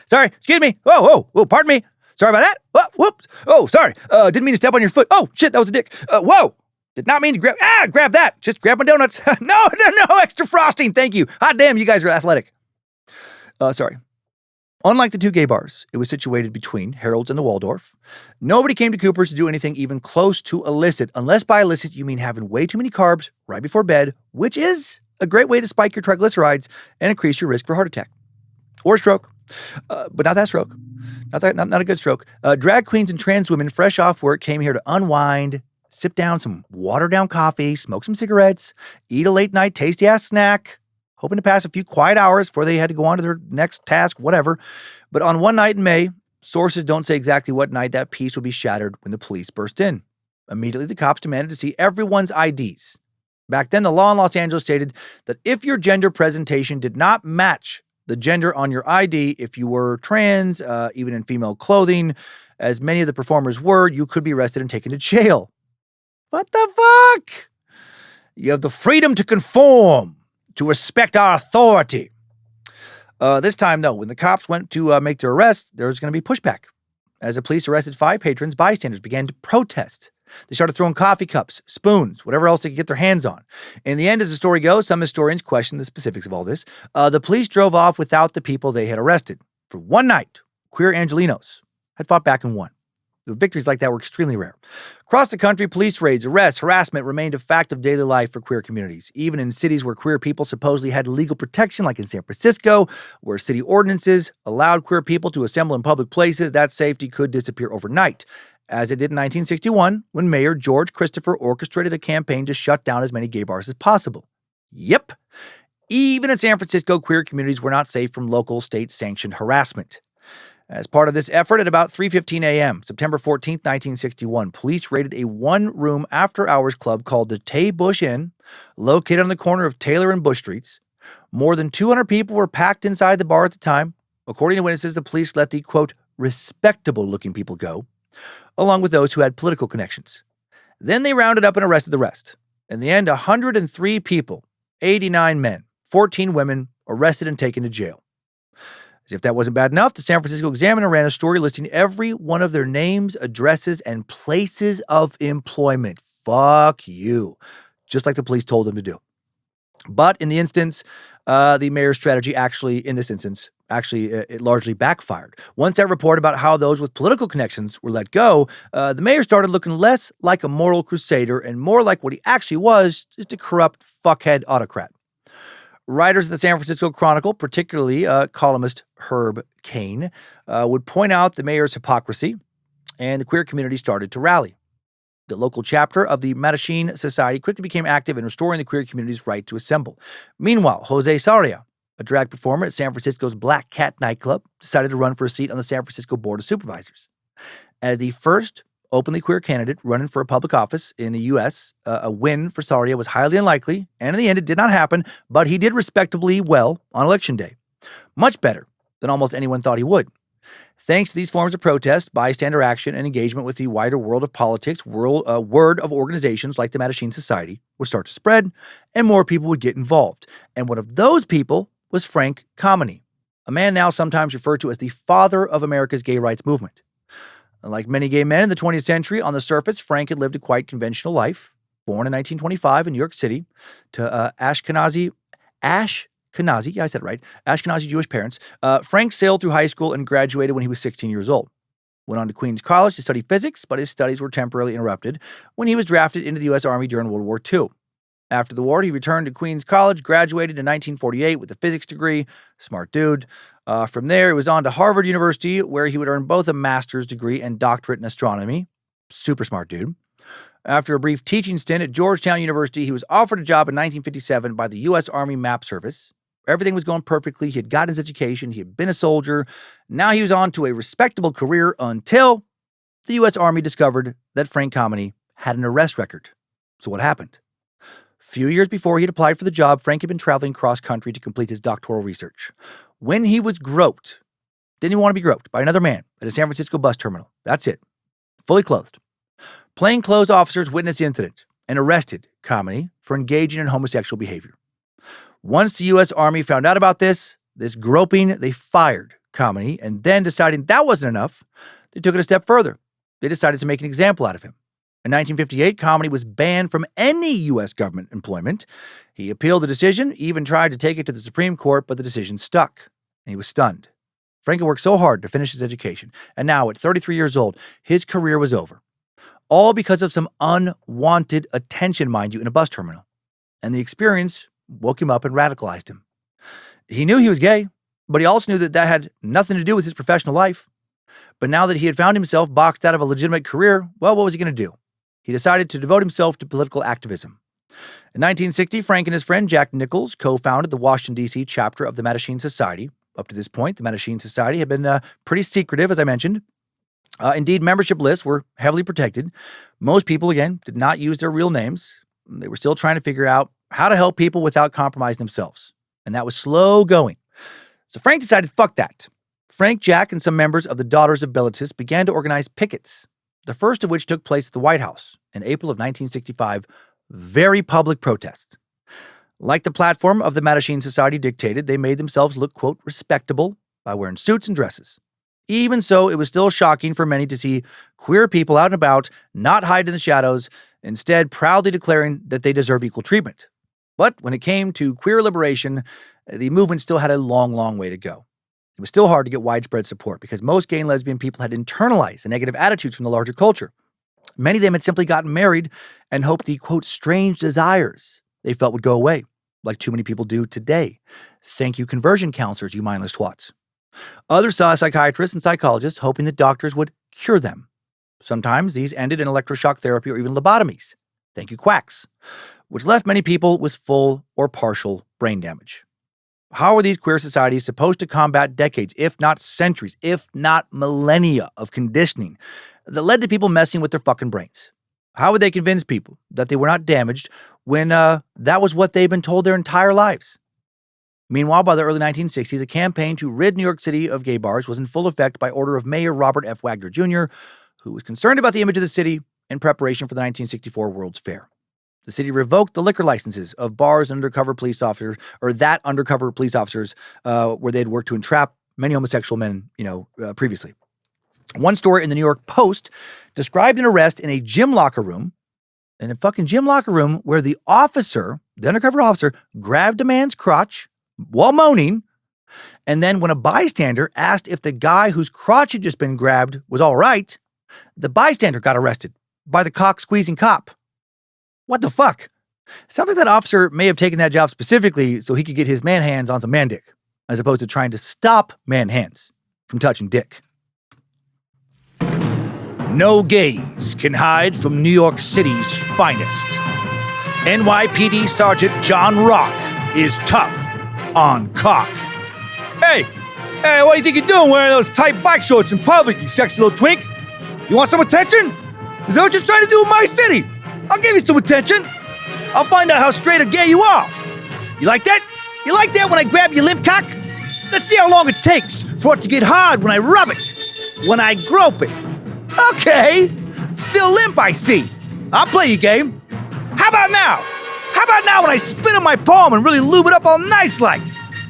Sorry, excuse me. Whoa, pardon me. Sorry about that. Whoops. Oh, sorry. Didn't mean to step on your foot. Oh, shit, that was a dick. Whoa. Did not mean to grab that. Just grab my donuts. No, extra frosting. Thank you. Hot damn, you guys are athletic. Sorry. Unlike the two gay bars, it was situated between Harold's and the Waldorf. Nobody came to Cooper's to do anything even close to illicit, unless by illicit you mean having way too many carbs right before bed, which is a great way to spike your triglycerides and increase your risk for heart attack. Or stroke. But not that stroke. Not a good stroke. Drag queens and trans women fresh off work came here to unwind, sip down some watered-down coffee, smoke some cigarettes, eat a late-night tasty-ass snack, hoping to pass a few quiet hours before they had to go on to their next task, whatever. But on one night in May, sources don't say exactly what night that peace would be shattered when the police burst in. Immediately, the cops demanded to see everyone's IDs. Back then, the law in Los Angeles stated that if your gender presentation did not match the gender on your ID, if you were trans, even in female clothing, as many of the performers were, you could be arrested and taken to jail. What the fuck? You have the freedom to conform, to respect our authority. This time, though, when the cops went to make their arrest, there was going to be pushback. As the police arrested 5 patrons, bystanders began to protest. They started throwing coffee cups, spoons, whatever else they could get their hands on. In the end, as the story goes, some historians question the specifics of all this. The police drove off without the people they had arrested. For one night, queer Angelinos had fought back and won. Victories like that were extremely rare. Across the country, police raids, arrests, harassment remained a fact of daily life for queer communities, even in cities where queer people supposedly had legal protection, like in San Francisco, where city ordinances allowed queer people to assemble in public places. That safety could disappear overnight, as it did in 1961 when Mayor George Christopher orchestrated a campaign to shut down as many gay bars as possible. Yep. Even in San Francisco, queer communities were not safe from local state-sanctioned harassment. As part of this effort, at about 3:15 a.m., September 14, 1961, police raided a one-room after-hours club called the Tay Bush Inn, located on the corner of Taylor and Bush Streets. More than 200 people were packed inside the bar at the time. According to witnesses, the police let the, quote, respectable-looking people go, along with those who had political connections. Then they rounded up and arrested the rest. In the end, 103 people, 89 men, 14 women, arrested and taken to jail. As if that wasn't bad enough, the San Francisco Examiner ran a story listing every one of their names, addresses, and places of employment. Fuck you. Just like the police told them to do. But in the instance, the mayor's strategy it largely backfired. Once that report about how those with political connections were let go, the mayor started looking less like a moral crusader and more like what he actually was, just a corrupt fuckhead autocrat. Writers of the San Francisco Chronicle, particularly columnist Herb Cain, would point out the mayor's hypocrisy, and the queer community started to rally. The local chapter of the Mattachine Society quickly became active in restoring the queer community's right to assemble. Meanwhile, Jose Sarria, a drag performer at San Francisco's Black Cat nightclub, decided to run for a seat on the San Francisco Board of Supervisors. As the first openly queer candidate running for a public office in the U.S., a win for Sarria was highly unlikely, and in the end it did not happen, but he did respectably well on Election Day. Much better than almost anyone thought he would. Thanks to these forms of protest, bystander action, and engagement with the wider world of politics, word of organizations like the Mattachine Society would start to spread, and more people would get involved. And one of those people was Frank Kameny, a man now sometimes referred to as the father of America's gay rights movement. Like many gay men in the 20th century, on the surface, Frank had lived a quite conventional life. Born in 1925 in New York City to Ashkenazi Ashkenazi, yeah, I said it right, Ashkenazi Jewish parents, Frank sailed through high school and graduated when he was 16 years old. Went on to Queens College to study physics, but his studies were temporarily interrupted when he was drafted into the U.S. Army during World War II. After the war, he returned to Queens College, graduated in 1948 with a physics degree. Smart dude. From there, he was on to Harvard University, where he would earn both a master's degree and doctorate in astronomy. Super smart dude. After a brief teaching stint at Georgetown University, he was offered a job in 1957 by the U.S. Army Map Service. Everything was going perfectly. He had gotten his education. He had been a soldier. Now he was on to a respectable career until the U.S. Army discovered that Frank Kameny had an arrest record. So what happened? Few years before he had applied for the job, Frank had been traveling cross-country to complete his doctoral research. When he was groped, didn't even want to be groped, by another man at a San Francisco bus terminal. That's it. Fully clothed. Plainclothes officers witnessed the incident and arrested Kameny for engaging in homosexual behavior. Once the U.S. Army found out about this groping, they fired Kameny, and then deciding that wasn't enough, they took it a step further. They decided to make an example out of him. In 1958, Kameny was banned from any U.S. government employment. He appealed the decision, even tried to take it to the Supreme Court, but the decision stuck, and he was stunned. Frank had worked so hard to finish his education, and now, at 33 years old, his career was over. All because of some unwanted attention, mind you, in a bus terminal. And the experience woke him up and radicalized him. He knew he was gay, but he also knew that that had nothing to do with his professional life. But now that he had found himself boxed out of a legitimate career, well, what was he going to do? He decided to devote himself to political activism. In 1960, Frank and his friend Jack Nichols co-founded the Washington, D.C. chapter of the Mattachine Society. Up to this point, the Mattachine Society had been pretty secretive, as I mentioned. Indeed, membership lists were heavily protected. Most people, again, did not use their real names. They were still trying to figure out how to help people without compromising themselves. And that was slow going. So Frank decided, fuck that. Frank, Jack, and some members of the Daughters of Bilitis began to organize pickets, the first of which took place at the White House in April of 1965. Very public protest. Like the platform of the Mattachine Society dictated, they made themselves look, quote, respectable by wearing suits and dresses. Even so, it was still shocking for many to see queer people out and about, not hide in the shadows, instead proudly declaring that they deserve equal treatment. But when it came to queer liberation, the movement still had a long, long way to go. It was still hard to get widespread support because most gay and lesbian people had internalized the negative attitudes from the larger culture. Many of them had simply gotten married and hoped the, quote, strange desires they felt would go away, like too many people do today. Thank you, conversion counselors, you mindless twats. Others saw psychiatrists and psychologists hoping that doctors would cure them. Sometimes these ended in electroshock therapy or even lobotomies. Thank you, quacks. Which left many people with full or partial brain damage. How are these queer societies supposed to combat decades, if not centuries, if not millennia of conditioning that led to people messing with their fucking brains? How would they convince people that they were not damaged when that was what they've been told their entire lives? Meanwhile, by the early 1960s, a campaign to rid New York City of gay bars was in full effect by order of Mayor Robert F. Wagner Jr., who was concerned about the image of the city in preparation for the 1964 World's Fair. The city revoked the liquor licenses of bars and undercover police officers, or that undercover police officers, where they had worked to entrap many homosexual men, previously. One story in the New York Post described an arrest in a gym locker room, where the undercover officer, grabbed a man's crotch while moaning, and then when a bystander asked if the guy whose crotch had just been grabbed was all right, the bystander got arrested by the cock-squeezing cop. What the fuck? Sounds like that officer may have taken that job specifically so he could get his man hands on some man dick, as opposed to trying to stop man hands from touching dick. No gays can hide from New York City's finest. NYPD Sergeant John Rock is tough on cock. Hey, what do you think you're doing wearing those tight bike shorts in public, you sexy little twink? You want some attention? Is that what you're trying to do in my city? I'll give you some attention. I'll find out how straight or gay you are. You like that? You like that when I grab your limp cock? Let's see how long it takes for it to get hard when I rub it, when I grope it. Okay, still limp, I see. I'll play your game. How about now? How about now when I spit on my palm and really lube it up all nice like?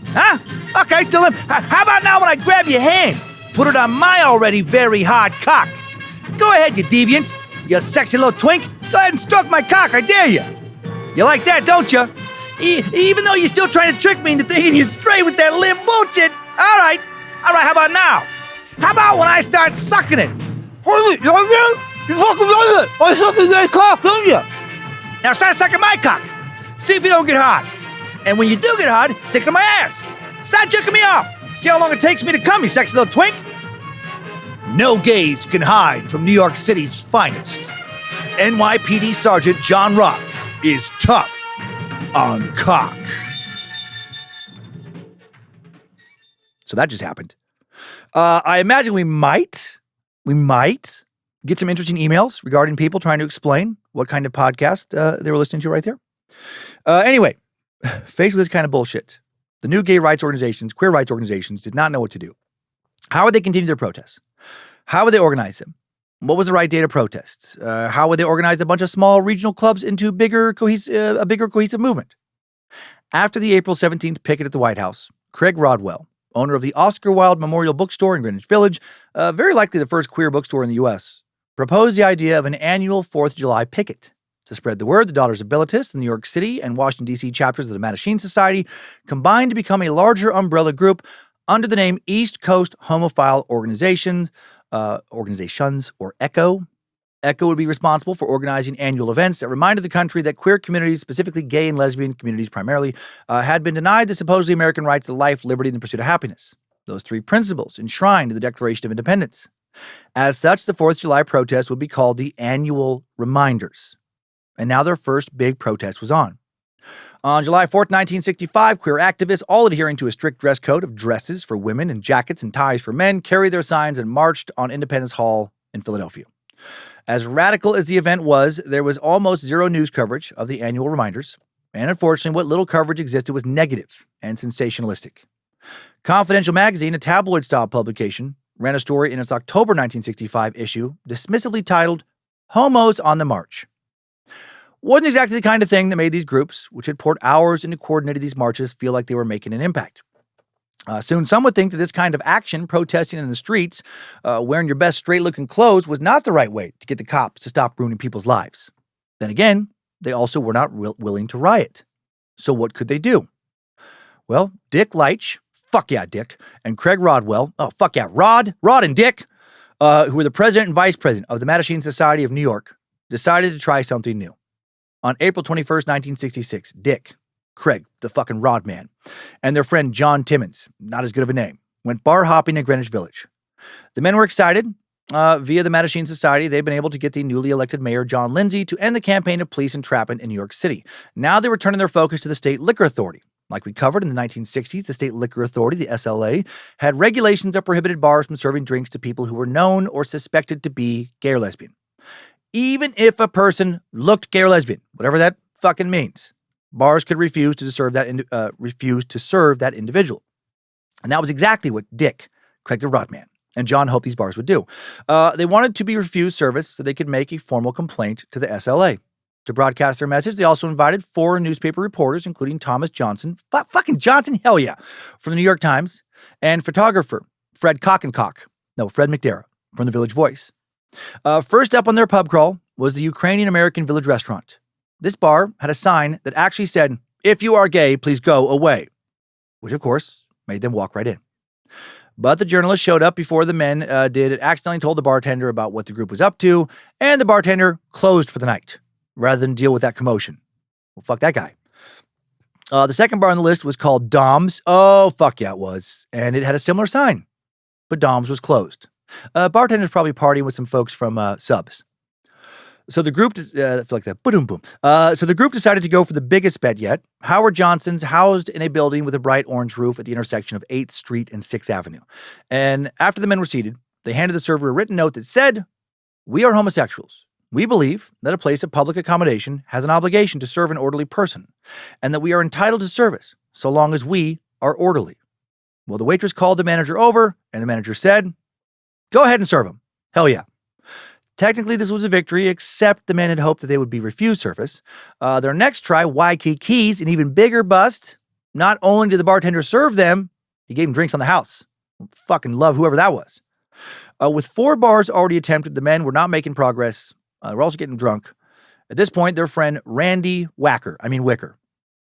Huh? Okay, still limp. How about now when I grab your hand, put it on my already very hard cock? Go ahead, you deviant. You sexy little twink. Go ahead and stroke my cock, I dare you. You like that, don't you? Even though you're still trying to trick me into thinking you're straight with that limp bullshit. All right, how about now? How about when I start sucking it? You fucking love it. I sucking that cock, don't you? Now start sucking my cock. See if you don't get hard. And when you do get hard, stick it in my ass. Start jerking me off. See how long it takes me to come, you sexy little twink? No gays can hide from New York City's finest. NYPD Sergeant John Rock is tough on cock. So that just happened. I imagine we might get some interesting emails regarding people trying to explain what kind of podcast they were listening to right there. Anyway, faced with this kind of bullshit, the new gay rights organizations, queer rights organizations, did not know what to do. How would they continue their protests? How would they organize them? What was the right day to protest? How would they organize a bunch of small regional clubs into a bigger cohesive movement? After the April 17th picket at the White House, Craig Rodwell, owner of the Oscar Wilde Memorial Bookstore in Greenwich Village, very likely the first queer bookstore in the U.S., proposed the idea of an annual 4th of July picket. To spread the word, the Daughters of Bilitis, the New York City and Washington, D.C. chapters of the Mattachine Society combined to become a larger umbrella group under the name East Coast Homophile Organizations, or ECHO. ECHO would be responsible for organizing annual events that reminded the country that queer communities, specifically gay and lesbian communities primarily, had been denied the supposedly American rights to life, liberty, and the pursuit of happiness. Those three principles enshrined in the Declaration of Independence. As such, the 4th of July protest would be called the Annual Reminders. And now their first big protest was on. On July 4th, 1965, queer activists, all adhering to a strict dress code of dresses for women and jackets and ties for men, carried their signs and marched on Independence Hall in Philadelphia. As radical as the event was, there was almost zero news coverage of the annual reminders, and unfortunately, what little coverage existed was negative and sensationalistic. Confidential magazine, a tabloid-style publication, ran a story in its October 1965 issue, dismissively titled, "Homos on the March." Wasn't exactly the kind of thing that made these groups, which had poured hours into coordinating these marches, feel like they were making an impact. Soon some would think that this kind of action, protesting in the streets, wearing your best straight-looking clothes, was not the right way to get the cops to stop ruining people's lives. Then again, they also were not willing to riot. So what could they do? Well, Dick Leitch, fuck yeah, Dick, and Craig Rodwell, oh, fuck yeah, Rod and Dick, who were the president and vice president of the Mattachine Society of New York, decided to try something new. On April 21st, 1966, Dick, Craig, the fucking Rod man, and their friend John Timmons, not as good of a name, went bar hopping in Greenwich Village. The men were excited. Via the Mattachine Society, they've been able to get the newly elected mayor, John Lindsay, to end the campaign of police entrapment in New York City. Now they were turning their focus to the State Liquor Authority. Like we covered in the 1960s, the State Liquor Authority, the SLA, had regulations that prohibited bars from serving drinks to people who were known or suspected to be gay or lesbian. Even if a person looked gay or lesbian, whatever that fucking means, bars could refuse to serve that individual. And that was exactly what Dick, Craig the Rodman, and John hoped these bars would do. They wanted to be refused service so they could make a formal complaint to the SLA. To broadcast their message, they also invited 4 newspaper reporters, including Thomas Johnson, fucking Johnson, hell yeah, from the New York Times, and photographer Fred McDermott from the Village Voice. First up on their pub crawl was the Ukrainian-American Village Restaurant. This bar had a sign that actually said, "If you are gay, please go away," which of course made them walk right in. But the journalist showed up before the men did, accidentally told the bartender about what the group was up to, and the bartender closed for the night, rather than deal with that commotion. Well, fuck that guy. The second bar on the list was called Dom's. Oh, fuck yeah, it was. And it had a similar sign, but Dom's was closed. Bartender's probably partying with some folks from Subs. So the group, I feel like that, boom, boom. So the group decided to go for the biggest bet yet. Howard Johnson's, housed in a building with a bright orange roof at the intersection of 8th Street and 6th Avenue. And after the men were seated, they handed the server a written note that said, "We are homosexuals. We believe that a place of public accommodation has an obligation to serve an orderly person, and that we are entitled to service so long as we are orderly." Well, the waitress called the manager over, and the manager said, "Go ahead and serve them. Hell yeah." Technically, this was a victory, except the men had hoped that they would be refused service. Their next try, Waikiki's, an even bigger bust. Not only did the bartender serve them, he gave them drinks on the house. Fucking love whoever that was. With 4 bars already attempted, the men were not making progress. They were also getting drunk. At this point, their friend Randy Wicker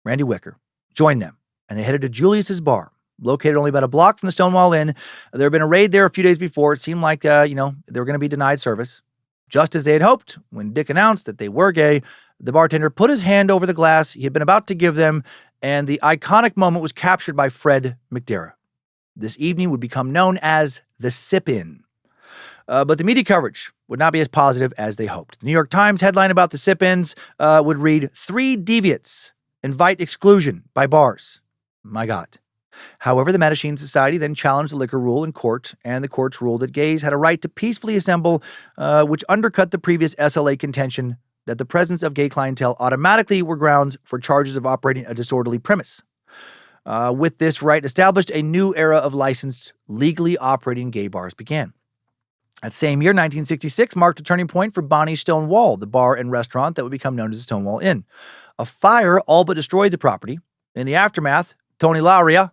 Randy Wicker, joined them, and they headed to Julius's bar, located only about a block from the Stonewall Inn. There had been a raid there a few days before. It seemed like, they were going to be denied service. Just as they had hoped, when Dick announced that they were gay, the bartender put his hand over the glass he had been about to give them, and the iconic moment was captured by Fred McDarrah. This evening would become known as the Sip-In. But the media coverage would not be as positive as they hoped. The New York Times headline about the Sip-Ins would read, 3 deviants invite exclusion by bars. My God. However, the Mattachine Society then challenged the liquor rule in court, and the courts ruled that gays had a right to peacefully assemble, which undercut the previous SLA contention that the presence of gay clientele automatically were grounds for charges of operating a disorderly premise. With this right established, a new era of licensed, legally operating gay bars began. That same year, 1966, marked a turning point for Bonnie's Stonewall, the bar and restaurant that would become known as the Stonewall Inn. A fire all but destroyed the property. In the aftermath, Tony Lauria,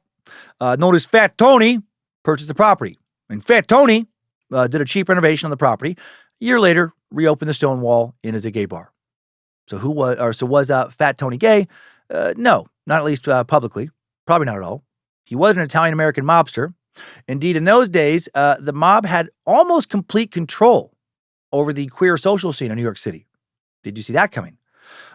known as Fat Tony, purchased the property. And Fat Tony did a cheap renovation on the property. A year later, reopened the Stonewall Inn as a gay bar. So was Fat Tony gay? No, not at least publicly. Probably not at all. He was an Italian-American mobster. Indeed, in those days, the mob had almost complete control over the queer social scene in New York City. Did you see that coming?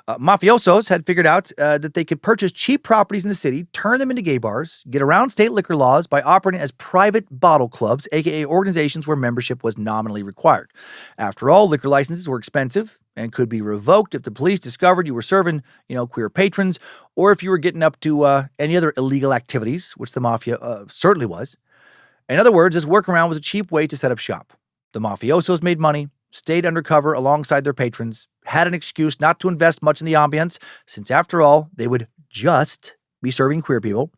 Mafiosos had figured out that they could purchase cheap properties in the city, turn them into gay bars, get around state liquor laws by operating as private bottle clubs, aka organizations where membership was nominally required. After all, liquor licenses were expensive and could be revoked if the police discovered you were serving, queer patrons, or if you were getting up to any other illegal activities, which the mafia certainly was. In other words, this workaround was a cheap way to set up shop. The mafiosos made money, stayed undercover alongside their patrons, had an excuse not to invest much in the ambience, since after all, they would just be serving queer people.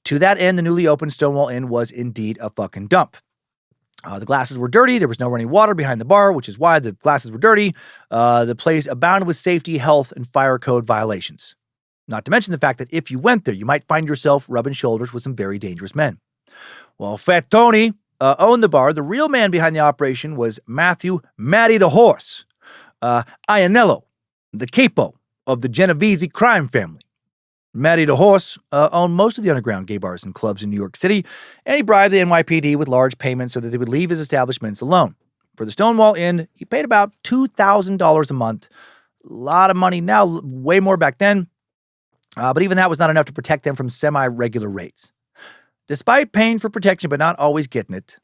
To that end, the newly opened Stonewall Inn was indeed a fucking dump. The glasses were dirty. There was no running water behind the bar, which is why the glasses were dirty. The place abounded with safety, health, and fire code violations. Not to mention the fact that if you went there, you might find yourself rubbing shoulders with some very dangerous men. Well, Fat Tony owned the bar. The real man behind the operation was Matthew Matty the Horse Iannello, the capo of the Genovese crime family. Matty the Horse owned most of the underground gay bars and clubs in New York City, and he bribed the NYPD with large payments so that they would leave his establishments alone. For the Stonewall Inn, he paid about $2,000 a month. A lot of money now, way more back then. But even that was not enough to protect them from semi-regular raids. Despite paying for protection but not always getting it,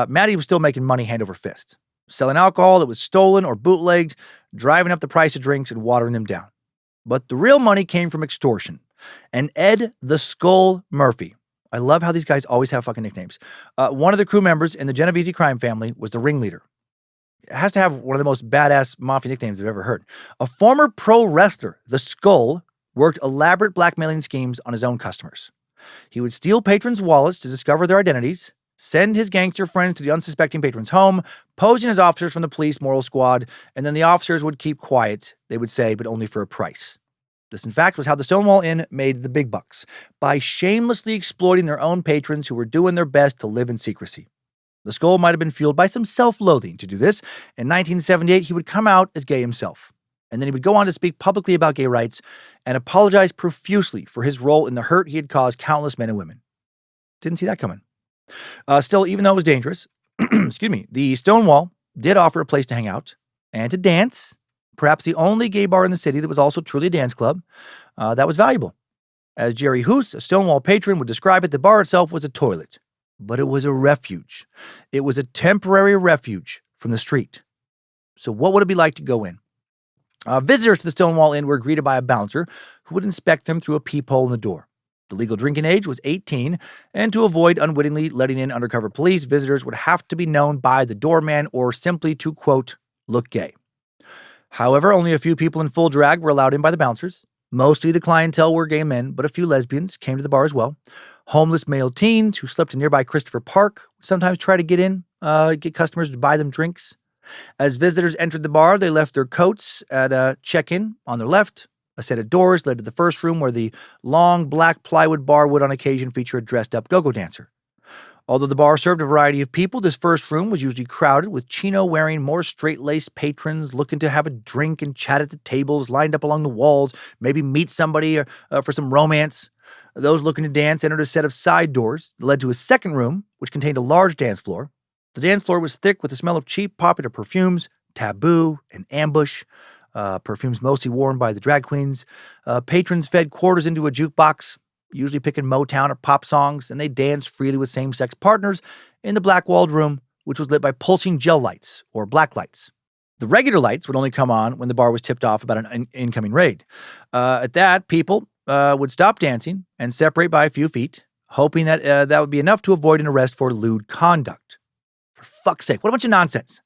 Matty was still making money hand over fist, selling alcohol that was stolen or bootlegged, driving up the price of drinks and watering them down. But the real money came from extortion. And Ed the Skull Murphy, I love how these guys always have fucking nicknames, one of the crew members in the Genovese crime family was the ringleader. It has to have one of the most badass mafia nicknames I've ever heard. A former pro wrestler, the Skull, worked elaborate blackmailing schemes on his own customers. He would steal patrons' wallets to discover their identities, send his gangster friends to the unsuspecting patron's home, posing as officers from the police moral squad, and then the officers would keep quiet, they would say, but only for a price. This, in fact, was how the Stonewall Inn made the big bucks, by shamelessly exploiting their own patrons who were doing their best to live in secrecy. The Skull might have been fueled by some self-loathing to do this. In 1978, he would come out as gay himself. And then he would go on to speak publicly about gay rights and apologize profusely for his role in the hurt he had caused countless men and women. Didn't see that coming. Still, even though it was dangerous, the Stonewall did offer a place to hang out and to dance, perhaps the only gay bar in the city that was also truly a dance club. That was valuable. As Jerry Hoos, a Stonewall patron, would describe it, the bar itself was a toilet, but it was a refuge. It was a temporary refuge from the street. So what would it be like to go in? Visitors to the Stonewall Inn were greeted by a bouncer who would inspect them through a peephole in the door. The legal drinking age was 18, and to avoid unwittingly letting in undercover police, visitors would have to be known by the doorman or simply to, quote, look gay. However, only a few people in full drag were allowed in by the bouncers. Mostly the clientele were gay men, but a few lesbians came to the bar as well. Homeless male teens who slept in nearby Christopher Park would sometimes try to get in, get customers to buy them drinks. As visitors entered the bar, they left their coats at check-in on their left. A set of doors led to the first room where the long black plywood bar would on occasion feature a dressed-up go-go dancer. Although the bar served a variety of people, this first room was usually crowded with chino-wearing, more straight-laced patrons looking to have a drink and chat at the tables lined up along the walls, maybe meet somebody for some romance. Those looking to dance entered a set of side doors that led to a second room, which contained a large dance floor. The dance floor was thick with the smell of cheap, popular perfumes, Taboo, and Ambush, perfumes mostly worn by the drag queens. Patrons fed quarters into a jukebox, usually picking Motown or pop songs, and they danced freely with same-sex partners in the black-walled room, which was lit by pulsing gel lights, or black lights. The regular lights would only come on when the bar was tipped off about an incoming raid. At that, people would stop dancing and separate by a few feet, hoping that that would be enough to avoid an arrest for lewd conduct. For fuck's sake, what a bunch of nonsense.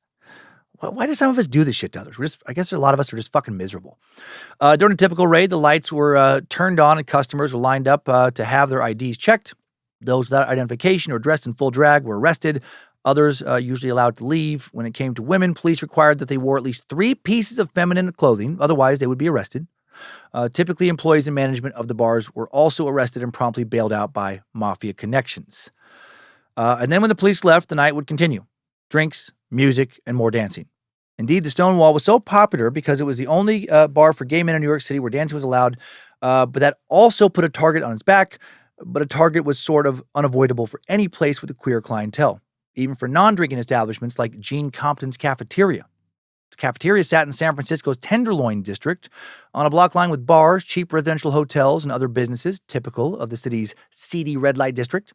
Why do some of us do this shit to others? I guess a lot of us are just fucking miserable. During a typical raid, the lights were turned on and customers were lined up to have their IDs checked. Those without identification or dressed in full drag were arrested. Others usually allowed to leave. When it came to women, police required that they wore at least 3 pieces of feminine clothing. Otherwise, they would be arrested. Typically, employees and management of the bars were also arrested and promptly bailed out by mafia connections. And then when the police left, the night would continue. Drinks, music, and more dancing. Indeed, the Stonewall was so popular because it was the only bar for gay men in New York City where dancing was allowed, but that also put a target on its back, but a target was sort of unavoidable for any place with a queer clientele, even for non-drinking establishments like Gene Compton's Cafeteria. The cafeteria sat in San Francisco's Tenderloin district on a block line with bars, cheap residential hotels, and other businesses typical of the city's seedy red light district.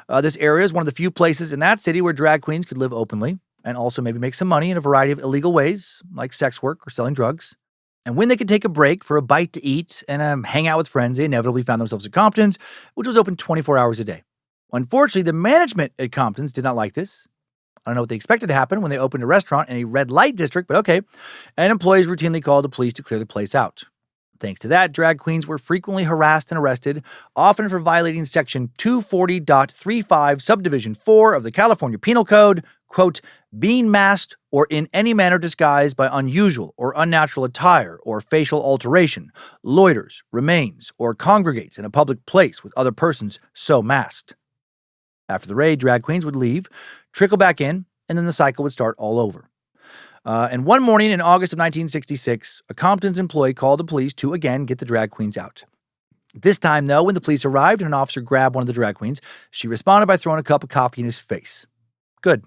This area is one of the few places in that city where drag queens could live openly and also maybe make some money in a variety of illegal ways, like sex work or selling drugs. And when they could take a break for a bite to eat and hang out with friends, they inevitably found themselves at Compton's, which was open 24 hours a day. Unfortunately, the management at Compton's did not like this. I don't know what they expected to happen when they opened a restaurant in a red light district, but okay. And employees routinely called the police to clear the place out. Thanks to that, drag queens were frequently harassed and arrested, often for violating Section 240.35, Subdivision 4 of the California Penal Code, quote, being masked or in any manner disguised by unusual or unnatural attire or facial alteration, loiters, remains, or congregates in a public place with other persons so masked. After the raid, drag queens would leave, trickle back in, and then the cycle would start all over. And one morning in August of 1966, a Compton's employee called the police to again get the drag queens out. This time, though, when the police arrived and an officer grabbed one of the drag queens, she responded by throwing a cup of coffee in his face. Good.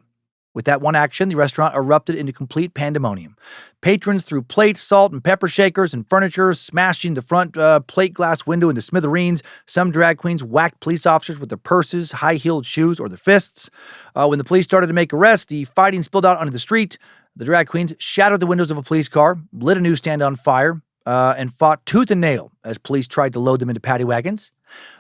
With that one action, the restaurant erupted into complete pandemonium. Patrons threw plates, salt, and pepper shakers and furniture, smashing the front plate glass window into smithereens. Some drag queens whacked police officers with their purses, high-heeled shoes, or their fists. When the police started to make arrests, the fighting spilled out onto the street. The drag queens shattered the windows of a police car, lit a newsstand on fire, and fought tooth and nail as police tried to load them into paddy wagons.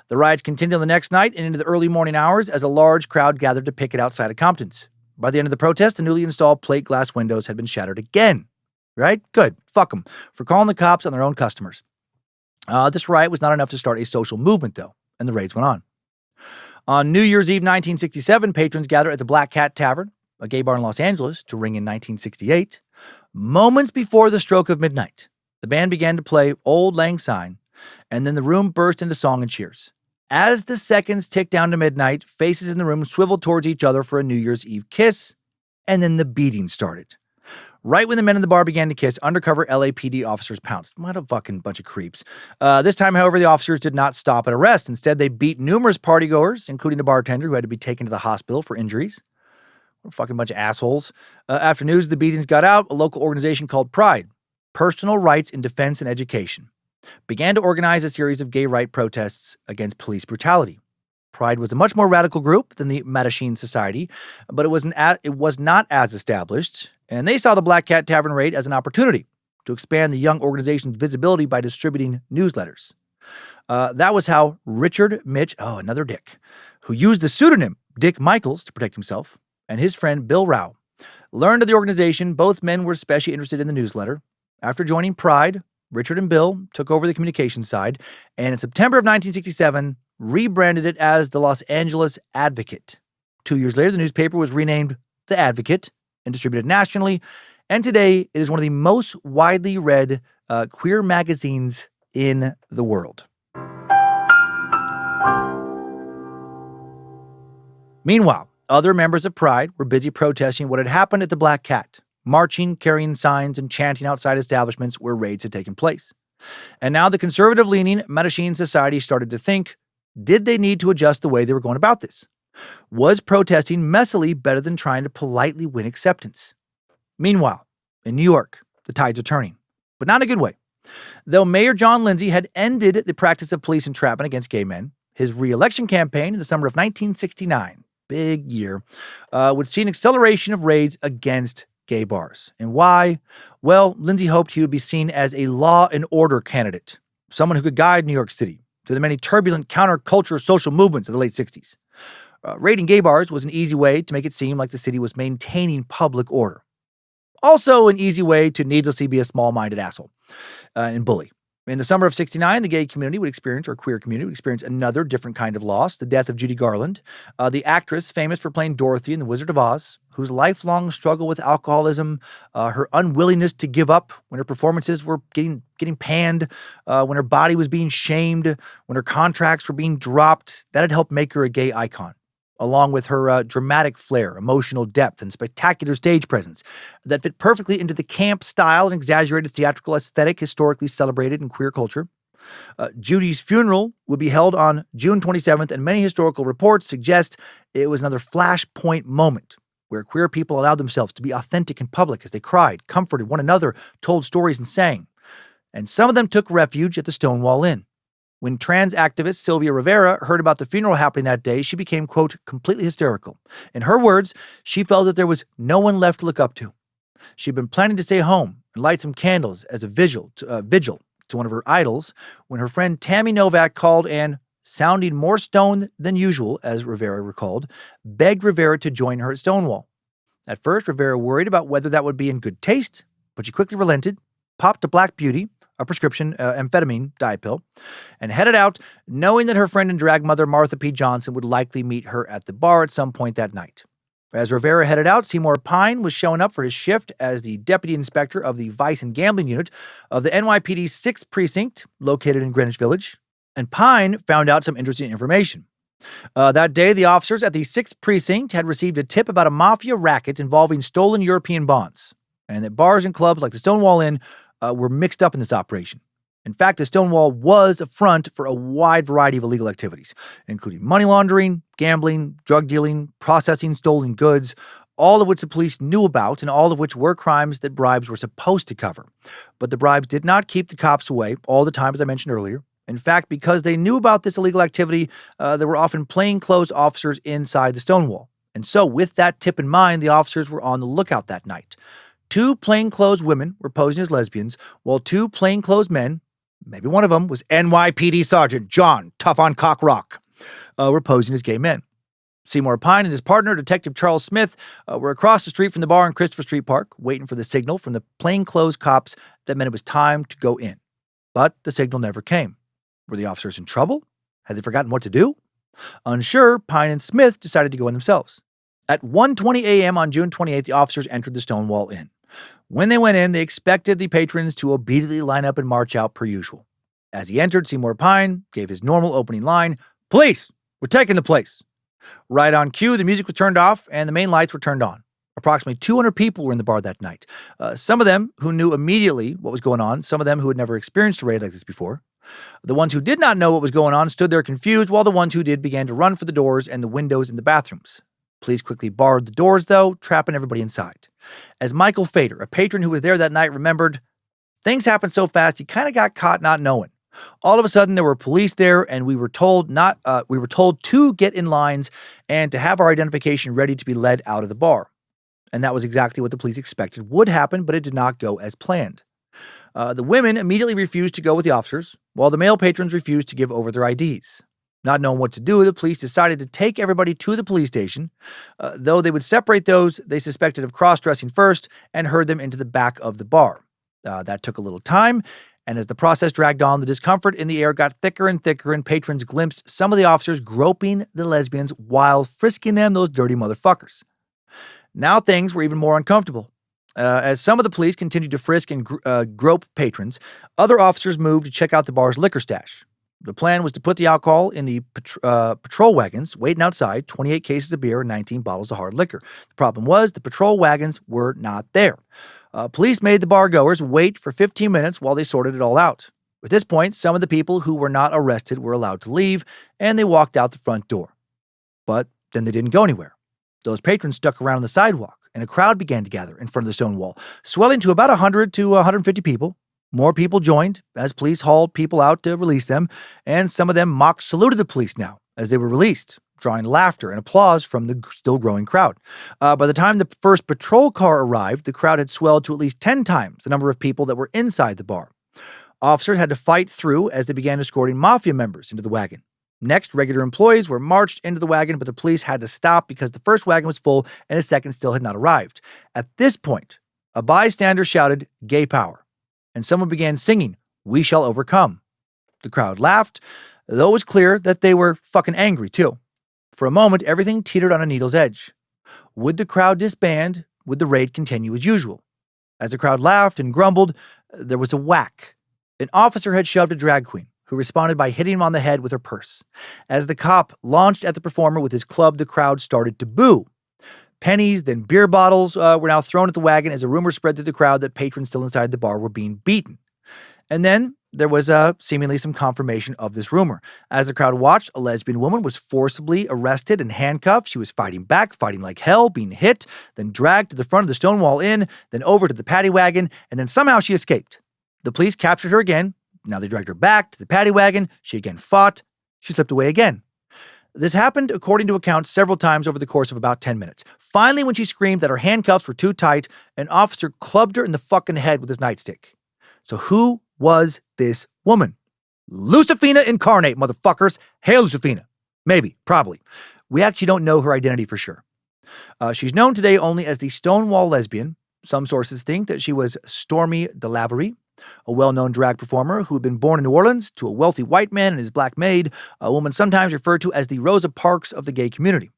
The riots continued on the next night and into the early morning hours as a large crowd gathered to picket outside of Compton's. By the end of the protest, the newly installed plate glass windows had been shattered again. Right? Good. Fuck them for calling the cops on their own customers. This riot was not enough to start a social movement, though, and the raids went on. On New Year's Eve 1967, patrons gathered at the Black Cat Tavern, a gay bar in Los Angeles, to ring in 1968. Moments before the stroke of midnight, the band began to play Old Lang Syne, and then the room burst into song and cheers. As the seconds ticked down to midnight, faces in the room swiveled towards each other for a New Year's Eve kiss, and then the beating started. Right when the men in the bar began to kiss, undercover LAPD officers pounced. What a fucking bunch of creeps. This time, however, the officers did not stop at arrest. Instead, they beat numerous partygoers, including the bartender who had to be taken to the hospital for injuries. What a fucking bunch of assholes. After news of the beatings got out, a local organization called Pride, Personal Rights in Defense and Education, began to organize a series of gay right protests against police brutality. Pride was a much more radical group than the Mattachine Society, but it was not as established, and they saw the Black Cat Tavern raid as an opportunity to expand the young organization's visibility by distributing newsletters. That was how Richard Mitch, another Dick, who used the pseudonym Dick Michaels to protect himself, and his friend Bill Rao learned of the organization. Both men were especially interested in the newsletter. After joining Pride, Richard and Bill took over the communications side, and in September of 1967, rebranded it as the Los Angeles Advocate. 2 years later, the newspaper was renamed The Advocate and distributed nationally, and today it is one of the most widely read queer magazines in the world. Meanwhile, other members of Pride were busy protesting what had happened at the Black Cat, marching, carrying signs, and chanting outside establishments where raids had taken place. And now the conservative-leaning Mattachine society started to think, did they need to adjust the way they were going about this? Was protesting messily better than trying to politely win acceptance? Meanwhile, in New York, the tides are turning, but not in a good way. Though Mayor John Lindsay had ended the practice of police entrapment against gay men, his re-election campaign in the summer of 1969, big year, would see an acceleration of raids against gay bars. And why? Well, Lindsay hoped he would be seen as a law and order candidate, someone who could guide New York City through the many turbulent counterculture social movements of the late 60s. Raiding gay bars was an easy way to make it seem like the city was maintaining public order. Also, an easy way to needlessly be a small-minded asshole and bully. In the summer of 69, the gay community would experience, or queer community would experience, another different kind of loss, the death of Judy Garland, the actress famous for playing Dorothy in The Wizard of Oz, whose lifelong struggle with alcoholism, her unwillingness to give up when her performances were getting panned, when her body was being shamed, when her contracts were being dropped, that had helped make her a gay icon, along with her dramatic flair, emotional depth, and spectacular stage presence that fit perfectly into the camp style and exaggerated theatrical aesthetic historically celebrated in queer culture. Judy's funeral would be held on June 27th, and many historical reports suggest it was another flashpoint moment where queer people allowed themselves to be authentic in public as they cried, comforted one another, told stories, and sang. And some of them took refuge at the Stonewall Inn. When trans activist Sylvia Rivera heard about the funeral happening that day, she became, quote, completely hysterical. In her words, she felt that there was no one left to look up to. She'd been planning to stay home and light some candles as a vigil to one of her idols when her friend Tammy Novak called and, sounding more stoned than usual, as Rivera recalled, begged Rivera to join her at Stonewall. At first, Rivera worried about whether that would be in good taste, but she quickly relented, popped a Black Beauty, a prescription amphetamine diet pill, and headed out, knowing that her friend and drag mother Martha P. Johnson would likely meet her at the bar at some point that night. As Rivera headed out, Seymour Pine was showing up for his shift as the deputy inspector of the Vice and Gambling Unit of the NYPD's 6th Precinct, located in Greenwich Village, and Pine found out some interesting information. That day, the officers at the 6th Precinct had received a tip about a mafia racket involving stolen European bonds, and that bars and clubs like the Stonewall Inn were mixed up in this operation. In fact, the Stonewall was a front for a wide variety of illegal activities, including money laundering, gambling, drug dealing, processing stolen goods, all of which the police knew about and all of which were crimes that bribes were supposed to cover. But the bribes did not keep the cops away all the time, as I mentioned earlier. In fact, because they knew about this illegal activity, there were often plainclothes officers inside the Stonewall. And so, with that tip in mind, the officers were on the lookout that night. 2 plainclothes women were posing as lesbians, while 2 plainclothes men, maybe one of them was NYPD Sergeant John Tough on Cock Rock, were posing as gay men. Seymour Pine and his partner, Detective Charles Smith, were across the street from the bar in Christopher Street Park, waiting for the signal from the plainclothes cops that meant it was time to go in. But the signal never came. Were the officers in trouble? Had they forgotten what to do? Unsure, Pine and Smith decided to go in themselves. At 1:20 a.m. on June 28th, the officers entered the Stonewall Inn. When they went in, they expected the patrons to obediently line up and march out per usual. As he entered, Seymour Pine gave his normal opening line, "Police, we're taking the place." Right on cue, the music was turned off and the main lights were turned on. Approximately 200 people were in the bar that night. Some of them who knew immediately what was going on, some of them who had never experienced a raid like this before. The ones who did not know what was going on stood there confused, while the ones who did began to run for the doors and the windows in the bathrooms. Police quickly barred the doors, though, trapping everybody inside. As Michael Fader, a patron who was there that night, remembered, things happened so fast you kind of got caught not knowing. All of a sudden, there were police there, and we were told to get in lines and to have our identification ready to be led out of the bar. And that was exactly what the police expected would happen, but it did not go as planned. The women immediately refused to go with the officers, while the male patrons refused to give over their IDs. Not knowing what to do, the police decided to take everybody to the police station, though they would separate those they suspected of cross-dressing first and herd them into the back of the bar. That took a little time, and as the process dragged on, the discomfort in the air got thicker and thicker, and patrons glimpsed some of the officers groping the lesbians while frisking them, those dirty motherfuckers. Now things were even more uncomfortable. As some of the police continued to frisk and grope patrons, other officers moved to check out the bar's liquor stash. The plan was to put the alcohol in the patrol wagons waiting outside, 28 cases of beer and 19 bottles of hard liquor. The problem was the patrol wagons were not there. Police made the bar goers wait for 15 minutes while they sorted it all out. At this point, some of the people who were not arrested were allowed to leave, and they walked out the front door. But then they didn't go anywhere. Those patrons stuck around on the sidewalk, and a crowd began to gather in front of the Stonewall, swelling to about 100 to 150 people. More people joined as police hauled people out to release them, and some of them mock saluted the police now as they were released, drawing laughter and applause from the still growing crowd. By the time the first patrol car arrived, the crowd had swelled to at least 10 times the number of people that were inside the bar. Officers had to fight through as they began escorting mafia members into the wagon. Next, regular employees were marched into the wagon, but the police had to stop because the first wagon was full and a second still had not arrived. At this point, a bystander shouted, "Gay power," and someone began singing, "We shall overcome." The crowd laughed, though it was clear that they were fucking angry too. For a moment, everything teetered on a needle's edge. Would the crowd disband? Would the raid continue as usual? As the crowd laughed and grumbled, there was a whack. An officer had shoved a drag queen, who responded by hitting him on the head with her purse. As the cop launched at the performer with his club, the crowd started to boo. Pennies, then beer bottles were now thrown at the wagon as a rumor spread through the crowd that patrons still inside the bar were being beaten. And then there was seemingly some confirmation of this rumor. As the crowd watched, a lesbian woman was forcibly arrested and handcuffed. She was fighting back, fighting like hell, being hit, then dragged to the front of the Stonewall Inn, then over to the paddy wagon, and then somehow she escaped. The police captured her again. Now they dragged her back to the paddy wagon. She again fought. She slipped away again. This happened, according to accounts, several times over the course of about 10 minutes. Finally, when she screamed that her handcuffs were too tight, an officer clubbed her in the fucking head with his nightstick. So who was this woman? Lucifina incarnate, motherfuckers. Hail Lucifina. Maybe, probably. We actually don't know her identity for sure. She's known today only as the Stonewall lesbian. Some sources think that she was Stormy DeLavery, a well-known drag performer who had been born in New Orleans to a wealthy white man and his black maid, a woman sometimes referred to as the Rosa Parks of the gay community.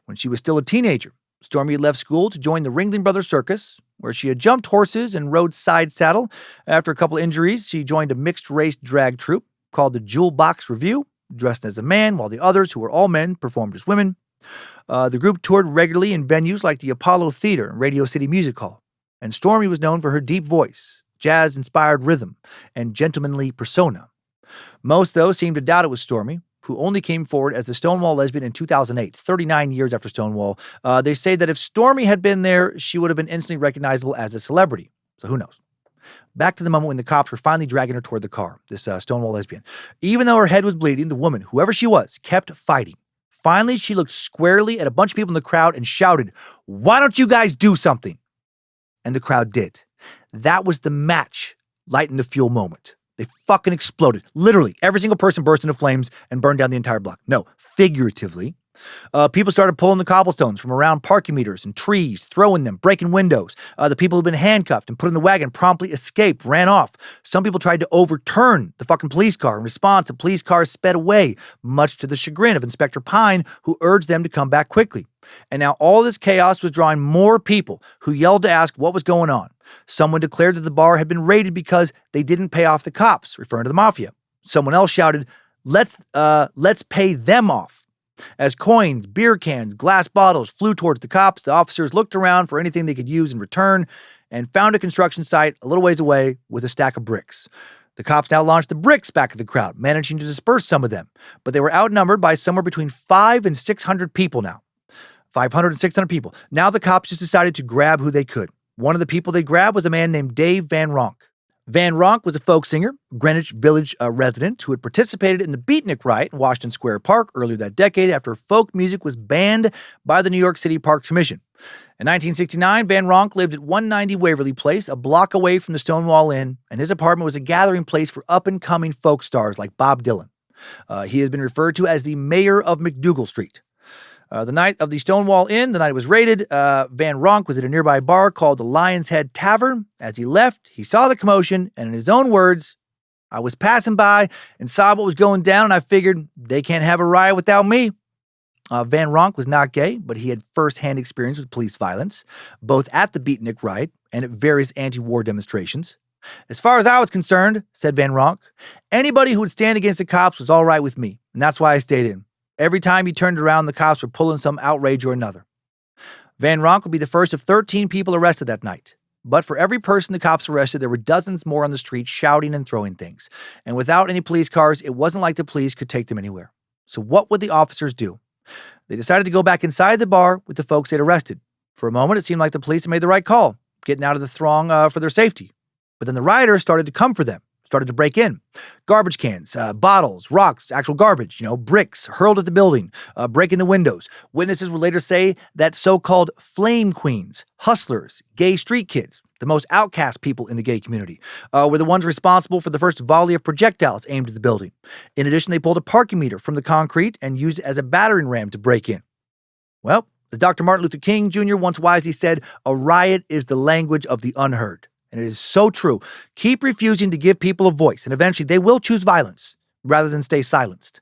When she was still a teenager, Stormy had left school to join the Ringling Brothers Circus, where she had jumped horses and rode side saddle. After a couple injuries, she joined a mixed-race drag troupe called the Jewel Box Review, dressed as a man, while the others, who were all men, performed as women. The group toured regularly in venues like the Apollo Theater and Radio City Music Hall, and Stormy was known for her deep voice, jazz-inspired rhythm, and gentlemanly persona. Most, though, seemed to doubt it was Stormy, who only came forward as the Stonewall lesbian in 2008, 39 years after Stonewall. They say that if Stormy had been there, she would have been instantly recognizable as a celebrity. So who knows? Back to the moment when the cops were finally dragging her toward the car, this Stonewall lesbian. Even though her head was bleeding, the woman, whoever she was, kept fighting. Finally, she looked squarely at a bunch of people in the crowd and shouted, "Why don't you guys do something?" And the crowd did. That was the match, lighten the fuel moment. They fucking exploded. Literally, every single person burst into flames and burned down the entire block. No, figuratively. People started pulling the cobblestones from around parking meters and trees, throwing them, breaking windows. The people who'd been handcuffed and put in the wagon promptly escaped, ran off. Some people tried to overturn the fucking police car. In response, the police car sped away, much to the chagrin of Inspector Pine, who urged them to come back quickly. And now all this chaos was drawing more people who yelled to ask what was going on. Someone declared that the bar had been raided because they didn't pay off the cops, referring to the mafia. Someone else shouted, let's pay them off. As coins, beer cans, glass bottles flew towards the cops, the officers looked around for anything they could use in return and found a construction site a little ways away with a stack of bricks. The cops now launched the bricks back at the crowd, managing to disperse some of them, but they were outnumbered by somewhere between 500 and 600 people now. 500 and 600 people. Now the cops just decided to grab who they could. One of the people they grabbed was a man named Dave Van Ronk. Van Ronk was a folk singer, Greenwich Village resident who had participated in the Beatnik riot in Washington Square Park earlier that decade after folk music was banned by the New York City Parks Commission. In 1969, Van Ronk lived at 190 Waverly Place, a block away from the Stonewall Inn, and his apartment was a gathering place for up-and-coming folk stars like Bob Dylan. He has been referred to as the mayor of McDougal Street. The night of the Stonewall Inn, the night it was raided, Van Ronk was at a nearby bar called the Lion's Head Tavern. As he left, he saw the commotion, and in his own words, "I was passing by and saw what was going down, and I figured they can't have a riot without me." Van Ronk was not gay, but he had first-hand experience with police violence, both at the Beatnik riot and at various anti-war demonstrations. As far as I was concerned, said Van Ronk, anybody who would stand against the cops was all right with me, and that's why I stayed in. Every time he turned around, the cops were pulling some outrage or another. Van Ronk would be the first of 13 people arrested that night. But for every person the cops arrested, there were dozens more on the street shouting and throwing things. And without any police cars, it wasn't like the police could take them anywhere. So what would the officers do? They decided to go back inside the bar with the folks they'd arrested. For a moment, it seemed like the police had made the right call, getting out of the throng for their safety. But then the rioters started to come for them, started to break in. Garbage cans, bottles, rocks, actual garbage, bricks hurled at the building, breaking the windows. Witnesses would later say that so-called flame queens, hustlers, gay street kids, the most outcast people in the gay community, were the ones responsible for the first volley of projectiles aimed at the building. In addition, they pulled a parking meter from the concrete and used it as a battering ram to break in. Well, as Dr. Martin Luther King Jr. once wisely said, a riot is the language of the unheard. And it is so true. Keep refusing to give people a voice, and eventually they will choose violence rather than stay silenced.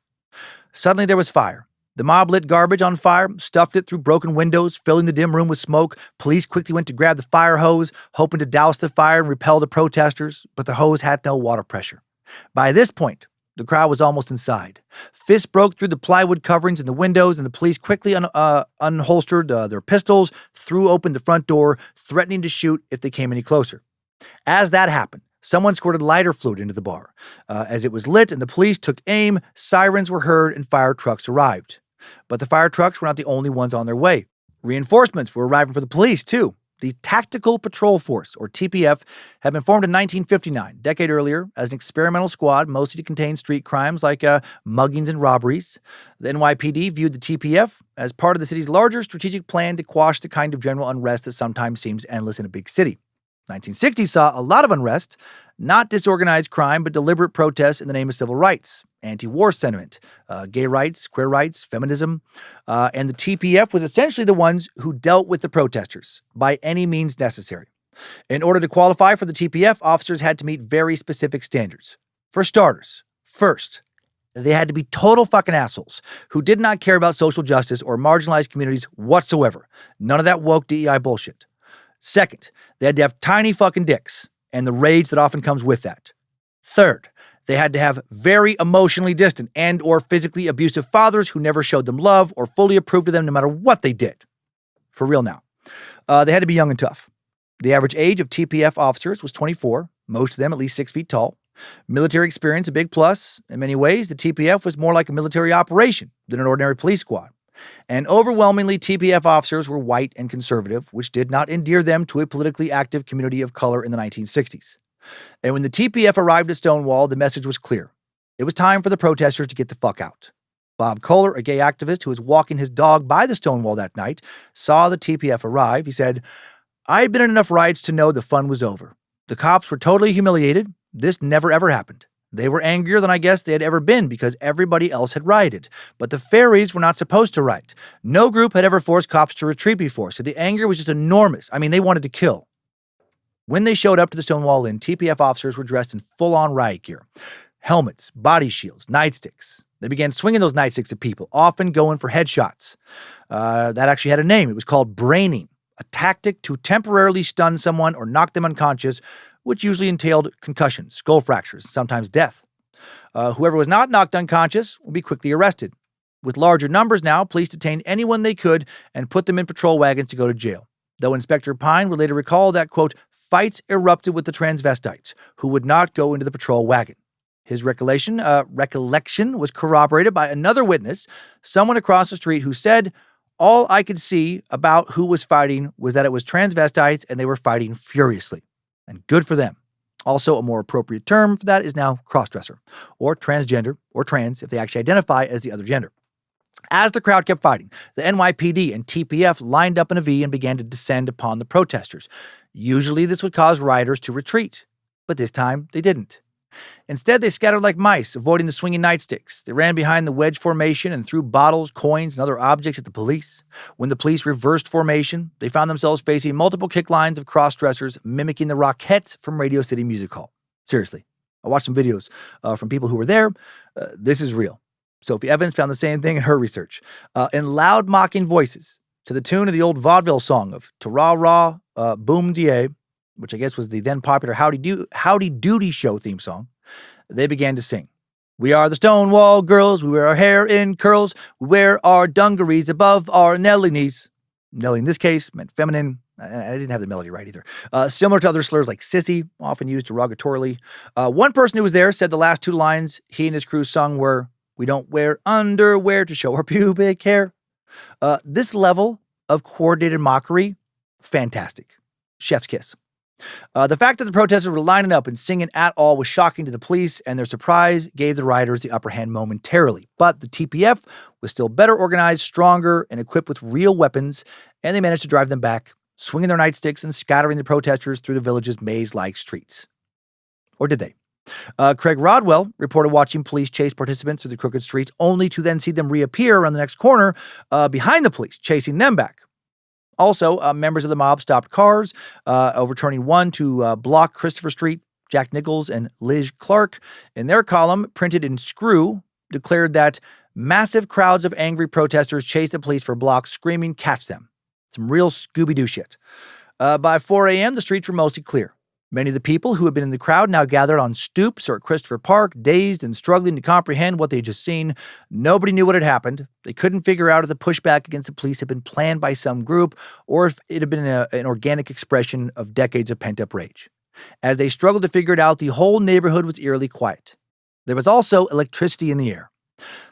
Suddenly there was fire. The mob lit garbage on fire, stuffed it through broken windows, filling the dim room with smoke. Police quickly went to grab the fire hose, hoping to douse the fire and repel the protesters, but the hose had no water pressure. By this point, the crowd was almost inside. Fists broke through the plywood coverings in the windows, and the police quickly unholstered their pistols, threw open the front door, threatening to shoot if they came any closer. As that happened, someone squirted lighter fluid into the bar. As it was lit and the police took aim, sirens were heard and fire trucks arrived. But the fire trucks were not the only ones on their way. Reinforcements were arriving for the police, too. The Tactical Patrol Force, or TPF, had been formed in 1959, a decade earlier, as an experimental squad mostly to contain street crimes like muggings and robberies. The NYPD viewed the TPF as part of the city's larger strategic plan to quash the kind of general unrest that sometimes seems endless in a big city. 1960 saw a lot of unrest, not disorganized crime, but deliberate protests in the name of civil rights, anti-war sentiment, gay rights, queer rights, feminism. And the TPF was essentially the ones who dealt with the protesters by any means necessary. In order to qualify for the TPF, officers had to meet very specific standards. For starters, first, they had to be total fucking assholes who did not care about social justice or marginalized communities whatsoever. None of that woke DEI bullshit. Second, they had to have tiny fucking dicks and the rage that often comes with that. Third, they had to have very emotionally distant and or physically abusive fathers who never showed them love or fully approved of them no matter what they did. For real now. They had to be young and tough. The average age of TPF officers was 24, most of them at least 6 feet tall. Military experience a big plus. In many ways, the TPF was more like a military operation than an ordinary police squad. And overwhelmingly, TPF officers were white and conservative, which did not endear them to a politically active community of color in the 1960s. And when the TPF arrived at Stonewall, the message was clear. It was time for the protesters to get the fuck out. Bob Kohler, a gay activist who was walking his dog by the Stonewall that night, saw the TPF arrive. He said, "I had been in enough riots to know the fun was over. The cops were totally humiliated. This never ever happened. They were angrier than I guess they had ever been because everybody else had rioted. But the fairies were not supposed to riot. No group had ever forced cops to retreat before, so the anger was just enormous. I mean, they wanted to kill." When they showed up to the Stonewall Inn, TPF officers were dressed in full-on riot gear. Helmets, body shields, nightsticks. They began swinging those nightsticks at people, often going for headshots. That actually had a name. It was called braining, a tactic to temporarily stun someone or knock them unconscious, which usually entailed concussions, skull fractures, sometimes death. Whoever was not knocked unconscious would be quickly arrested. With larger numbers now, police detained anyone they could and put them in patrol wagons to go to jail. Though Inspector Pine would later recall that, quote, fights erupted with the transvestites, who would not go into the patrol wagon. His recollection was corroborated by another witness, someone across the street who said, "All I could see about who was fighting was that it was transvestites and they were fighting furiously." And good for them. Also, a more appropriate term for that is now crossdresser, or transgender, or trans if they actually identify as the other gender. As the crowd kept fighting, the NYPD and TPF lined up in a V and began to descend upon the protesters. Usually this would cause rioters to retreat, but this time they didn't. Instead, they scattered like mice, avoiding the swinging nightsticks. They ran behind the wedge formation and threw bottles, coins, and other objects at the police. When the police reversed formation, they found themselves facing multiple kick lines of cross-dressers mimicking the Rockettes from Radio City Music Hall. Seriously. I watched some videos from people who were there. This is real. Sophie Evans found the same thing in her research. In loud mocking voices, to the tune of the old vaudeville song of Ta-ra-ra, boom-da, which I guess was the then popular Howdy Doody Show theme song, they began to sing. We are the Stonewall girls, we wear our hair in curls, we wear our dungarees above our Nelly knees. Nelly in this case meant feminine. I didn't have the melody right either. Similar to other slurs like sissy, often used derogatorily. One person who was there said the last two lines he and his crew sung were, "We don't wear underwear to show our pubic hair." This level of coordinated mockery, fantastic. Chef's kiss. The fact that the protesters were lining up and singing at all was shocking to the police, and their surprise gave the rioters the upper hand momentarily. But the TPF was still better organized, stronger, and equipped with real weapons, and they managed to drive them back, swinging their nightsticks and scattering the protesters through the village's maze-like streets. Or did they? Craig Rodwell reported watching police chase participants through the crooked streets, only to then see them reappear around the next corner behind the police, chasing them back. Also, members of the mob stopped cars, overturning one to block Christopher Street. Jack Nichols and Liz Clark, in their column, printed in Screw, declared that massive crowds of angry protesters chased the police for blocks, screaming, "Catch them." Some real Scooby-Doo shit. By 4 a.m., the streets were mostly clear. Many of the people who had been in the crowd now gathered on stoops or at Christopher Park, dazed and struggling to comprehend what they had just seen. Nobody knew what had happened. They couldn't figure out if the pushback against the police had been planned by some group or if it had been an organic expression of decades of pent-up rage. As they struggled to figure it out, the whole neighborhood was eerily quiet. There was also electricity in the air.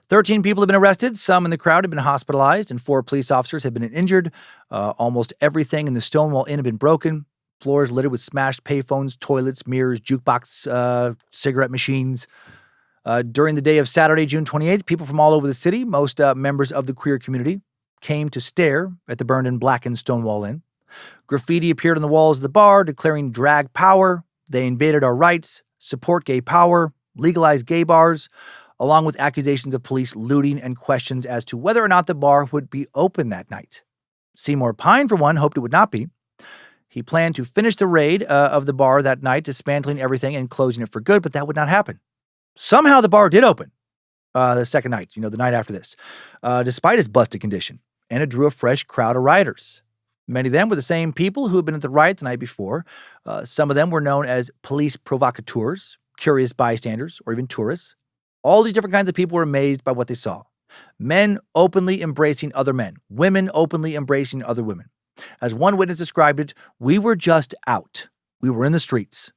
13 people had been arrested, some in the crowd had been hospitalized, and 4 police officers had been injured. Almost everything in the Stonewall Inn had been broken. Floors littered with smashed payphones, toilets, mirrors, jukebox, cigarette machines. During the day of Saturday, June 28th, people from all over the city, most members of the queer community, came to stare at the burned and blackened Stonewall Inn. Graffiti appeared on the walls of the bar, declaring drag power. They invaded our rights, support gay power, legalize gay bars, along with accusations of police looting and questions as to whether or not the bar would be open that night. Seymour Pine, for one, hoped it would not be. He planned to finish the raid of the bar that night, dismantling everything and closing it for good, but that would not happen. Somehow the bar did open the second night, the night after this, despite its busted condition, and it drew a fresh crowd of rioters. Many of them were the same people who had been at the riot the night before. Some of them were known as police provocateurs, curious bystanders, or even tourists. All these different kinds of people were amazed by what they saw. Men openly embracing other men, women openly embracing other women. As one witness described it, we were just out. We were in the streets.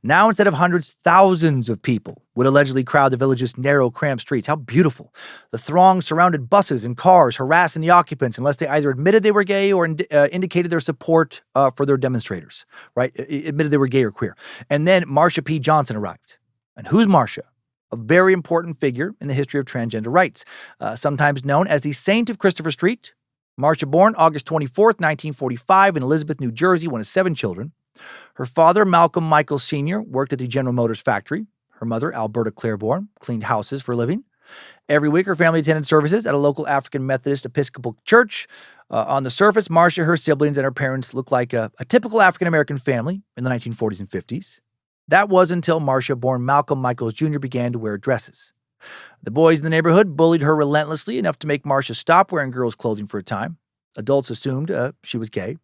Now, instead of hundreds, thousands of people would allegedly crowd the village's narrow, cramped streets. How beautiful. The throng surrounded buses and cars, harassing the occupants unless they either admitted they were gay or indicated their support for their demonstrators, right? Admitted they were gay or queer. And then Marsha P. Johnson arrived. And who's Marsha? A very important figure in the history of transgender rights, sometimes known as the Saint of Christopher Street. Marsha, born August 24th, 1945 in Elizabeth, New Jersey, one of 7 children. Her father, Malcolm Michael Sr., worked at the General Motors factory. Her mother, Alberta Claiborne, cleaned houses for a living. Every week, her family attended services at a local African Methodist Episcopal church. On the surface, Marsha, her siblings, and her parents looked like a typical African-American family in the 1940s and 50s. That was until Marsha, born Malcolm Michaels Jr., began to wear dresses. The boys in the neighborhood bullied her relentlessly, enough to make Marsha stop wearing girls' clothing for a time. Adults assumed she was gay,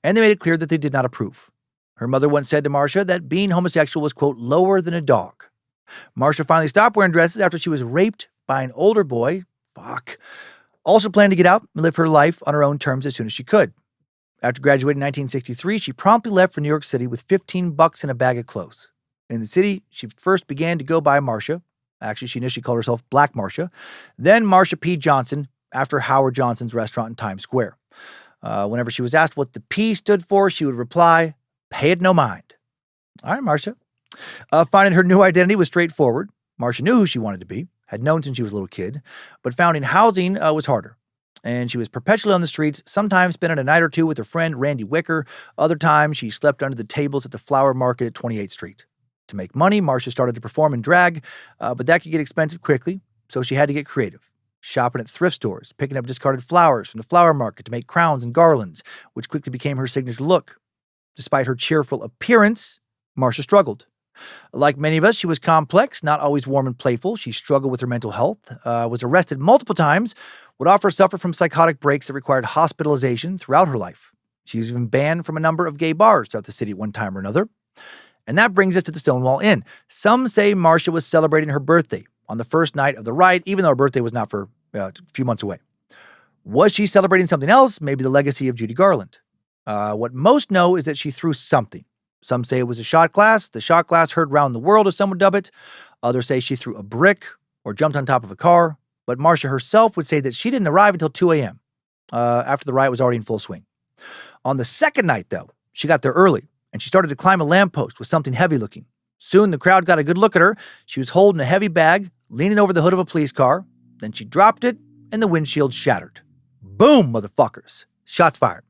and they made it clear that they did not approve. Her mother once said to Marsha that being homosexual was, quote, lower than a dog. Marsha finally stopped wearing dresses after she was raped by an older boy. Also planned to get out and live her life on her own terms as soon as she could. After graduating in 1963, she promptly left for New York City with $15 and a bag of clothes. In the city, she first began to go by Marsha. Actually, she initially called herself Black Marsha. Then Marsha P. Johnson, after Howard Johnson's restaurant in Times Square. Whenever she was asked what the P stood for, she would reply, "Pay it no mind." All right, Marsha. Finding her new identity was straightforward. Marsha knew who she wanted to be, had known since she was a little kid, but finding housing was harder. And she was perpetually on the streets, sometimes spending a night or two with her friend Randy Wicker. Other times, she slept under the tables at the flower market at 28th Street. To make money, Marsha started to perform in drag, but that could get expensive quickly, so she had to get creative. Shopping at thrift stores, picking up discarded flowers from the flower market to make crowns and garlands, which quickly became her signature look. Despite her cheerful appearance, Marsha struggled. Like many of us, she was complex, not always warm and playful. She struggled with her mental health, was arrested multiple times, would often suffer from psychotic breaks that required hospitalization throughout her life. She was even banned from a number of gay bars throughout the city at one time or another. And that brings us to the Stonewall Inn. Some say Marcia was celebrating her birthday on the first night of the riot, even though her birthday was not for a few months away. Was she celebrating something else? Maybe the legacy of Judy Garland. What most know is that she threw something. Some say it was a shot glass. The shot glass heard round the world, as some would dub it. Others say she threw a brick or jumped on top of a car. But Marcia herself would say that she didn't arrive until 2 a.m., after the riot was already in full swing. On the second night, though, she got there early, and she started to climb a lamppost with something heavy-looking. Soon, the crowd got a good look at her. She was holding a heavy bag, leaning over the hood of a police car. Then she dropped it, and the windshield shattered. Boom, motherfuckers. Shots fired.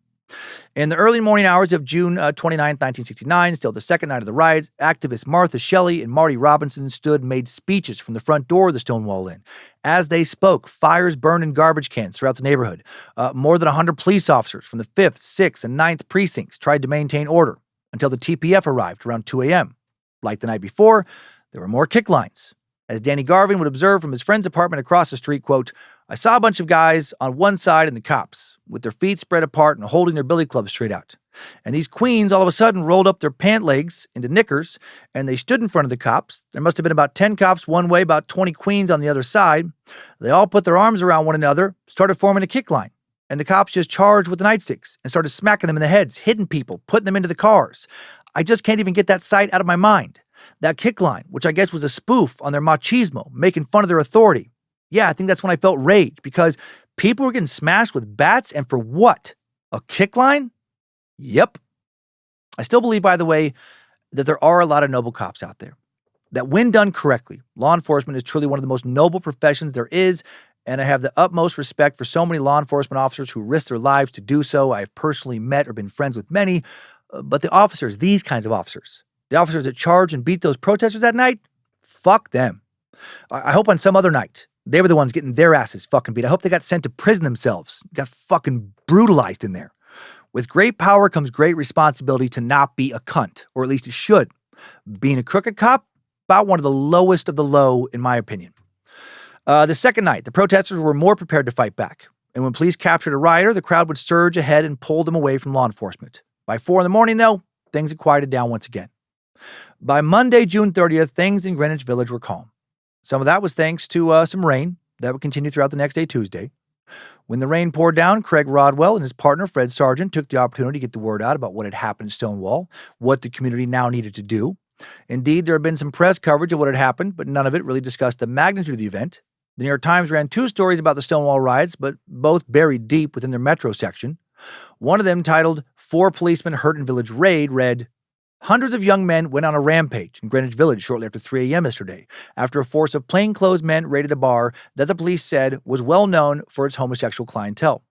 In the early morning hours of June 29, 1969, still the second night of the riots, activists Martha Shelley and Marty Robinson stood and made speeches from the front door of the Stonewall Inn. As they spoke, fires burned in garbage cans throughout the neighborhood. More than 100 police officers from the 5th, 6th, and 9th precincts tried to maintain order until the TPF arrived around 2 a.m. Like the night before, there were more kick lines. As Danny Garvin would observe from his friend's apartment across the street, quote, "I saw a bunch of guys on one side and the cops, with their feet spread apart and holding their billy clubs straight out. And these queens all of a sudden rolled up their pant legs into knickers, and they stood in front of the cops. There must have been about 10 cops one way, about 20 queens on the other side. They all put their arms around one another, started forming a kick line. And the cops just charged with the nightsticks and started smacking them in the heads, hitting people, putting them into the cars. I just can't even get that sight out of my mind. That kick line, which I guess was a spoof on their machismo, making fun of their authority. Yeah, I think that's when I felt rage, because people were getting smashed with bats, and for what? A kick line? Yep. I still believe, by the way, that there are a lot of noble cops out there. That when done correctly, law enforcement is truly one of the most noble professions there is, and I have the utmost respect for so many law enforcement officers who risk their lives to do so. I have personally met or been friends with many, but the officers, these kinds of officers, the officers that charged and beat those protesters that night, fuck them. I hope on some other night, they were the ones getting their asses fucking beat. I hope they got sent to prison themselves, got fucking brutalized in there. With great power comes great responsibility to not be a cunt, or at least it should. Being a crooked cop, about one of the lowest of the low, in my opinion. The second night, the protesters were more prepared to fight back. And when police captured a rioter, the crowd would surge ahead and pull them away from law enforcement. By 4 a.m, though, things had quieted down once again. By Monday, June 30th, things in Greenwich Village were calm. Some of that was thanks to some rain that would continue throughout the next day, Tuesday. When the rain poured down, Craig Rodwell and his partner, Fred Sargent, took the opportunity to get the word out about what had happened in Stonewall, what the community now needed to do. Indeed, there had been some press coverage of what had happened, but none of it really discussed the magnitude of the event. The New York Times ran 2 stories about the Stonewall riots, but both buried deep within their metro section. One of them, titled 4 Policemen Hurt in Village Raid, read, "Hundreds of young men went on a rampage in Greenwich Village shortly after 3 a.m. yesterday, after a force of plainclothes men raided a bar that the police said was well known for its homosexual clientele.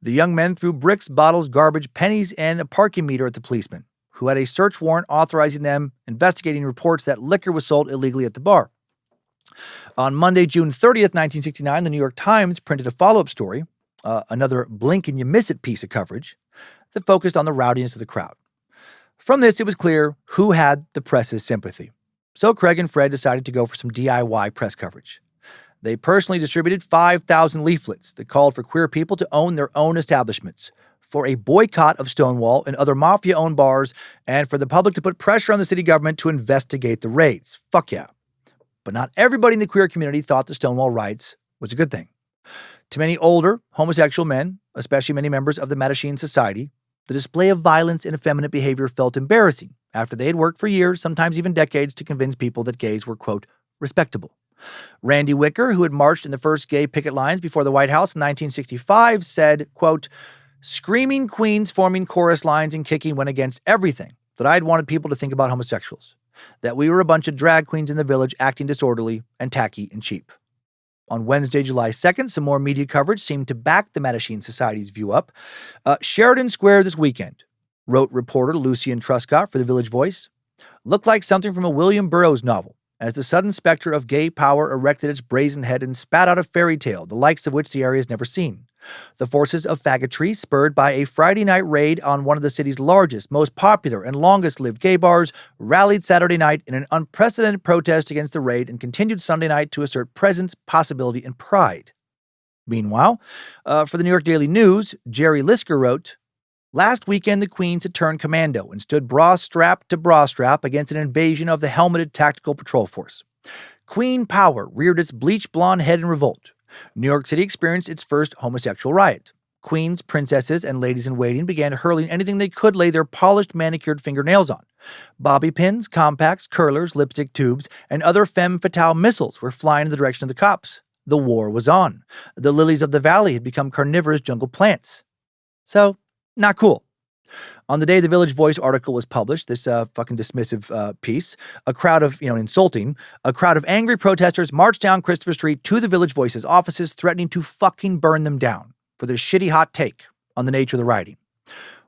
The young men threw bricks, bottles, garbage, pennies, and a parking meter at the policemen, who had a search warrant authorizing them investigating reports that liquor was sold illegally at the bar." On Monday, June 30th, 1969, the New York Times printed a follow-up story, another blink-and-you-miss-it piece of coverage, that focused on the rowdiness of the crowd. From this, it was clear who had the press's sympathy. So Craig and Fred decided to go for some DIY press coverage. They personally distributed 5,000 leaflets that called for queer people to own their own establishments, for a boycott of Stonewall and other mafia-owned bars, and for the public to put pressure on the city government to investigate the raids. Fuck yeah. But not everybody in the queer community thought the Stonewall riots was a good thing. To many older, homosexual men, especially many members of the Mattachine Society, the display of violence and effeminate behavior felt embarrassing after they had worked for years, sometimes even decades, to convince people that gays were, quote, respectable. Randy Wicker, who had marched in the first gay picket lines before the White House in 1965, said, quote, "Screaming queens forming chorus lines and kicking went against everything that I'd wanted people to think about homosexuals. That we were a bunch of drag queens in the village acting disorderly and tacky and cheap." On Wednesday, July 2nd, some more media coverage seemed to back the Mattachine Society's view up. "Sheridan Square this weekend," wrote reporter Lucian Truscott for the Village Voice, "looked like something from a William Burroughs novel, as the sudden specter of gay power erected its brazen head and spat out a fairy tale, the likes of which the area has never seen. The forces of faggotry, spurred by a Friday night raid on one of the city's largest, most popular, and longest-lived gay bars, rallied Saturday night in an unprecedented protest against the raid and continued Sunday night to assert presence, possibility, and pride." Meanwhile, for the New York Daily News, Jerry Lisker wrote, Last weekend, the Queens had turned commando and stood bra strap to bra strap against an invasion of the helmeted tactical patrol force. Queen power reared its bleach blonde head in revolt. New York City experienced its first homosexual riot. Queens, princesses, and ladies-in-waiting began hurling anything they could lay their polished, manicured fingernails on. Bobby pins, compacts, curlers, lipstick tubes, and other femme fatale missiles were flying in the direction of the cops. The war was on. The lilies of the valley had become carnivorous jungle plants. So, not cool. On the day the Village Voice article was published, this fucking dismissive piece, a crowd of angry protesters marched down Christopher Street to the Village Voice's offices, threatening to fucking burn them down for their shitty hot take on the nature of the rioting.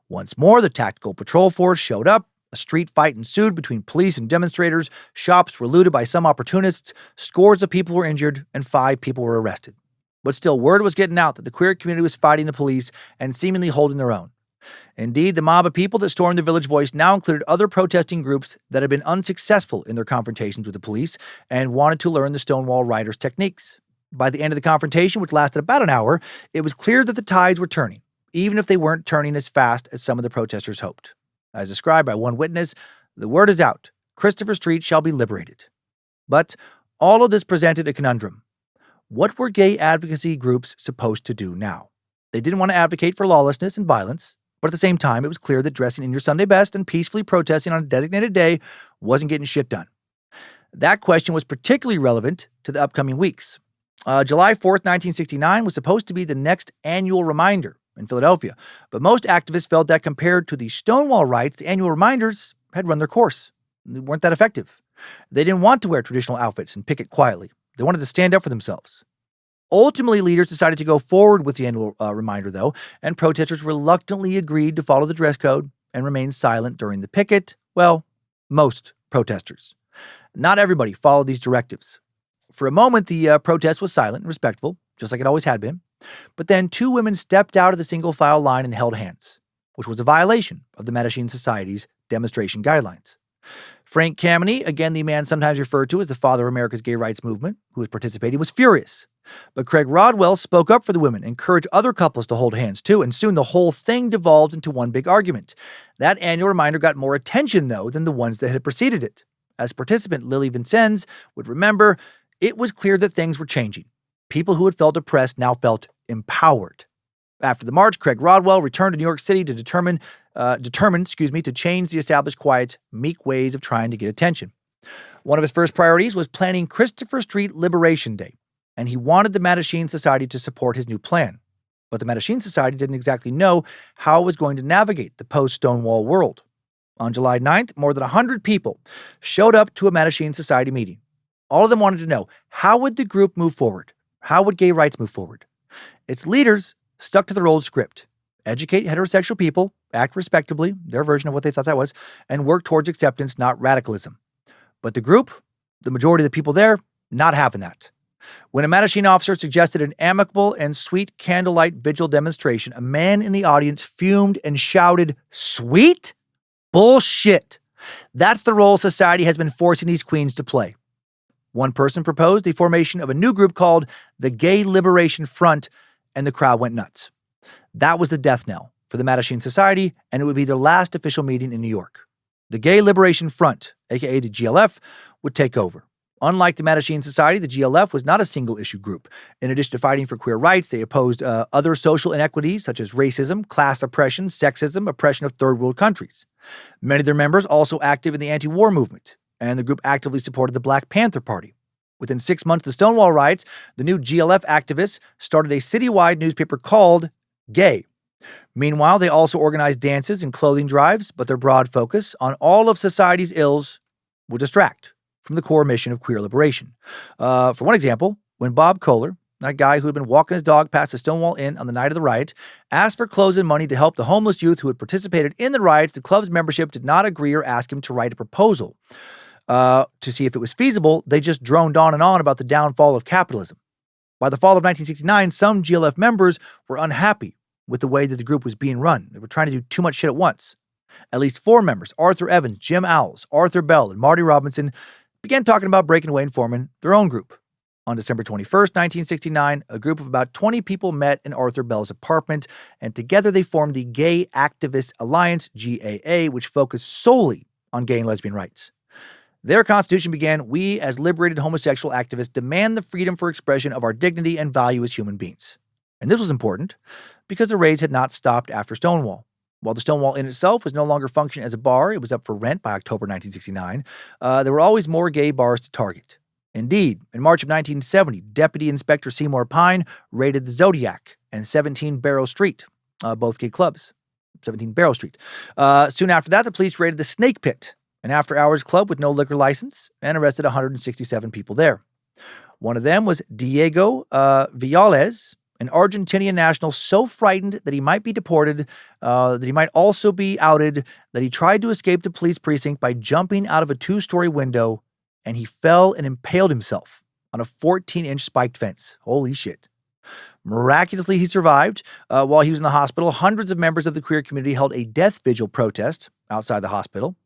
Once more, the tactical patrol force showed up. A street fight ensued between police and demonstrators. Shops were looted by some opportunists. Scores of people were injured, and 5 people were arrested. But still, word was getting out that the queer community was fighting the police and seemingly holding their own. Indeed, the mob of people that stormed the Village Voice now included other protesting groups that had been unsuccessful in their confrontations with the police and wanted to learn the Stonewall Riots techniques. By the end of the confrontation, which lasted about an hour, it was clear that the tides were turning, even if they weren't turning as fast as some of the protesters hoped. As described by one witness, the word is out. Christopher Street shall be liberated. But all of this presented a conundrum. What were gay advocacy groups supposed to do now? They didn't want to advocate for lawlessness and violence, but at the same time, it was clear that dressing in your Sunday best and peacefully protesting on a designated day wasn't getting shit done. That question was particularly relevant to the upcoming weeks. July 4th, 1969 was supposed to be the next annual reminder in Philadelphia, but most activists felt that compared to the Stonewall riots, the annual reminders had run their course. They weren't that effective. They didn't want to wear traditional outfits and picket quietly. They wanted to stand up for themselves. Ultimately, leaders decided to go forward with the annual reminder, though, and protesters reluctantly agreed to follow the dress code and remain silent during the picket. Well, most protesters. Not everybody followed these directives. For a moment, the protest was silent and respectful, just like it always had been. But then 2 women stepped out of the single-file line and held hands, which was a violation of the Mattachine Society's demonstration guidelines. Frank Kameny, again the man sometimes referred to as the father of America's gay rights movement, who was participating, was furious. But Craig Rodwell spoke up for the women, encouraged other couples to hold hands too, and soon the whole thing devolved into one big argument. That annual reminder got more attention, though, than the ones that had preceded it. As participant Lily Vincennes would remember, it was clear that things were changing. People who had felt oppressed now felt empowered. After the march, Craig Rodwell returned to New York City to determined to change the established quiet, meek ways of trying to get attention. One of his first priorities was planning Christopher Street Liberation Day, and he wanted the Mattachine Society to support his new plan. But the Mattachine Society didn't exactly know how it was going to navigate the post-Stonewall world. On July 9th, more than 100 people showed up to a Mattachine Society meeting. All of them wanted to know, how would the group move forward? How would gay rights move forward? Its leaders stuck to their old script. Educate heterosexual people, act respectably, their version of what they thought that was, and work towards acceptance, not radicalism. But the group, the majority of the people there, not having that. When a Mattachine officer suggested an amicable and sweet candlelight vigil demonstration, a man in the audience fumed and shouted, "Sweet? Bullshit. That's the role society has been forcing these queens to play." One person proposed the formation of a new group called the Gay Liberation Front, and the crowd went nuts. That was the death knell for the Mattachine Society, and it would be their last official meeting in New York. The Gay Liberation Front, aka the GLF, would take over. Unlike the Mattachine Society, the GLF was not a single-issue group. In addition to fighting for queer rights, they opposed other social inequities such as racism, class oppression, sexism, oppression of third-world countries. Many of their members also active in the anti-war movement, and the group actively supported the Black Panther Party. Within 6 months of the Stonewall Riots, the new GLF activists started a citywide newspaper called Gay. Meanwhile, they also organized dances and clothing drives, but their broad focus on all of society's ills would distract from the core mission of queer liberation. For one example, when Bob Kohler, that guy who had been walking his dog past the Stonewall Inn on the night of the riot, asked for clothes and money to help the homeless youth who had participated in the riots, the club's membership did not agree or ask him to write a proposal. To see if it was feasible, they just droned on and on about the downfall of capitalism. By the fall of 1969, some GLF members were unhappy with the way that the group was being run. They were trying to do too much shit at once. At least 4 members, Arthur Evans, Jim Owls, Arthur Bell, and Marty Robinson, began talking about breaking away and forming their own group. On December 21st, 1969, a group of about 20 people met in Arthur Bell's apartment, and together they formed the Gay Activist Alliance, GAA, which focused solely on gay and lesbian rights. Their constitution began, "We, as liberated homosexual activists, demand the freedom for expression of our dignity and value as human beings." And this was important because the raids had not stopped after Stonewall. While the Stonewall Inn itself was no longer functioning as a bar, it was up for rent by October 1969, there were always more gay bars to target. Indeed, in March of 1970, Deputy Inspector Seymour Pine raided the Zodiac and 17 Barrow Street, both gay clubs. 17 Barrow Street. Soon after that, the police raided the Snake Pit, an after-hours club with no liquor license, and arrested 167 people there. One of them was Diego Villales, an Argentinian national so frightened that he might be deported, that he might also be outed, that he tried to escape the police precinct by jumping out of a 2-story window, and he fell and impaled himself on a 14-inch spiked fence. Holy shit. Miraculously, he survived. While he was in the hospital, hundreds of members of the queer community held a death vigil protest outside the hospital.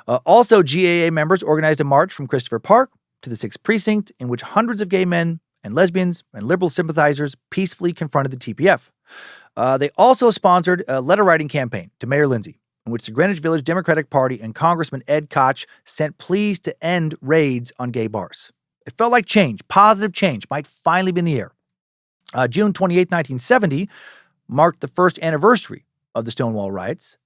Also, GAA members organized a march from Christopher Park to the 6th Precinct, in which hundreds of gay men and lesbians and liberal sympathizers peacefully confronted the TPF. They also sponsored a letter-writing campaign to Mayor Lindsay, in which the Greenwich Village Democratic Party and Congressman Ed Koch sent pleas to end raids on gay bars. It felt like change, positive change, might finally be in the air. June 28, 1970, marked the first anniversary of the Stonewall Riots.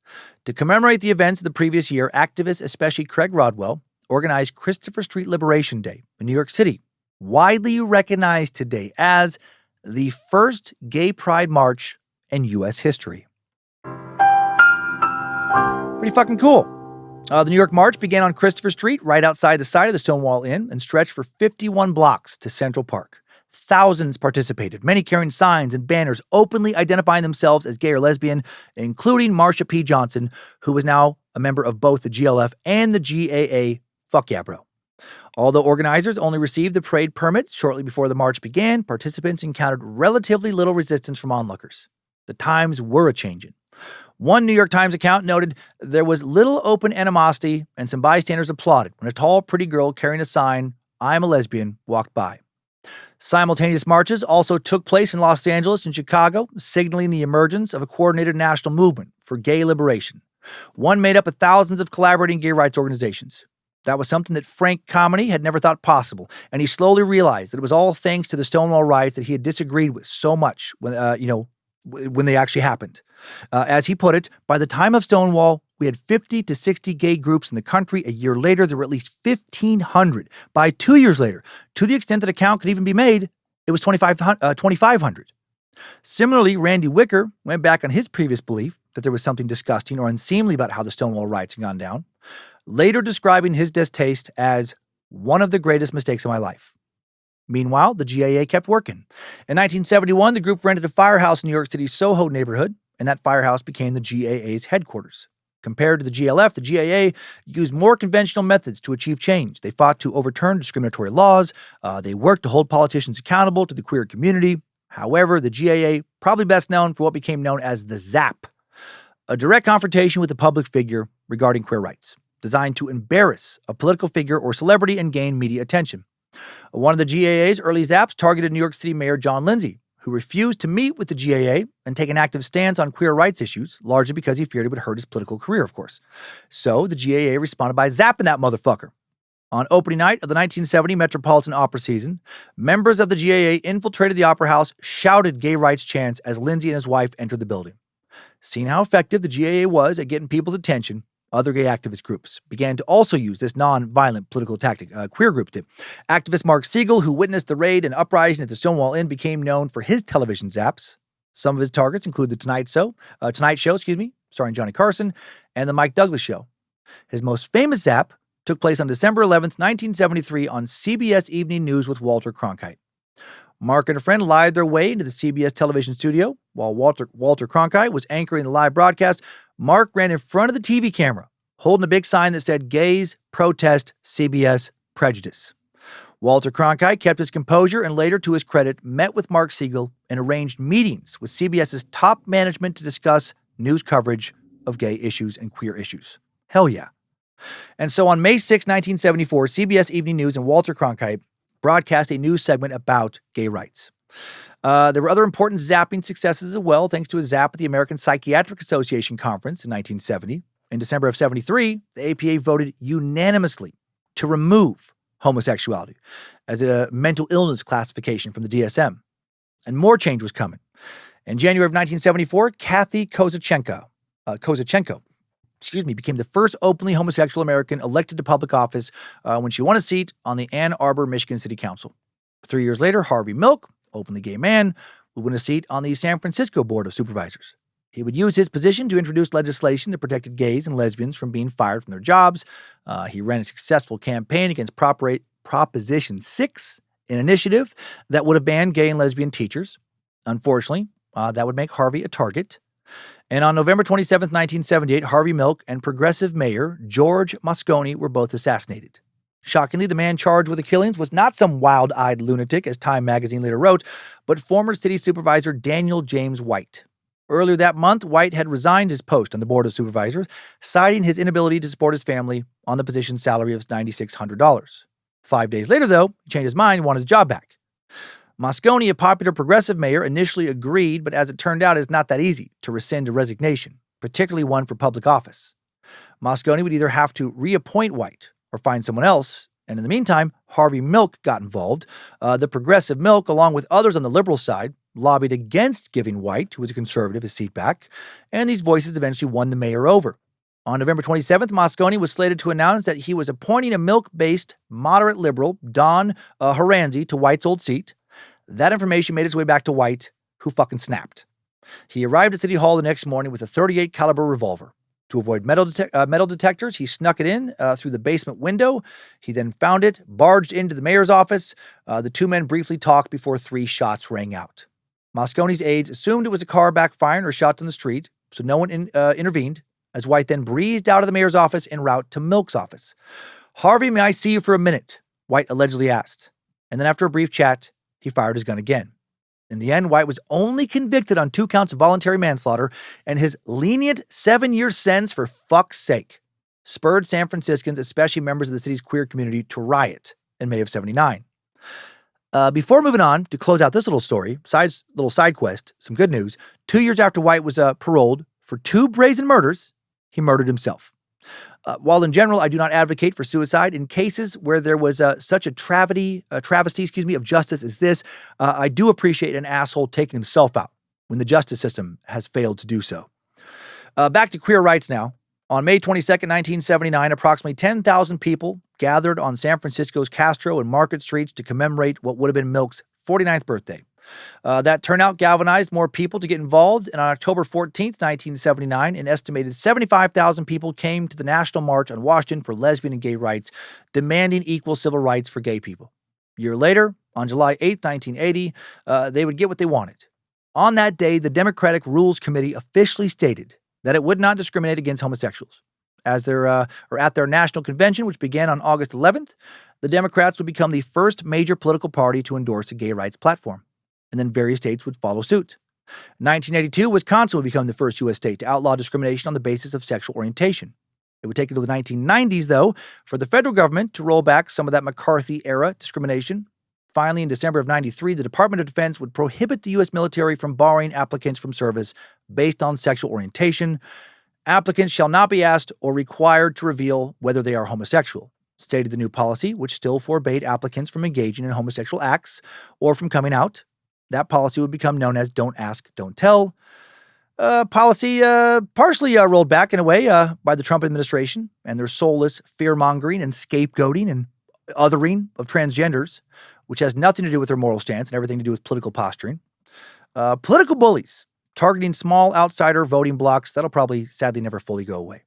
To commemorate the events of the previous year, activists, especially Craig Rodwell, organized Christopher Street Liberation Day in New York City, widely recognized today as the first gay pride march in U.S. history. Pretty fucking cool. The New York March began on Christopher Street, right outside the side of the Stonewall Inn, and stretched for 51 blocks to Central Park. Thousands participated, many carrying signs and banners openly identifying themselves as gay or lesbian, including Marsha P. Johnson, who was now a member of both the GLF and the GAA. Fuck yeah, bro. Although organizers only received the parade permit shortly before the march began, participants encountered relatively little resistance from onlookers. The times were a-changin'. One New York Times account noted there was little open animosity and some bystanders applauded when a tall, pretty girl carrying a sign, "I'm a lesbian," walked by. Simultaneous marches also took place in Los Angeles and Chicago, signaling the emergence of a coordinated national movement for gay liberation. One made up of thousands of collaborating gay rights organizations. That was something that Frank Comedy had never thought possible, and he slowly realized that it was all thanks to the Stonewall Riots that he had disagreed with so much when they actually happened. As he put it, by the time of Stonewall, we had 50 to 60 gay groups in the country. A year later, there were at least 1,500. By 2 years later, to the extent that a count could even be made, it was 2,500. Similarly, Randy Wicker went back on his previous belief that there was something disgusting or unseemly about how the Stonewall Riots had gone down, later describing his distaste as one of the greatest mistakes of my life. Meanwhile, the GAA kept working. In 1971, the group rented a firehouse in New York City's Soho neighborhood, and that firehouse became the GAA's headquarters. Compared to the GLF, the GAA used more conventional methods to achieve change. They fought to overturn discriminatory laws. They worked to hold politicians accountable to the queer community. However, the GAA, probably best known for what became known as the ZAP, a direct confrontation with a public figure regarding queer rights, designed to embarrass a political figure or celebrity and gain media attention. One of the GAA's early ZAPs targeted New York City Mayor John Lindsay, who refused to meet with the GAA and take an active stance on queer rights issues, largely because he feared it would hurt his political career, of course. So the GAA responded by zapping that motherfucker. On opening night of the 1970 Metropolitan Opera season, members of the GAA infiltrated the Opera House, shouted gay rights chants as Lindsay and his wife entered the building. Seeing how effective the GAA was at getting people's attention, other gay activist groups began to also use this non-violent political tactic. Queer groups did. Activist Mark Siegel, who witnessed the raid and uprising at the Stonewall Inn, became known for his television zaps. Some of his targets include the Tonight Show, starring Johnny Carson, and the Mike Douglas Show. His most famous zap took place on December 11th, 1973 on CBS Evening News with Walter Cronkite. Mark and a friend lied their way into the CBS television studio. While Walter Cronkite was anchoring the live broadcast, Mark ran in front of the TV camera, holding a big sign that said, "Gays Protest CBS Prejudice." Walter Cronkite kept his composure and later, to his credit, met with Mark Siegel and arranged meetings with CBS's top management to discuss news coverage of gay issues and queer issues. Hell yeah. And so on May 6, 1974, CBS Evening News and Walter Cronkite broadcast a news segment about gay rights. There were other important zapping successes as well, thanks to a zap at the American Psychiatric Association conference in 1970. In December of 73, the APA voted unanimously to remove homosexuality as a mental illness classification from the DSM. And more change was coming. In January of 1974, Kathy Kozachenko became the first openly homosexual American elected to public office when she won a seat on the Ann Arbor, Michigan City Council. 3 years later, Harvey Milk, openly gay man, would win a seat on the San Francisco Board of Supervisors. He would use his position to introduce legislation that protected gays and lesbians from being fired from their jobs. He ran a successful campaign against Proposition 6, an initiative that would have banned gay and lesbian teachers. Unfortunately, that would make Harvey a target. And on November 27, 1978, Harvey Milk and progressive mayor George Moscone were both assassinated. Shockingly, the man charged with the killings was not some wild-eyed lunatic, as Time magazine later wrote, but former city supervisor Daniel James White. Earlier that month, White had resigned his post on the Board of Supervisors, citing his inability to support his family on the position's salary of $9,600. 5 days later, though, he changed his mind and wanted his job back. Moscone, a popular progressive mayor, initially agreed, but as it turned out, it's not that easy to rescind a resignation, particularly one for public office. Moscone would either have to reappoint White or find someone else, and in the meantime, Harvey Milk got involved. The progressive Milk, along with others on the liberal side, lobbied against giving White, who was a conservative, his seat back, and these voices eventually won the mayor over. On November 27th, Moscone was slated to announce that he was appointing a Milk-based moderate liberal, Don Horanzi, to White's old seat. That information made its way back to White, who fucking snapped. He arrived at City Hall the next morning with a .38 caliber revolver. To avoid metal detectors, he snuck it in through the basement window. He then found it, barged into the mayor's office. The two men briefly talked before 3 shots rang out. Moscone's aides assumed it was a car backfiring or shots on the street, so no one intervened, as White then breezed out of the mayor's office en route to Milk's office. "Harvey, may I see you for a minute?" White allegedly asked. And then after a brief chat, he fired his gun again. In the end, White was only convicted on 2 counts of voluntary manslaughter, and his lenient 7-year sentence, for fuck's sake, spurred San Franciscans, especially members of the city's queer community, to riot in May of 79. Before moving on to close out this little story, little side quest, some good news. 2 years after White was paroled for 2 brazen murders, he murdered himself. While in general, I do not advocate for suicide, in cases where there was such a travesty of justice as this, I do appreciate an asshole taking himself out when the justice system has failed to do so. Back to queer rights now. On May 22nd, 1979, approximately 10,000 people gathered on San Francisco's Castro and Market Streets to commemorate what would have been Milk's 49th birthday. That turnout galvanized more people to get involved, and on October 14th, 1979, an estimated 75,000 people came to the National March on Washington for lesbian and gay rights, demanding equal civil rights for gay people. A year later, on July 8th, 1980, they would get what they wanted. On that day, the Democratic Rules Committee officially stated that it would not discriminate against homosexuals. At their national convention, which began on August 11th, the Democrats would become the first major political party to endorse a gay rights platform. And then various states would follow suit. 1982, Wisconsin would become the first U.S. state to outlaw discrimination on the basis of sexual orientation. It would take until the 1990s, though, for the federal government to roll back some of that McCarthy-era discrimination. Finally, in December of 93, the Department of Defense would prohibit the U.S. military from barring applicants from service based on sexual orientation. Applicants shall not be asked or required to reveal whether they are homosexual, stated the new policy, which still forbade applicants from engaging in homosexual acts or from coming out. That policy would become known as Don't Ask, Don't Tell. Policy partially rolled back in a way by the Trump administration and their soulless fear-mongering and scapegoating and othering of transgenders, which has nothing to do with their moral stance and everything to do with political posturing. Political bullies targeting small outsider voting blocks that'll probably sadly never fully go away.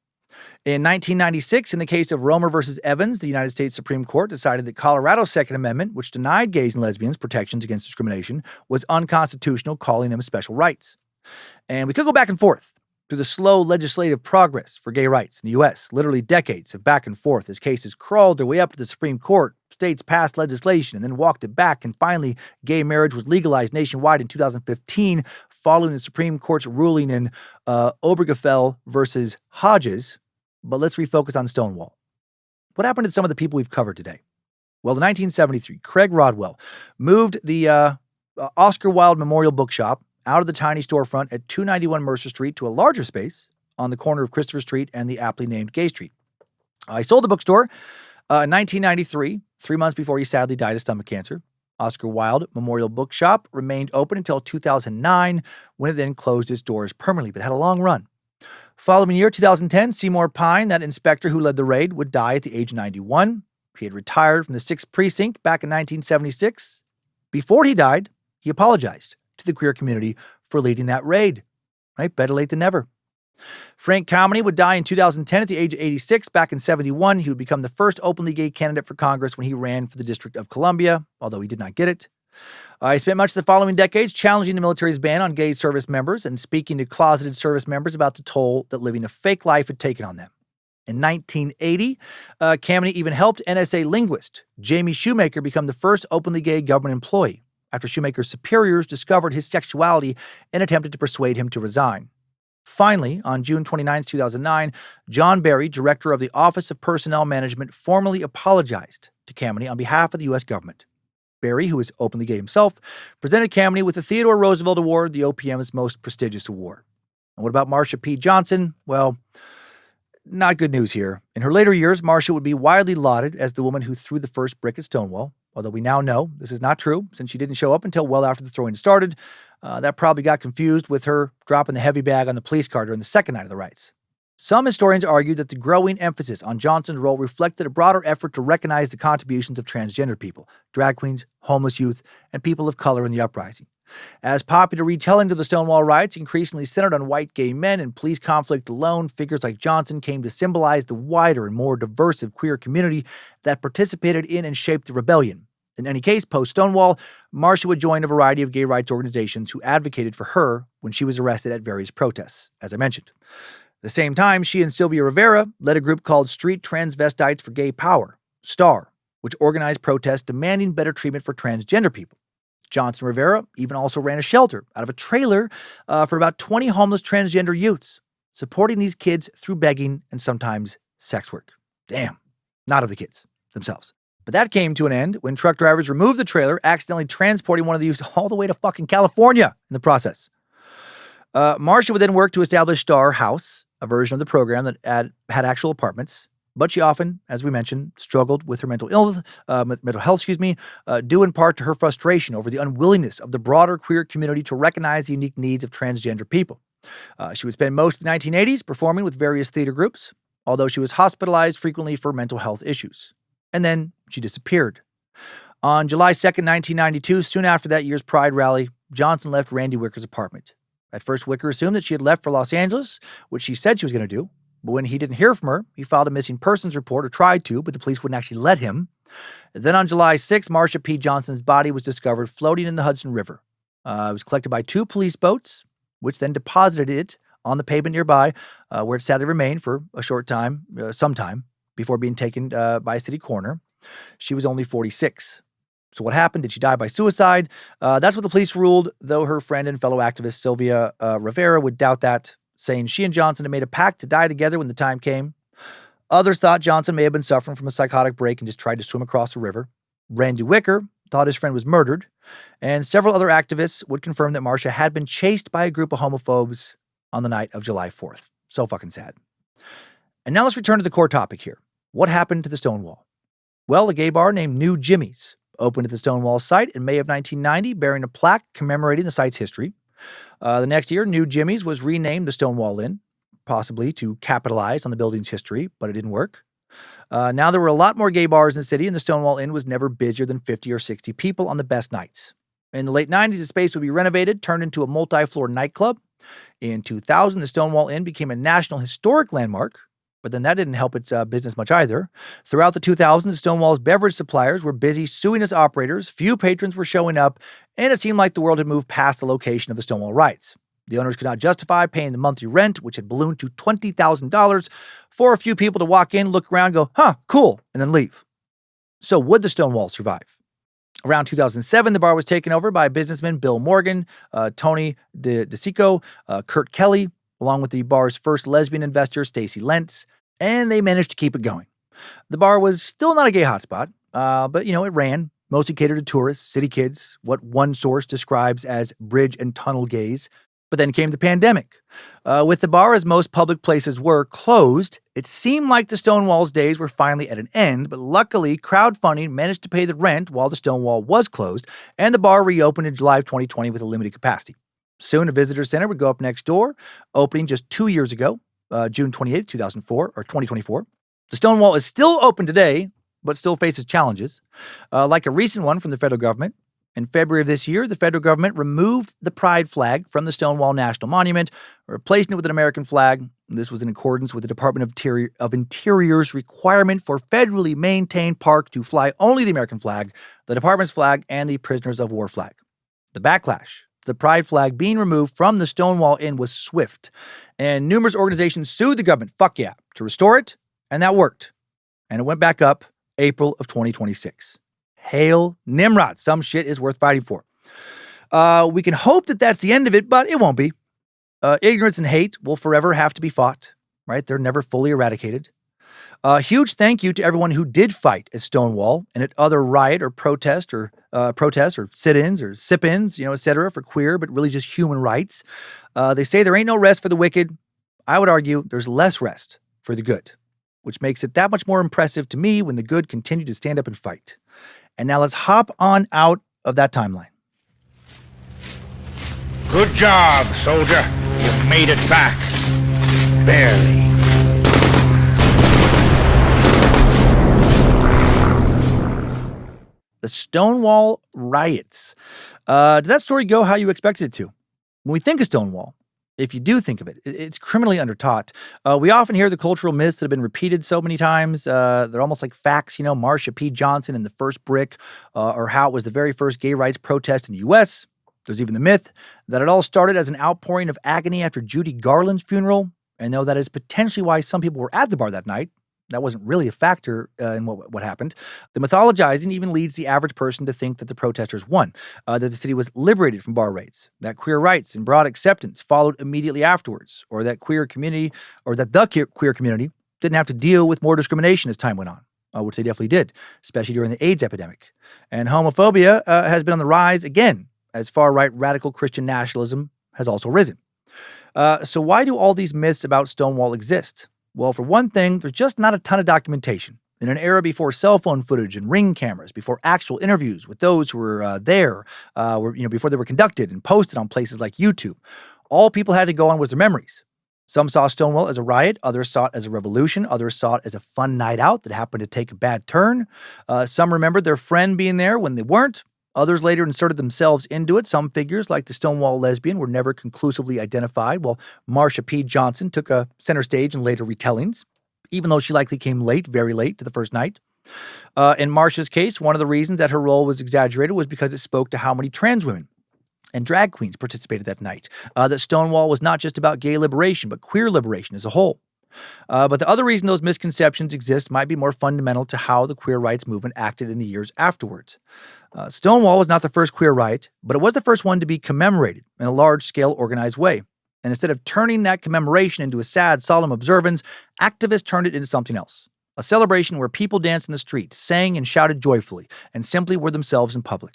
In 1996, in the case of Romer versus Evans, the United States Supreme Court decided that Colorado's Second Amendment, which denied gays and lesbians protections against discrimination, was unconstitutional, calling them special rights. And we could go back and forth through the slow legislative progress for gay rights in the U.S., literally decades of back and forth as cases crawled their way up to the Supreme Court. States passed legislation and then walked it back, and finally, gay marriage was legalized nationwide in 2015 following the Supreme Court's ruling in Obergefell versus Hodges. But let's refocus on Stonewall. What happened to some of the people we've covered today? Well, in 1973, Craig Rodwell moved the Oscar Wilde Memorial Bookshop out of the tiny storefront at 291 Mercer Street to a larger space on the corner of Christopher Street and the aptly named Gay Street. He sold the bookstore in 1993, 3 months before he sadly died of stomach cancer. Oscar Wilde Memorial Bookshop remained open until 2009, when it then closed its doors permanently, but had a long run. Following year, 2010, Seymour Pine, that inspector who led the raid, would die at the age of 91. He had retired from the 6th Precinct back in 1976. Before he died, he apologized to the queer community for leading that raid. Right? Better late than never. Frank Comedy would die in 2010 at the age of 86. Back in 71, he would become the first openly gay candidate for Congress when he ran for the District of Columbia, although he did not get it. He spent much of the following decades challenging the military's ban on gay service members and speaking to closeted service members about the toll that living a fake life had taken on them. In 1980, Kameny even helped NSA linguist Jamie Shoemaker become the first openly gay government employee after Shoemaker's superiors discovered his sexuality and attempted to persuade him to resign. Finally, on June 29, 2009, John Barry, director of the Office of Personnel Management, formally apologized to Kameny on behalf of the U.S. government. Barry, who is openly gay himself, presented Kameny with the Theodore Roosevelt Award, the OPM's most prestigious award. And what about Marsha P. Johnson? Well, not good news here. In her later years, Marsha would be widely lauded as the woman who threw the first brick at Stonewall, although we now know this is not true since she didn't show up until well after the throwing started. That probably got confused with her dropping the heavy bag on the police car during the second night of the riots. Some historians argued that the growing emphasis on Johnson's role reflected a broader effort to recognize the contributions of transgender people, drag queens, homeless youth, and people of color in the uprising. As popular retellings of the Stonewall Riots increasingly centered on white gay men and police conflict alone, figures like Johnson came to symbolize the wider and more diverse queer community that participated in and shaped the rebellion. In any case, post-Stonewall, Marsha would join a variety of gay rights organizations who advocated for her when she was arrested at various protests, as I mentioned. At the same time, she and Sylvia Rivera led a group called Street Transvestites for Gay Power, STAR, which organized protests demanding better treatment for transgender people. Johnson Rivera even also ran a shelter out of a trailer for about 20 homeless transgender youths, supporting these kids through begging and sometimes sex work. Damn, not of the kids themselves. But that came to an end when truck drivers removed the trailer, accidentally transporting one of the youths all the way to fucking California in the process. Marsha would then work to establish Star House, a version of the program that had actual apartments. But she often, as we mentioned, struggled with her mental health, due in part to her frustration over the unwillingness of the broader queer community to recognize the unique needs of transgender people. She would spend most of the 1980s performing with various theater groups, although she was hospitalized frequently for mental health issues. And then she disappeared. On July 2nd, 1992, soon after that year's Pride rally, Johnson left Randy Wicker's apartment. At first, Wicker assumed that she had left for Los Angeles, which she said she was going to do. But when he didn't hear from her, he filed a missing persons report, or tried to, but the police wouldn't actually let him. Then on July 6th, Marsha P. Johnson's body was discovered floating in the Hudson River. It was collected by 2 police boats, which then deposited it on the pavement nearby, where it sadly remained for a short time, some time, before being taken by a city coroner. She was only 46. So what happened? Did she die by suicide? That's what the police ruled, though her friend and fellow activist Sylvia Rivera would doubt that, saying she and Johnson had made a pact to die together when the time came. Others thought Johnson may have been suffering from a psychotic break and just tried to swim across the river. Randy Wicker thought his friend was murdered, and several other activists would confirm that Marsha had been chased by a group of homophobes on the night of July 4th. So fucking sad. And now let's return to the core topic here. What happened to the Stonewall? Well, a gay bar named New Jimmy's opened at the Stonewall site in May of 1990, bearing a plaque commemorating the site's history. The next year, New Jimmy's was renamed the Stonewall Inn, possibly to capitalize on the building's history, but it didn't work. Now there were a lot more gay bars in the city, and the Stonewall Inn was never busier than 50 or 60 people on the best nights. In the late 90s, the space would be renovated, turned into a multi-floor nightclub. In 2000, the Stonewall Inn became a National Historic Landmark, but then that didn't help its business much either. Throughout the 2000s, Stonewall's beverage suppliers were busy suing its operators, few patrons were showing up, and it seemed like the world had moved past the location of the Stonewall Riots. The owners could not justify paying the monthly rent, which had ballooned to $20,000, for a few people to walk in, look around, go, huh, cool, and then leave. So would the Stonewall survive? Around 2007, the bar was taken over by businessmen Bill Morgan, Tony DeSico, Kurt Kelly, along with the bar's first lesbian investor, Stacy Lentz, and they managed to keep it going. The bar was still not a gay hotspot, but it ran, mostly catered to tourists, city kids, what one source describes as bridge and tunnel gaze. But then came the pandemic. With the bar, as most public places were, closed, it seemed like the Stonewall's days were finally at an end, but luckily, crowdfunding managed to pay the rent while the Stonewall was closed, and the bar reopened in July of 2020 with a limited capacity. Soon, a visitor center would go up next door, opening just 2 years ago, June 28th, 2024. The Stonewall is still open today, but still faces challenges, like a recent one from the federal government. In February of this year, the federal government removed the pride flag from the Stonewall National Monument, replacing it with an American flag. This was in accordance with the Department of Interior's requirement for federally maintained parks to fly only the American flag, the department's flag, and the prisoners of war flag. The backlash to the pride flag being removed from the Stonewall Inn was swift, and numerous organizations sued the government, to restore it, and that worked. And it went back up April of 2026. Hail Nimrod. Some shit is worth fighting for. We can hope that that's the end of it, but it won't be. Ignorance and hate will forever have to be fought, right? They're never fully eradicated. Huge thank you to everyone who did fight at Stonewall and at other riot or protests or sit-ins or sip-ins, et cetera, for queer, but really just human rights. They say there ain't no rest for the wicked. I would argue there's less rest for the good, which makes it that much more impressive to me when the good continue to stand up and fight. And now let's hop on out of that timeline. Good job, soldier. You made it back. Barely. The Stonewall Riots. Did that story go how you expected it to? When we think of Stonewall, if you do think of it, it's criminally undertaught. We often hear the cultural myths that have been repeated so many times. They're almost like facts, Marsha P. Johnson and the first brick, or how it was the very first gay rights protest in the U.S. There's even the myth that it all started as an outpouring of agony after Judy Garland's funeral. And though that is potentially why some people were at the bar that night, that wasn't really a factor in what happened. The mythologizing even leads the average person to think that the protesters won, that the city was liberated from bar raids, that queer rights and broad acceptance followed immediately afterwards, or that the queer community didn't have to deal with more discrimination as time went on, which they definitely did, especially during the AIDS epidemic. And homophobia has been on the rise again, as far-right radical Christian nationalism has also risen. So why do all these myths about Stonewall exist? Well, for one thing, there's just not a ton of documentation. In an era before cell phone footage and Ring cameras, before actual interviews with those who were there, before they were conducted and posted on places like YouTube, all people had to go on was their memories. Some saw Stonewall as a riot, others saw it as a revolution, others saw it as a fun night out that happened to take a bad turn. Some remembered their friend being there when they weren't. Others later inserted themselves into it. Some figures, like the Stonewall lesbian, were never conclusively identified, while Marsha P. Johnson took a center stage in later retellings, even though she likely came late, very late, to the first night. In Marsha's case, one of the reasons that her role was exaggerated was because it spoke to how many trans women and drag queens participated that night. That Stonewall was not just about gay liberation, but queer liberation as a whole. But the other reason those misconceptions exist might be more fundamental to how the queer rights movement acted in the years afterwards. Stonewall was not the first queer riot, but it was the first one to be commemorated in a large-scale organized way. And instead of turning that commemoration into a sad, solemn observance, activists turned it into something else. A celebration where people danced in the streets, sang and shouted joyfully, and simply were themselves in public.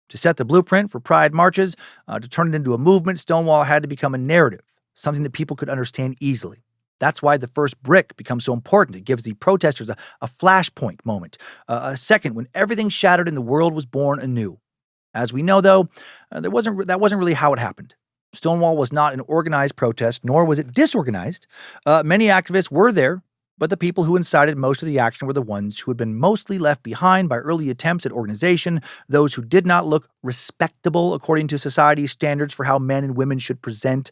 To set the blueprint for pride marches, to turn it into a movement, Stonewall had to become a narrative, something that people could understand easily. That's why the first brick becomes so important. It gives the protesters a flashpoint moment, a second when everything shattered and the world was born anew. As we know, though, that wasn't really how it happened. Stonewall was not an organized protest, nor was it disorganized. Many activists were there, but the people who incited most of the action were the ones who had been mostly left behind by early attempts at organization, those who did not look respectable according to society's standards for how men and women should present,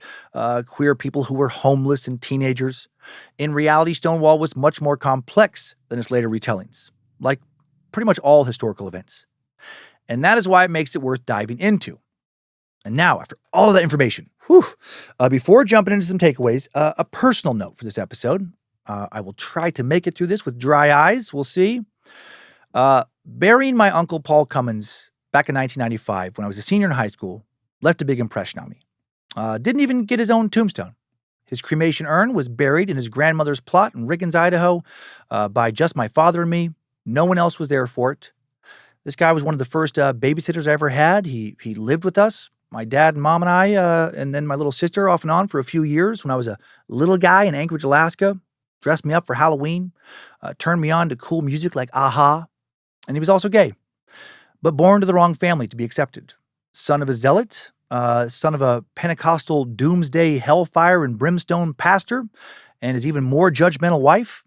queer people who were homeless and teenagers. In reality, Stonewall was much more complex than its later retellings, like pretty much all historical events. And that is why it makes it worth diving into. And now, after all of that information, before jumping into some takeaways, a personal note for this episode. I will try to make it through this with dry eyes. We'll see. Burying my uncle Paul Cummins back in 1995 when I was a senior in high school left a big impression on me. Didn't even get his own tombstone. His cremation urn was buried in his grandmother's plot in Riggins, Idaho, by just my father and me. No one else was there for it. This guy was one of the first babysitters I ever had. He lived with us, my dad and mom and I, and then my little sister off and on for a few years when I was a little guy in Anchorage, Alaska. Dressed me up for Halloween, turned me on to cool music like Aha, and he was also gay, but born to the wrong family to be accepted. Son of a zealot, son of a Pentecostal doomsday hellfire and brimstone pastor, and his even more judgmental wife.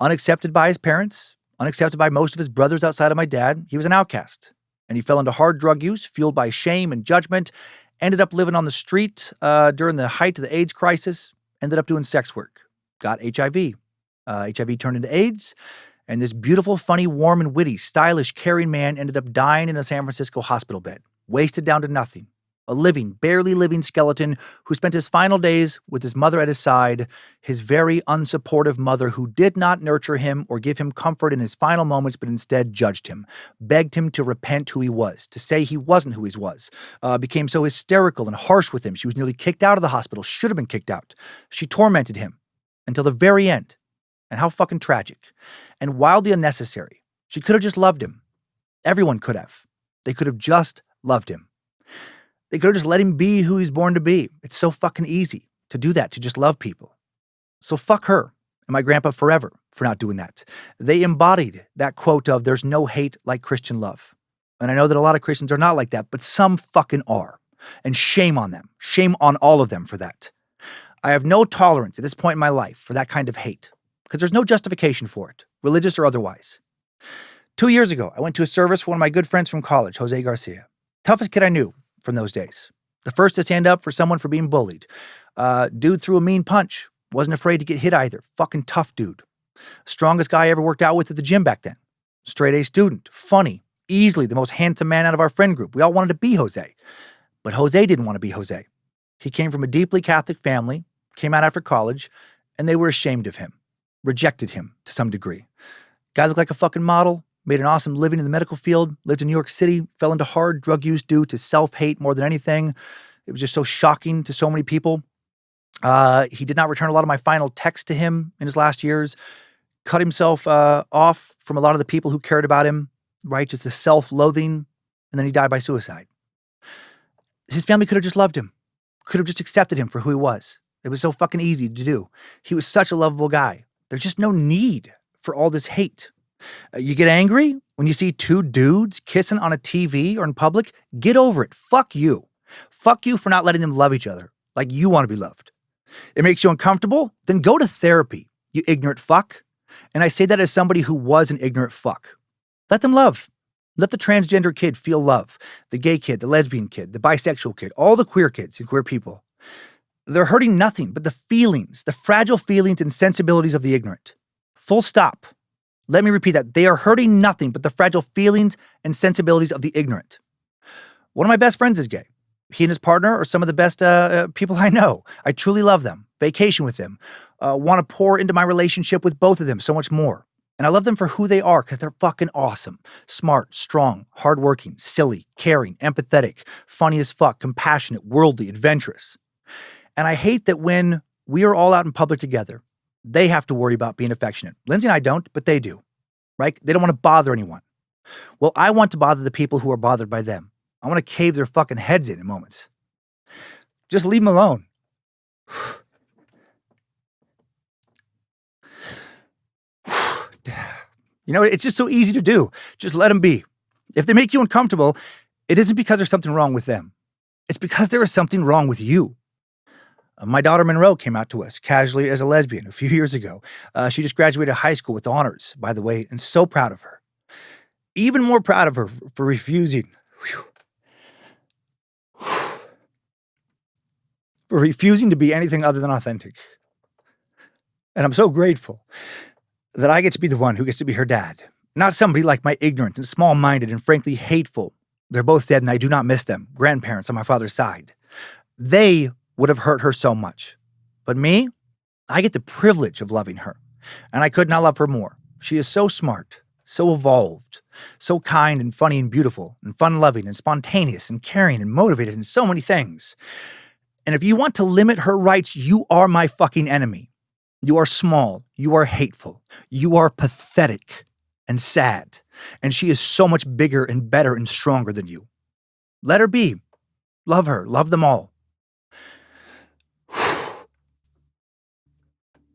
Unaccepted by his parents, unaccepted by most of his brothers outside of my dad, he was an outcast. And he fell into hard drug use, fueled by shame and judgment, ended up living on the street during the height of the AIDS crisis, ended up doing sex work, got HIV. HIV turned into AIDS, and this beautiful, funny, warm and witty, stylish, caring man ended up dying in a San Francisco hospital bed, wasted down to nothing. A living, barely living skeleton who spent his final days with his mother at his side, his very unsupportive mother who did not nurture him or give him comfort in his final moments, but instead judged him, begged him to repent who he was, to say he wasn't who he was, became so hysterical and harsh with him. She was nearly kicked out of the hospital, should have been kicked out. She tormented him until the very end. And how fucking tragic. And wildly unnecessary. She could have just loved him. Everyone could have. They could have just loved him. They could have just let him be who he's born to be. It's so fucking easy to do that, to just love people. So fuck her and my grandpa forever for not doing that. They embodied that quote of there's no hate like Christian love. And I know that a lot of Christians are not like that, but some fucking are. And shame on them. Shame on all of them for that. I have no tolerance at this point in my life for that kind of hate because there's no justification for it, religious or otherwise. 2 years ago, I went to a service for one of my good friends from college, Jose Garcia. Toughest kid I knew from those days. The first to stand up for someone for being bullied. Dude threw a mean punch. Wasn't afraid to get hit either. Fucking tough dude. Strongest guy I ever worked out with at the gym back then. Straight A student. Funny. Easily the most handsome man out of our friend group. We all wanted to be Jose. But Jose didn't want to be Jose. He came from a deeply Catholic family, came out after college, and they were ashamed of him. Rejected him to some degree. Guy looked like a fucking model. Made an awesome living in the medical field, lived in New York City, fell into hard drug use due to self-hate more than anything. It was just so shocking to so many people. He did not return a lot of my final texts to him in his last years, cut himself off from a lot of the people who cared about him, right? Just the self-loathing, and then he died by suicide. His family could have just loved him, could have just accepted him for who he was. It was so fucking easy to do. He was such a lovable guy. There's just no need for all this hate. You get angry when you see two dudes kissing on a TV or in public? Get over it. Fuck you. Fuck you for not letting them love each other like you want to be loved. It makes you uncomfortable? Then go to therapy, you ignorant fuck. And I say that as somebody who was an ignorant fuck. Let them love. Let the transgender kid feel love. The gay kid, the lesbian kid, the bisexual kid, all the queer kids and queer people. They're hurting nothing but the feelings, the fragile feelings and sensibilities of the ignorant. Full stop. Let me repeat that. They are hurting nothing but the fragile feelings and sensibilities of the ignorant. One of my best friends is gay. He and his partner are some of the best people I know. I truly love them. Vacation with them. Want to pour into my relationship with both of them so much more. And I love them for who they are because they're fucking awesome. Smart, strong, hardworking, silly, caring, empathetic, funny as fuck, compassionate, worldly, adventurous. And I hate that when we are all out in public together, they have to worry about being affectionate. Lindsay and I don't, but they do, right? They don't want to bother anyone. Well, I want to bother the people who are bothered by them. I want to cave their fucking heads in moments. Just leave them alone. You know, it's just so easy to do. Just let them be. If they make you uncomfortable, it isn't because there's something wrong with them. It's because there is something wrong with you. My daughter Monroe came out to us casually as a lesbian a few years ago. She just graduated high school with honors, by the way, and so proud of her. Even more proud of her for refusing. For refusing to be anything other than authentic. And I'm so grateful that I get to be the one who gets to be her dad. Not somebody like my ignorant and small-minded and frankly hateful. They're both dead and I do not miss them. Grandparents on my father's side. They would have hurt her so much. But me, I get the privilege of loving her. And I could not love her more. She is so smart, so evolved, so kind and funny and beautiful and fun-loving and spontaneous and caring and motivated in so many things. And if you want to limit her rights, you are my fucking enemy. You are small. You are hateful. You are pathetic. and sad, and she is so much bigger and better and stronger than you. Let her be. Love her. Love them all.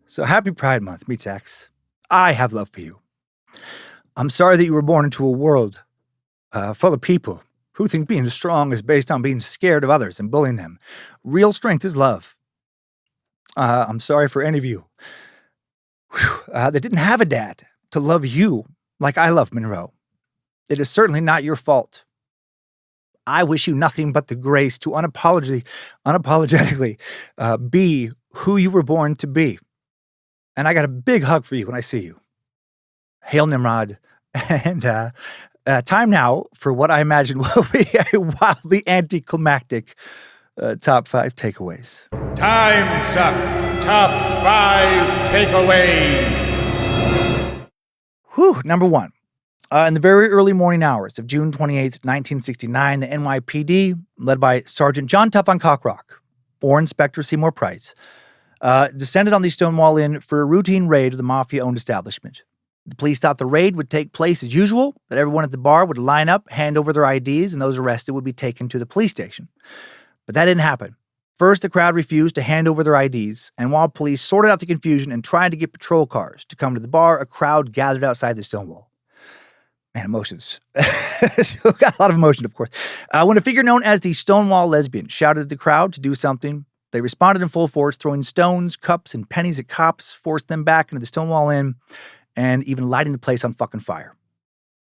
So happy Pride Month, Meets X. I have love for you. I'm sorry that you were born into a world full of people who think being strong is based on being scared of others and bullying them. Real strength is love. I'm sorry for any of you that didn't have a dad to love you like I love Monroe. It is certainly not your fault. I wish you nothing but the grace to unapologetically be who you were born to be. And I got a big hug for you when I see you. Hail Nimrod. And time now for what I imagine will be a wildly anticlimactic top 5 takeaways. Timesuck Top 5 Takeaways. Number 1. In the very early morning hours of June 28th, 1969, the NYPD, led by Sergeant John Tuff on Cockrock, or Inspector Seymour Price, descended on the Stonewall Inn for a routine raid of the mafia-owned establishment. The police thought the raid would take place as usual, that everyone at the bar would line up, hand over their IDs, and those arrested would be taken to the police station. But that didn't happen. First, the crowd refused to hand over their IDs, and while police sorted out the confusion and tried to get patrol cars to come to the bar, a crowd gathered outside the Stonewall. Man, emotions. So got a lot of emotion, of course. When a figure known as the Stonewall Lesbian shouted at the crowd to do something, they responded in full force, throwing stones, cups, and pennies at cops, forced them back into the Stonewall Inn, and even lighting the place on fucking fire.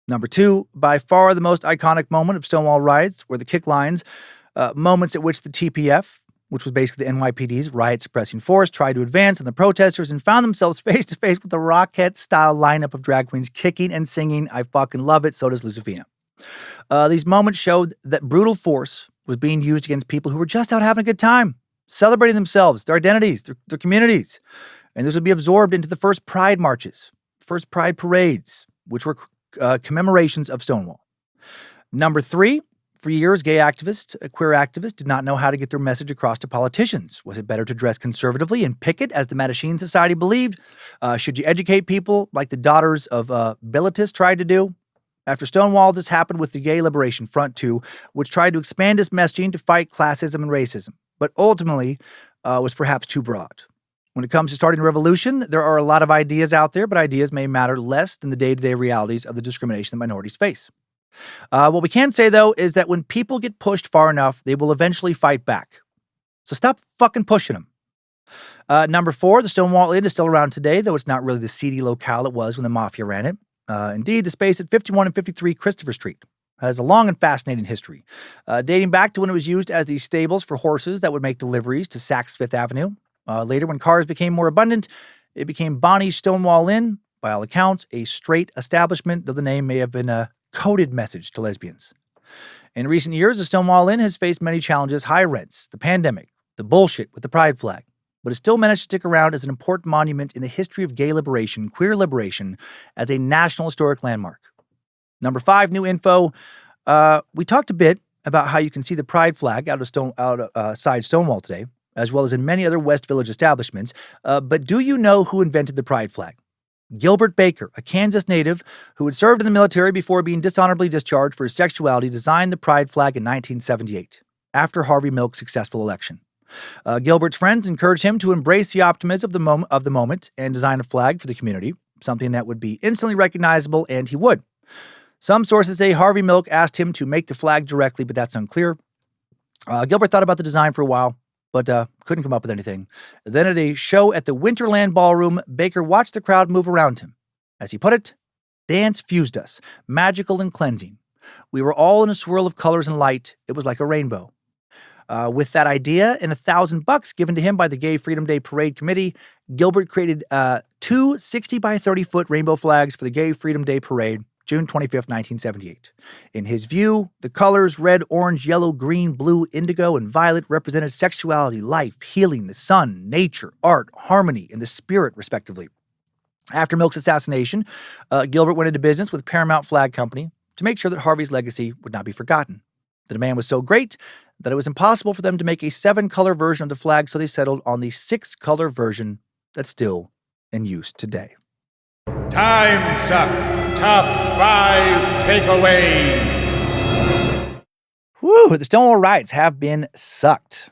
Number 2, by far the most iconic moment of Stonewall Riots were the kick lines, moments at which the TPF, which was basically the NYPD's riot-suppressing force, tried to advance on the protesters and found themselves face-to-face with a Rockette-style lineup of drag queens kicking and singing, I fucking love it, so does Lucifina. These moments showed that brutal force was being used against people who were just out having a good time, celebrating themselves, their identities, their communities. And this would be absorbed into the first Pride marches, first Pride parades, which were commemorations of Stonewall. Number 3, for years, gay activists, queer activists did not know how to get their message across to politicians. Was it better to dress conservatively and picket, as the Mattachine Society believed? Should you educate people like the daughters of Bilitis tried to do? After Stonewall, this happened with the Gay Liberation Front too, which tried to expand its messaging to fight classism and racism, but ultimately was perhaps too broad. When it comes to starting a revolution, there are a lot of ideas out there, but ideas may matter less than the day-to-day realities of the discrimination that minorities face. What we can say, though, is that when people get pushed far enough, they will eventually fight back. So stop fucking pushing them. Number 4, the Stonewall Inn is still around today, though it's not really the seedy locale it was when the mafia ran it. Indeed, the space at 51 and 53 Christopher Street has a long and fascinating history, dating back to when it was used as the stables for horses that would make deliveries to Saks Fifth Avenue. Later, when cars became more abundant, it became Bonnie's Stonewall Inn, by all accounts, a straight establishment, though the name may have been a coded message to lesbians. In recent years, the Stonewall Inn has faced many challenges: high rents, the pandemic, the bullshit with the pride flag, but it still managed to stick around as an important monument in the history of gay liberation, queer liberation, as a national historic landmark. Number 5, new info. We talked a bit about how you can see the pride flag outside Stonewall today, as well as in many other West Village establishments. But do you know who invented the pride flag? Gilbert Baker, a Kansas native who had served in the military before being dishonorably discharged for his sexuality, designed the pride flag in 1978, after Harvey Milk's successful election. Gilbert's friends encouraged him to embrace the optimism of the moment and design a flag for the community, something that would be instantly recognizable, and he would. Some sources say Harvey Milk asked him to make the flag directly, but that's unclear. Gilbert thought about the design for a while, but couldn't come up with anything. Then at a show at the Winterland Ballroom, Baker watched the crowd move around him. As he put it, dance fused us, magical and cleansing. We were all in a swirl of colors and light. It was like a rainbow. With that idea and $1,000 given to him by the Gay Freedom Day Parade Committee, Gilbert created 2 60 by 30 foot rainbow flags for the Gay Freedom Day Parade, June 25th, 1978. In his view, the colors red, orange, yellow, green, blue, indigo, and violet represented sexuality, life, healing, the sun, nature, art, harmony, and the spirit, respectively. After Milk's assassination, Gilbert went into business with Paramount Flag Company to make sure that Harvey's legacy would not be forgotten. The demand was so great that it was impossible for them to make a 7-color version of the flag, so they settled on the 6-color version that's still in use today. Timesuck Top 5 Takeaways. Woo, the Stonewall Riots have been sucked.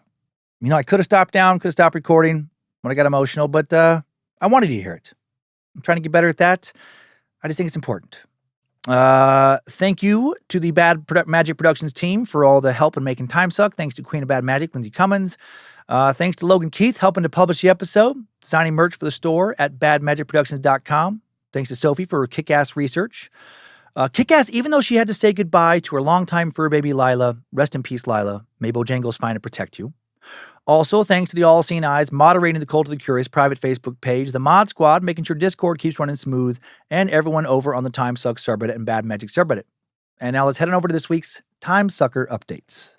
You know, I could have stopped down, could have stopped recording when I got emotional, but I wanted you to hear it. I'm trying to get better at that. I just think it's important. Thank you to the Magic Productions team for all the help in making Timesuck. Thanks to Queen of Bad Magic, Lindsay Cummins. Thanks to Logan Keith helping to publish the episode, designing merch for the store at badmagicproductions.com. Thanks to Sophie for her kick-ass research. Kick-ass, even though she had to say goodbye to her longtime fur baby Lila. Rest in peace, Lila. May Bojangles find and protect you. Also, thanks to the All-Seeing Eyes moderating the Cult of the Curious private Facebook page, the Mod Squad making sure Discord keeps running smooth, and everyone over on the Timesuck subreddit and Bad Magic subreddit. And now let's head on over to this week's Timesucker updates.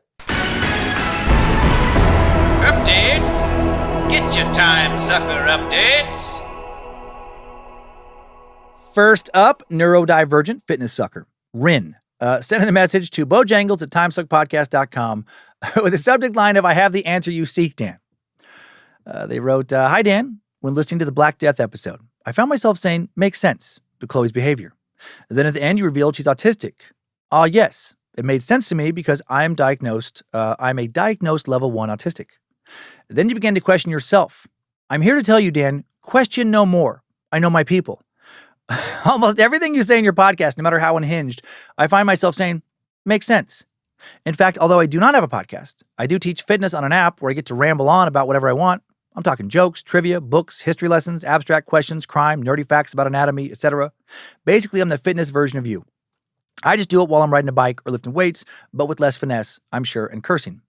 Updates? Get your Timesucker updates. First up, neurodivergent fitness sucker, Rin, sent in a message to Bojangles at timesuckpodcast.com with a subject line of, I have the answer you seek, Dan. They wrote, Hi, Dan. When listening to the Black Death episode, I found myself saying, makes sense, to Chloe's behavior. Then at the end, you revealed she's autistic. Yes, it made sense to me because I'm a diagnosed level 1 autistic. Then you began to question yourself. I'm here to tell you, Dan, question no more. I know my people. Almost everything you say in your podcast, no matter how unhinged, I find myself saying, makes sense. In fact, although I do not have a podcast, I do teach fitness on an app where I get to ramble on about whatever I want. I'm talking jokes, trivia, books, history lessons, abstract questions, crime, nerdy facts about anatomy, etc. Basically, I'm the fitness version of you. I just do it while I'm riding a bike or lifting weights, but with less finesse, I'm sure, and cursing.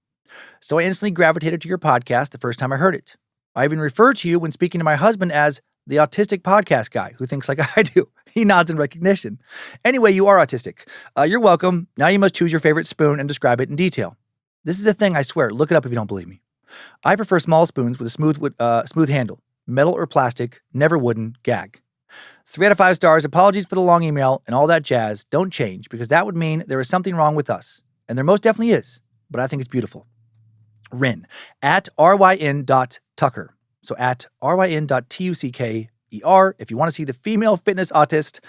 So I instantly gravitated to your podcast the first time I heard it. I even referred to you when speaking to my husband as the autistic podcast guy who thinks like I do. He nods in recognition. Anyway, you are autistic. You're welcome. Now you must choose your favorite spoon and describe it in detail. This is a thing, I swear. Look it up if you don't believe me. I prefer small spoons with a smooth handle. Metal or plastic, never wooden, gag. 3 out of 5 stars. Apologies for the long email and all that jazz. Don't change because that would mean there is something wrong with us. And there most definitely is, but I think it's beautiful. Rin, at ryn.tucker. So at ryn.tucker, if you want to see the female fitness autist.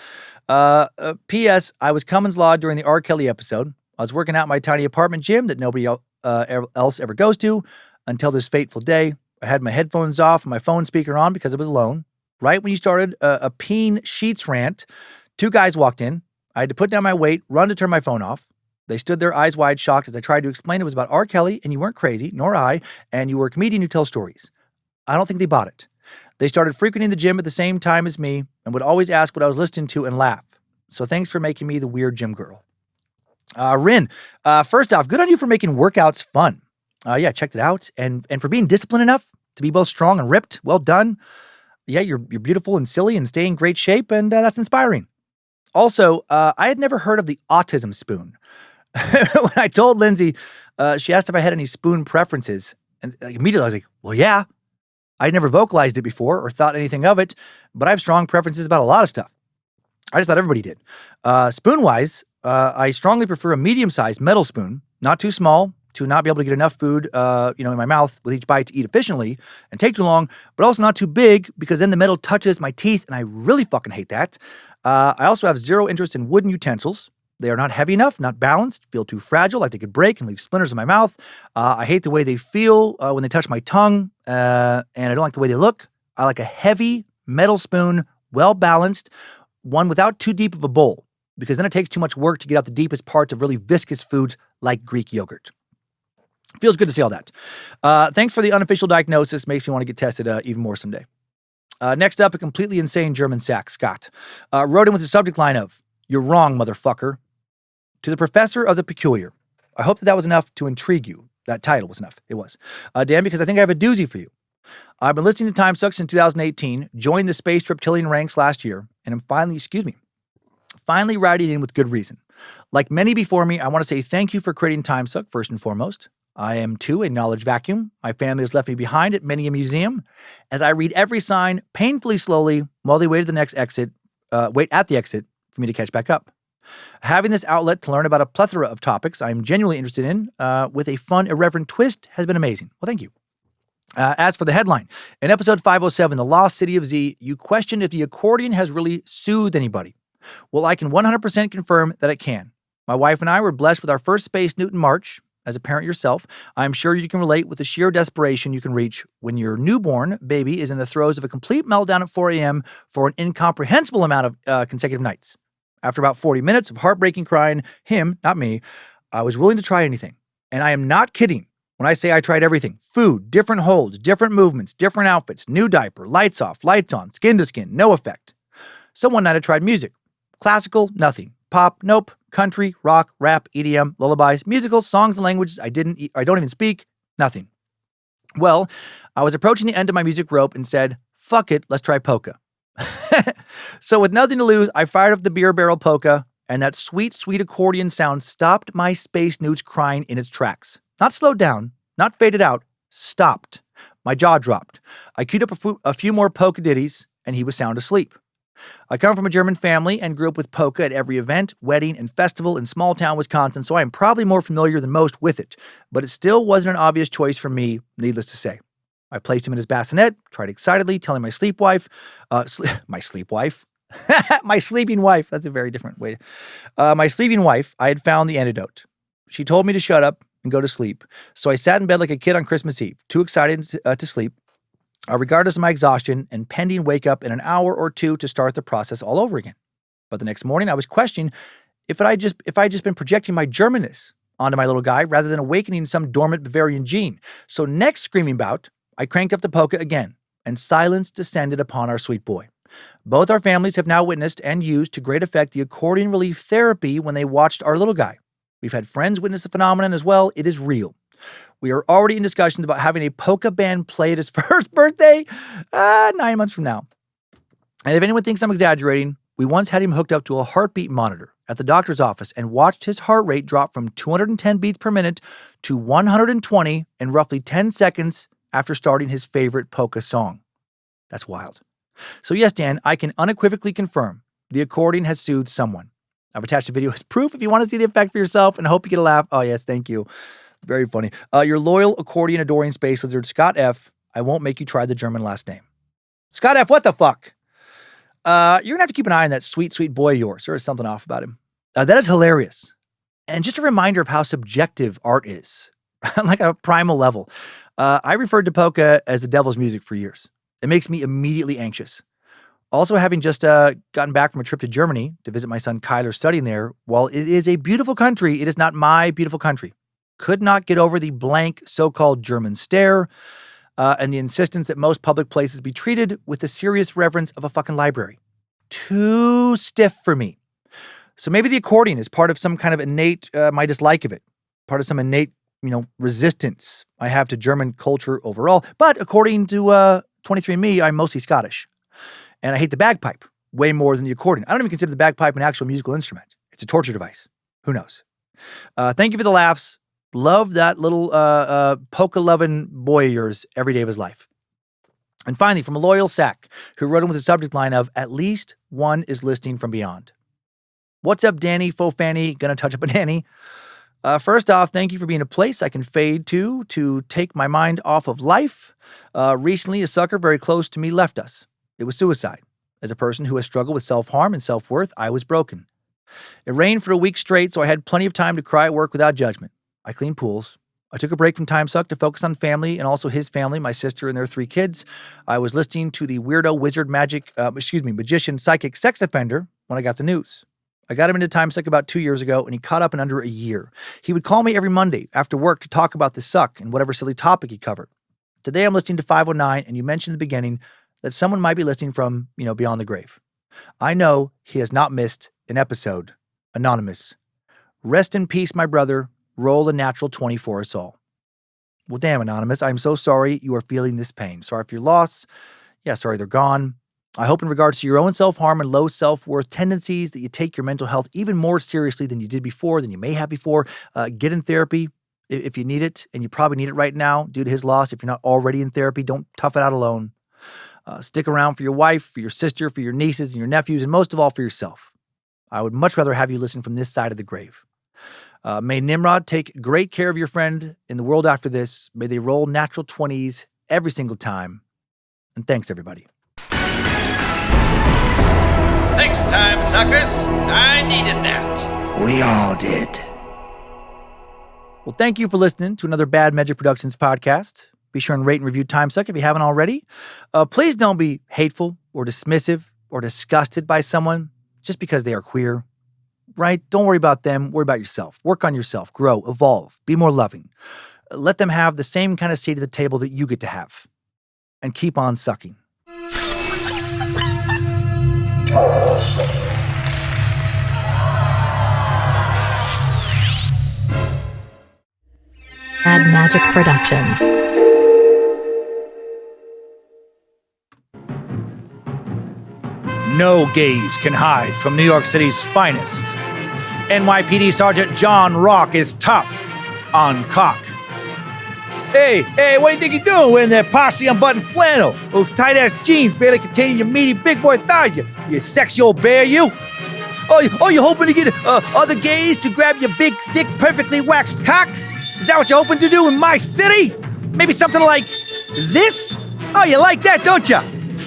P.S. I was Cummins Law during the R. Kelly episode. I was working out in my tiny apartment gym that nobody else ever goes to until this fateful day. I had my headphones off and my phone speaker on because I was alone. Right when you started a peen sheets rant, 2 guys walked in. I had to put down my weight, run to turn my phone off. They stood there eyes wide shocked as I tried to explain it was about R. Kelly and you weren't crazy, nor I, and you were a comedian who tells stories. I don't think they bought it. They started frequenting the gym at the same time as me and would always ask what I was listening to and laugh. So thanks for making me the weird gym girl. Rin, first off, good on you for making workouts fun. Yeah, checked it out. And for being disciplined enough to be both strong and ripped. Well done. Yeah, you're beautiful and silly and stay in great shape, and that's inspiring. Also, I had never heard of the autism spoon. When I told Lindsay, she asked if I had any spoon preferences, and immediately I was like, well, yeah. I'd never vocalized it before or thought anything of it, but I have strong preferences about a lot of stuff. I just thought everybody did. Spoon-wise, I strongly prefer a medium-sized metal spoon, not too small, to not be able to get enough food, in my mouth with each bite to eat efficiently and take too long, but also not too big because then the metal touches my teeth and I really fucking hate that. I also have zero interest in wooden utensils. They are not heavy enough, not balanced, feel too fragile, like they could break and leave splinters in my mouth. I hate the way they feel when they touch my tongue, and I don't like the way they look. I like a heavy metal spoon, well-balanced, one without too deep of a bowl, because then it takes too much work to get out the deepest parts of really viscous foods like Greek yogurt. Feels good to see all that. Thanks for the unofficial diagnosis. Makes me want to get tested even more someday. Next up, a completely insane German sack, Scott, wrote in with the subject line of, "You're wrong, motherfucker." To the professor of the peculiar. I hope that was enough to intrigue you. That title was enough. It was. Dan, because I think I have a doozy for you. I've been listening to Timesuck since 2018, joined the space reptilian ranks last year, and I'm finally writing in with good reason. Like many before me, I want to say thank you for creating Timesuck, first and foremost. I am, too, a knowledge vacuum. My family has left me behind at many a museum, as I read every sign painfully slowly while they wait at the exit for me to catch back up. Having this outlet to learn about a plethora of topics I'm genuinely interested in, with a fun, irreverent twist, has been amazing. Well, thank you. As for the headline, in episode 507, The Lost City of Z, you questioned if the accordion has really soothed anybody. Well, I can 100% confirm that it can. My wife and I were blessed with our first space newt in March. As a parent yourself, I'm sure you can relate with the sheer desperation you can reach when your newborn baby is in the throes of a complete meltdown at 4 a.m. for an incomprehensible amount of consecutive nights. After about 40 minutes of heartbreaking crying, him, not me, I was willing to try anything. And I am not kidding when I say I tried everything. Food, different holds, different movements, different outfits, new diaper, lights off, lights on, skin to skin, no effect. So one night I tried music. Classical, nothing. Pop, nope. Country, rock, rap, EDM, lullabies, musicals, songs and languages I don't even speak, nothing. Well, I was approaching the end of my music rope and said, fuck it, let's try polka. So with nothing to lose, I fired up the beer barrel polka, and that sweet, sweet accordion sound stopped my space newt's crying in its tracks. Not slowed down, not faded out, stopped. My jaw dropped. I queued up a few more polka ditties, and he was sound asleep. I come from a German family and grew up with polka at every event, wedding, and festival in small-town Wisconsin, so I am probably more familiar than most with it, but it still wasn't an obvious choice for me, needless to say. I placed him in his bassinet, tried excitedly, telling my sleeping wife, my sleeping wife, that's a very different way. My sleeping wife, I had found the antidote. She told me to shut up and go to sleep, so I sat in bed like a kid on Christmas Eve, too excited to sleep, regardless of my exhaustion and pending wake up in an hour or two to start the process all over again. But the next morning I was questioning if I'd just been projecting my Germanness onto my little guy rather than awakening some dormant Bavarian gene. So next screaming bout, I cranked up the polka again, and silence descended upon our sweet boy. Both our families have now witnessed and used to great effect the accordion relief therapy when they watched our little guy. We've had friends witness the phenomenon as well. It is real. We are already in discussions about having a polka band play at his first birthday 9 months from now. And if anyone thinks I'm exaggerating, we once had him hooked up to a heartbeat monitor at the doctor's office and watched his heart rate drop from 210 beats per minute to 120 in roughly 10 seconds after starting his favorite polka song. That's wild. So yes, Dan, I can unequivocally confirm the accordion has soothed someone. I've attached a video as proof if you want to see the effect for yourself, and I hope you get a laugh. Oh yes, thank you. Very funny. Your loyal accordion adoring space lizard, Scott F. I won't make you try the German last name. Scott F., what the fuck? You're going to have to keep an eye on that sweet, sweet boy of yours. There is something off about him. That is hilarious. And just a reminder of how subjective art is, like a primal level. I referred to polka as the devil's music for years. It makes me immediately anxious. Also, having just gotten back from a trip to Germany to visit my son Kyler studying there, while it is a beautiful country, it is not my beautiful country. Could not get over the blank so-called German stare and the insistence that most public places be treated with the serious reverence of a fucking library. Too stiff for me. So maybe the accordion is part of some kind of innate, my dislike of it, part of some innate, resistance I have to German culture overall. But according to 23andMe, I'm mostly Scottish. And I hate the bagpipe way more than the accordion. I don't even consider the bagpipe an actual musical instrument. It's a torture device. Who knows? Thank you for the laughs. Love that little polka-loving boy of yours every day of his life. And finally, from a loyal sack who wrote in with a subject line of, at least one is listening from beyond. What's up, Danny, faux fanny, gonna touch up a nanny? First off, thank you for being a place I can fade to take my mind off of life. Recently, a sucker very close to me left us. It was suicide. As a person who has struggled with self-harm and self-worth, I was broken. It rained for a week straight, so I had plenty of time to cry at work without judgment. I cleaned pools. I took a break from Timesuck to focus on family and also his family, my sister and their 3 kids. I was listening to the weirdo wizard magician psychic sex offender when I got the news. I got him into Timesuck about 2 years ago, and he caught up in under a year. He would call me every Monday after work to talk about the suck and whatever silly topic he covered. Today I'm listening to 509, and you mentioned in the beginning that someone might be listening from, beyond the grave. I know he has not missed an episode. Anonymous. Rest in peace, my brother. Roll a natural 20 for us all. Well, damn, Anonymous, I'm so sorry you are feeling this pain. Sorry for your loss. Yeah, sorry they're gone. I hope in regards to your own self-harm and low self-worth tendencies that you take your mental health even more seriously than you did before, than you may have before. Get in therapy if you need it, and you probably need it right now due to his loss. If you're not already in therapy, don't tough it out alone. Stick around for your wife, for your sister, for your nieces and your nephews, and most of all for yourself. I would much rather have you listen from this side of the grave. May Nimrod take great care of your friend in the world after this. May they roll natural 20s every single time. And thanks, everybody. Thanks, time suckers. I needed that. We all did. Well, thank you for listening to another Bad Magic Productions podcast. Be sure and rate and review Timesuck if you haven't already. Please don't be hateful or dismissive or disgusted by someone just because they are queer, right? Don't worry about them. Worry about yourself. Work on yourself. Grow. Evolve. Be more loving. Let them have the same kind of seat at the table that you get to have. And keep on sucking. Bad Magic Productions. No gays can hide from New York City's finest. NYPD Sergeant John Rock is tough on cock. Hey, what do you think you're doing wearing that partially unbuttoned flannel? Those tight-ass jeans barely containing your meaty big boy thighs, you sexy old bear, you? Oh, you hoping to get other gays to grab your big, thick, perfectly waxed cock? Is that what you're hoping to do in my city? Maybe something like this? Oh, you like that, don't you?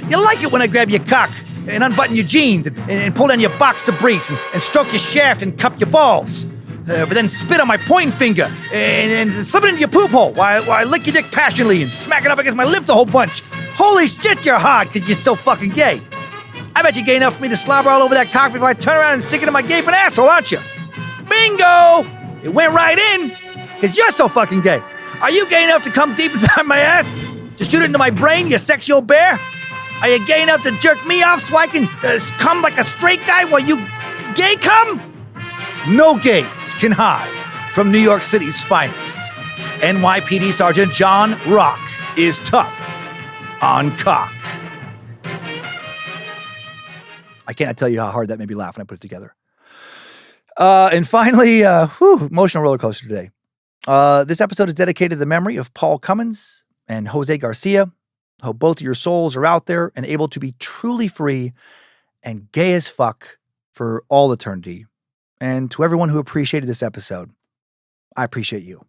You like it when I grab your cock and unbutton your jeans and pull down your boxer briefs and stroke your shaft and cup your balls. But then spit on my pointing finger and slip it into your poop hole while I lick your dick passionately and smack it up against my lip a whole bunch. Holy shit, you're hard because you're so fucking gay. I bet you're gay enough for me to slobber all over that cock before I turn around and stick it in my gaping asshole, aren't you? Bingo! It went right in because you're so fucking gay. Are you gay enough to come deep inside my ass? To shoot it into my brain, you sexy old bear? Are you gay enough to jerk me off so I can come like a straight guy while you gay come? No gays can hide from New York City's finest. NYPD Sergeant John Rock is tough on cock. I cannot tell you how hard that made me laugh when I put it together. And finally, emotional roller coaster today. This episode is dedicated to the memory of Paul Cummins and Jose Garcia. I hope both of your souls are out there and able to be truly free and gay as fuck for all eternity. And to everyone who appreciated this episode, I appreciate you.